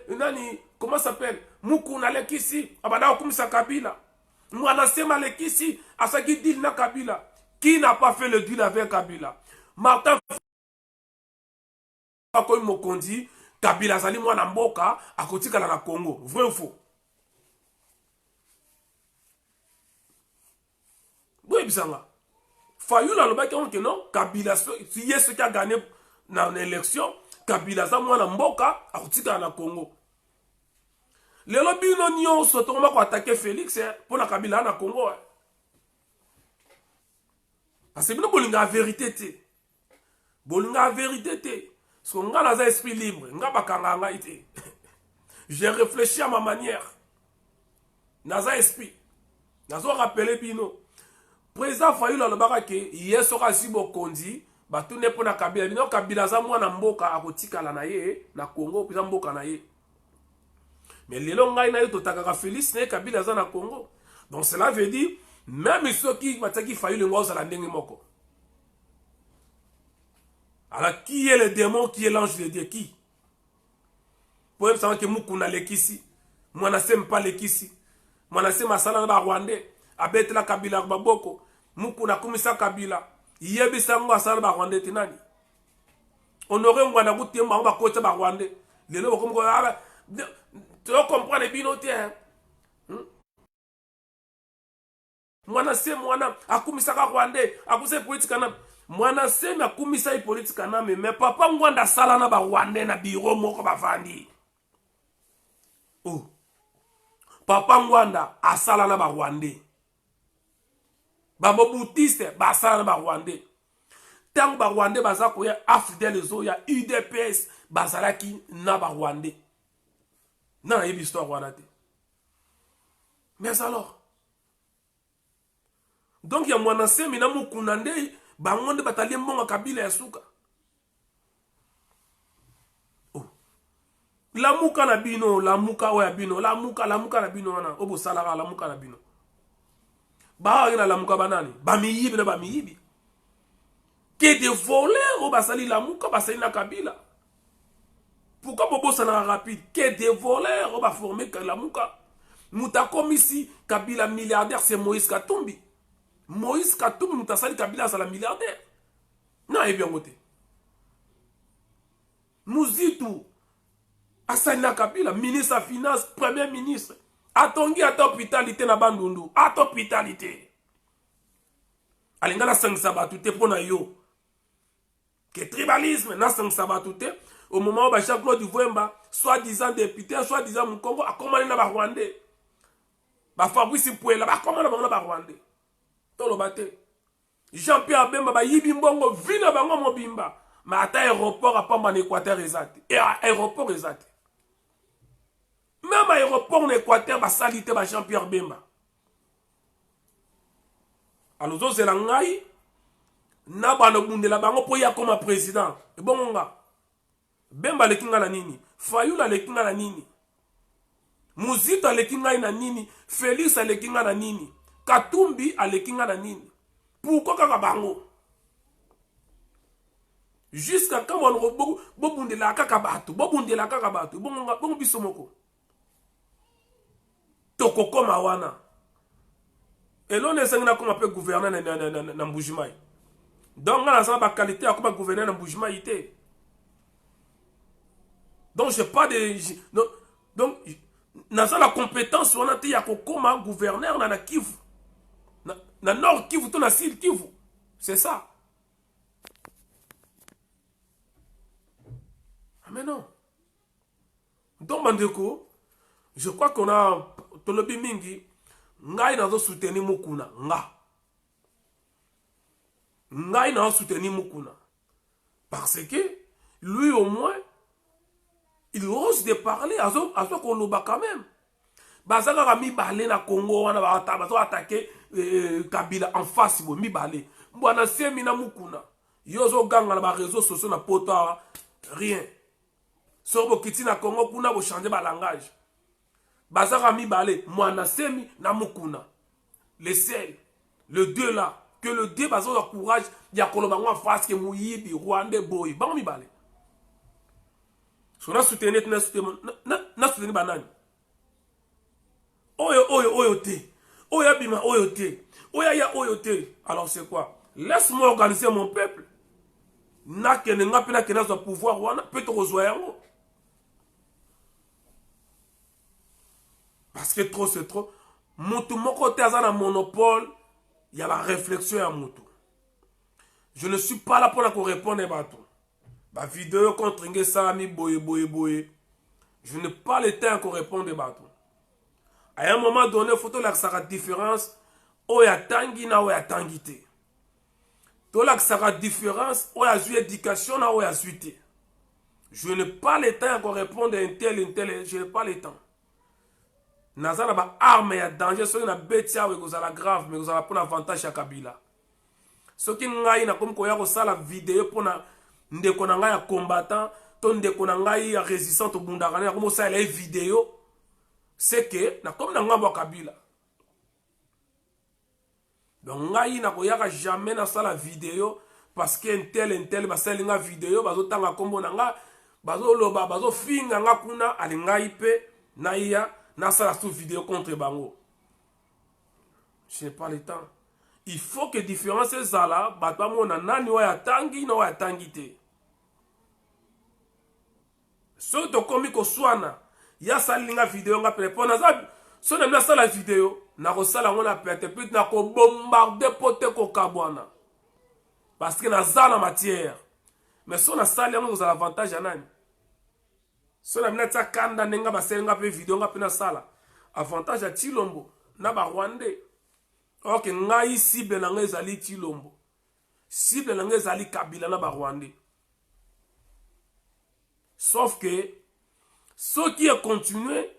nani, comment ça s'appelle? Mukuna Lekisi, abada okumisa Kabila. Mwanasema Lekisi, asaki deal na Kabila. Qui n'a pas fait le deal avec Kabila? Martin Fakoy Mokondi, Kabila zali mwana mboka, akotika na Congo. Vrai ou faux? Oui, bisanga. Fayula le bac que non, Kabila, si y est ce qui a gagné dans l'élection, Kabila za mwana mboka, akotika na Congo. Les lobbies non sont tombés pour attaquer Félix pour la Kabila na Congo. Parce que nous bolinga vérité. Bolinga vérité. Parce qu'on a un esprit libre. J'ai réfléchi à ma manière. Naza esprit. Nazo rappelé bino. Président Fayulu le barake hier sera si bokondi ba tout n'est pour na Kabila. Bino Kabila za mwana mboka akotika la na ye na Congo puis mboka na ye. Mais les longs na to takaka Félix ne Kabila za na Congo. Donc cela veut dire même ceux qui mataki Fayulu ngoza la ndenge moko. Alors qui est le démon, qui est l'ange de Dieu, qui? Pour savoir que Mukuna Lekisi, moi n'aime pas Lekisi, moi n'aime Masala na Rwandais, abete la Kabila baboko, Mukuna kumisa Kabila, yebi sango asala ba Rwandais tinani. Honoré ngwana guti mba ba kocha ba Rwandais. Lelo comme quoi tu comprends les binotés hein. Mwana se mwana akumisa ka Rwandais, akuse politique na mwana se na kumisa politique na mais papa ngwanda sala na ba Rwandais na bureau moko bavandi. Oh. Papa ngwanda asala na ba Rwandais. Ba Mobutiste ba sala na ba Rwandais. Tant ba Rwandais baza ko ya afidèle zo ya UDPS bazalaki na ba Rwandais. Na yebi histoire wana te. Mais alors donc il y a mwana se mina mukuna nde bangonde batalie mbonga Kabila ya suka. Oh. La muka na bino, la muka oya bino, la muka na bino wana. Obo salara la muka na bino. Ba ina la muka banani, ba miyibi na ba miyibi. Que de voleurs o basali la muka basali na Kabila. Pourquoi bobo sana rapide? Que de voleurs o ba former la muka. Muta comme ici Kabila milliardaire c'est Moïse Katumbi. Moïse Katumbi mutasali Kabila c'est la milliardaire. Non, et bien côté. Muzitu Asana Kabila, ministre de Finance, premier ministre. Atongi ata hôpitalité na bandundu. Ata hôpitalité. Alingala sang sabatute pona yo. Que tribalisme na sang sabatute au moment où Jean-Claude Vwemba, soi-disant député, soi-disant Mukongo, a commandé na ba Rwandais. Ba Fabrice Pouela, ba commandé na ba Rwandais. Tolo bate. Jean-Pierre Bemba ba yibi mbongo vina bango mobimba. Ma ata aéroport à Pamba en Équateur exact. Et aéroport exact. Même aéroport en Équateur ba salité ba Jean-Pierre Bemba. Alors c'est la ngai na ba no bundela bango po ya comme président. Et bon nga. Bemba le kinga na nini? Fayula le kinga na nini? Muzito le kinga na nini? Félix le kinga na nini? Katumbi le kinga na nini? Pourquoi kaka bango? Jusqu'à quand on bobundela kaka bato, bobundela kaka bato, bon bisomoko. Toko koma wana. Et l'on est un comme appelle gouverneur na Mbujimai. Donc on a la qualité à comme gouverneur na Mbujimai. Donc j'ai pas de donc na la compétence on a été ya comme gouverneur na Kivu. Na Nord Kivu to na Sud Kivu. C'est ça. Mais non. Donc, Mandeko, je crois qu'on a Tolobi Mingi, Ngai n'a pas soutenu Mukuna. Ngai n'a pas soutenu Mukuna. Parce que, lui au moins, il ose de parler à ce qu'on nous bat quand même. Bazaka Rami Balé na Congo, on a attaqué Kabila en face, mi Balé. Mwana Semina Mukuna. Yozo Ganga na réseaux sociaux na pota, rien. Sorbo kiti na Congo kuna bo changer ba langage. Bazaka mi balé mwana semi na mukuna. Le sel, le deux là, que le deux bazo la courage ya koloba ngwa face que muyibi Rwanda boy. Ba mi balé. So na soutenir na soutenir banani. Oyo te. Oyo bima oyo te. Oyo te. Alors c'est quoi? Laisse-moi organiser mon peuple. Na kene ngapi na kena zo pouvoir wana peut te rejoindre. Parce que trop c'est trop. Moutou moko te aza na monopole, il y a la réflexion à Moutou. Je ne suis pas là pour la répondre à bateau. Ma vidéo contre Nge Salami boye. Je n'ai pas le temps pour répondre à bateau. À un moment donné, il faut que la différence. Oya tangi na oya tangite. To la différence, oya zu éducation na oya zuite. Je n'ai pas le temps pour répondre à un tel, je n'ai pas le temps. Nazana ba arme ya danger so na betia we kozala grave mais kozala pour l'avantage ya Kabila. Ce qui ngai na comme koya ko sala vidéo pour na ndeko na ngai ya combattant to ndeko na ngai ya résistant to bundakana ya comme ça la vidéo c'est que na comme na ngambo Kabila. Donc ngai na koya jamais na sala vidéo parce que un tel ba salinga vidéo bazo tanga kombo na nga bazo loba bazo finga nga kuna ali ngai pe na iya na sala sous vidéo contre bango. Je n'ai pas le temps. Il faut que différence est là, batba mona nani wa yatangi na wa yatangi te. So to komi ko swana, ya salinga vidéo nga pele pona za so na mna sala vidéo na ko sala ngona pete pete na ko bombarder pote ko kabwana. Parce que na za na matière. Mais so na sala ngo za l'avantage ya nani? So na mna kanda nenga baselenga pe vidéo nga pena sala. Avantage à Chilombo na ba Rwandais. Ok, ngai cible na ngai ezali Chilombo. Cible na ngai ezali Kabila na ba Rwandais. Sauf que ce qui est continué,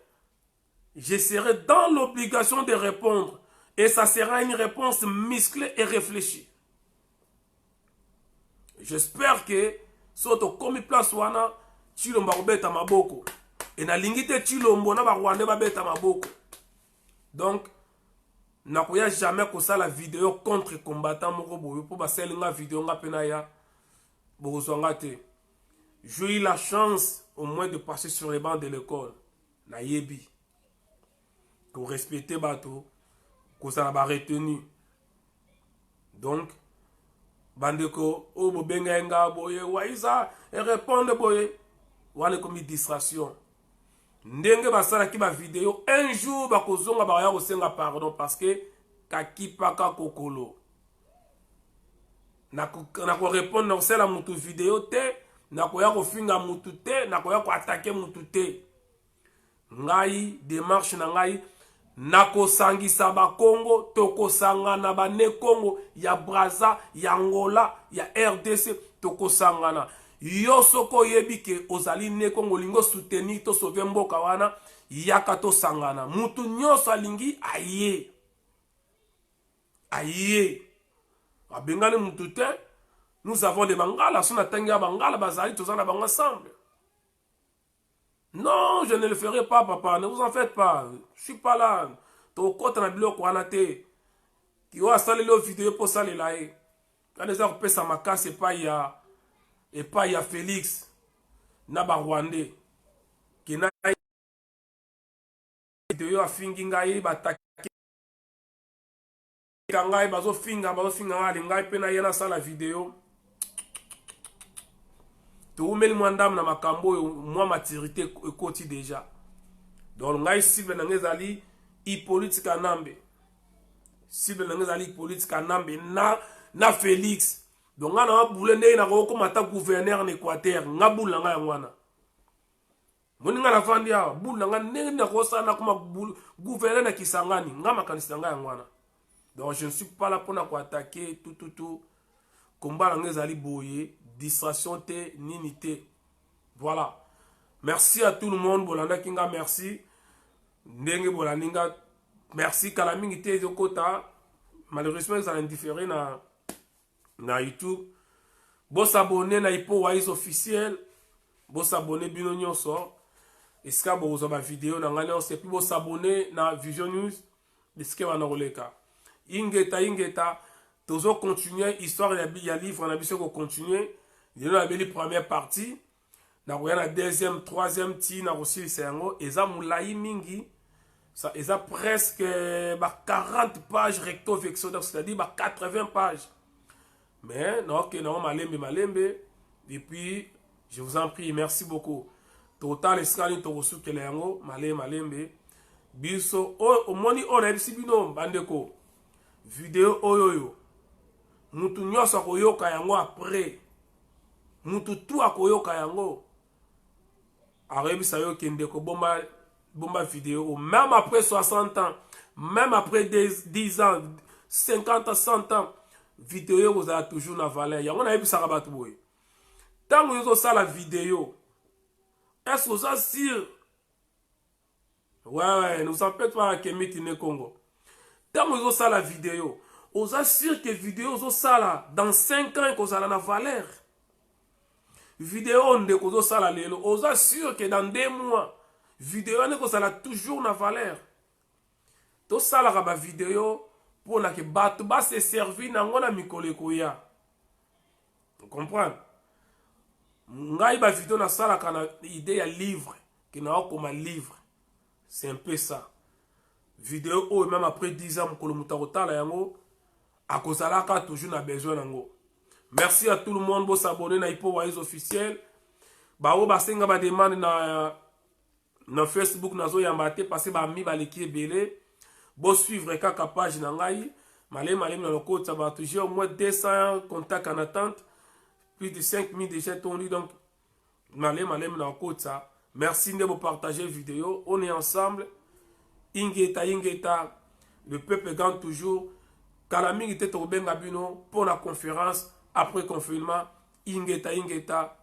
je serai dans l'obligation de répondre. Et ça sera une réponse musclée et réfléchie. J'espère que soto komi place wana Chilombo babeta maboko. Et na lingite Chilombo na ba Rwandais babeta maboko. Donc nakoya jamais ko ça la vidéo contre combattant moko boyo pour baselinga vidéo nga pena ya bozonga te. J'ai eu la chance au moins de passer sur les bancs de l'école na yebi. Pour respecter bateau, que ça n'a retenu. Donc bandeko o bobenga nga boye waiza et répondre boye wale comme distraction. Ndenge basala ki ba vidéo un jour bakozonga ba ya kosenga pardon parce que kakipaka kokolo. Na ko répondre na sala mutu vidéo te, na ko ya ko finga mutu te, na ko ya ko attaquer mutu te. Ngai démarche na ngai nakosangisa bakongo tokosangana bane kongo ya Braza ya Angola ya RDC tokosangana yo soko oyebi ke ozali ne kongo lingo soutenir to sauver mboka wana yaka tosangana mutu nyonso alingi aye abengani mutu te. Nous avons des Bangala, si on attend des Bangala, bazali tous ensemble. Non, je ne le ferai pas, papa, ne vous en faites pas. Je suis pas là. Ton côté na bilo ko anate. Qui va installer le vidéo pour ça les là. Quand les gens pèsent ma casse et pas il y a Félix na ba Rwandais. Qui na vidéo a fingi ngai ba taki ngai bazo finga ngai pe na yena sala vidéo. Toumeli mwandam na makambo moi maturité ekoti déjà. Donc ngai cible na ngezali Hippolyte Kanambe. Cible na ngezali Hippolyte Kanambe na Félix. Donc ngana boule ndé na ko mata gouverneur en Équateur, ngabula nga ngwana. Moni ngana fandia bula nga ndé na ko sana kuma gouverneur na Kisangani, ngama kanisa nga ngwana. Donc je ne suis pas là pour na ko attaquer tout. Combat na ngezali boye. Distraction te ninité. Voilà. Merci à tout le monde. Bolanda Kinga, merci. Ndenge Bolaninga, merci. Kalamingi te Zokota. Malheureusement, ils ont indifféré na YouTube. Bon s'abonner na Hippo Wise officiel. Bon s'abonner bino nyonso. Eska bo zo ba vidéo na ngane on puis bon s'abonner na Vision News. Eske wana roleka. Ingeta. Toujours continuer histoire ya livre on a besoin de continuer. Il y a la première partie, la deuxième, troisième, na aussi le et ça moulaï mingi, ça et ça presque 40 pages recto vexo, c'est-à-dire 80 pages. Mais non, que non, malembe, et puis je vous en prie, merci beaucoup. Total escali to reçu que les yango, malembe, biso au moni on a ici bino bandeko, vidéo oyoyo, mutu nyoso koyoka yango après. Mutu tout akoyoka yango arebisa yo kende ko bomba vidéo même après 60 ans même après 10 ans 50 ans 100 ans vidéo vous a toujours na valeur yango na yebisa ka batu boye tango yo ça la vidéo est-ce que vous êtes sûr ouais nous en faites pas Kemiti ne Congo tango yo ça la vidéo vous êtes sûr que vidéo zo ça là dans 5 ans que ça la valeur. Vidéo on de ça la lelo, on est sûr que dans 2 mois, vidéo on ça la toujours na valeur. Tout ça la ba vidéo pour na que batu ba se servir na ngona mikole koya. Vous comprenez? Ngai ba vidéo na sala kana idée ya livre, qui na comme un livre. C'est un peu ça. Vidéo ou même après 10 ans ko mutarota la yango akozala ka toujours na besoin nango. Merci à tout le monde pour s'abonner à Hippo Wise officiel. Bao basenga ba demande na Facebook nazo yambate passer ba mi ba leki belé. Bo suivre kaka page na ngai. Malem na loko ça va toujours au moins 200 contacts en attente. Plus de 5000 déjà tournés donc malem na loko ça. Merci de vous partager vidéo. On est ensemble. Ingeta le peuple gagne toujours. Kalamingi te tobenga bino pour la conférence. Après confinement, ingeta.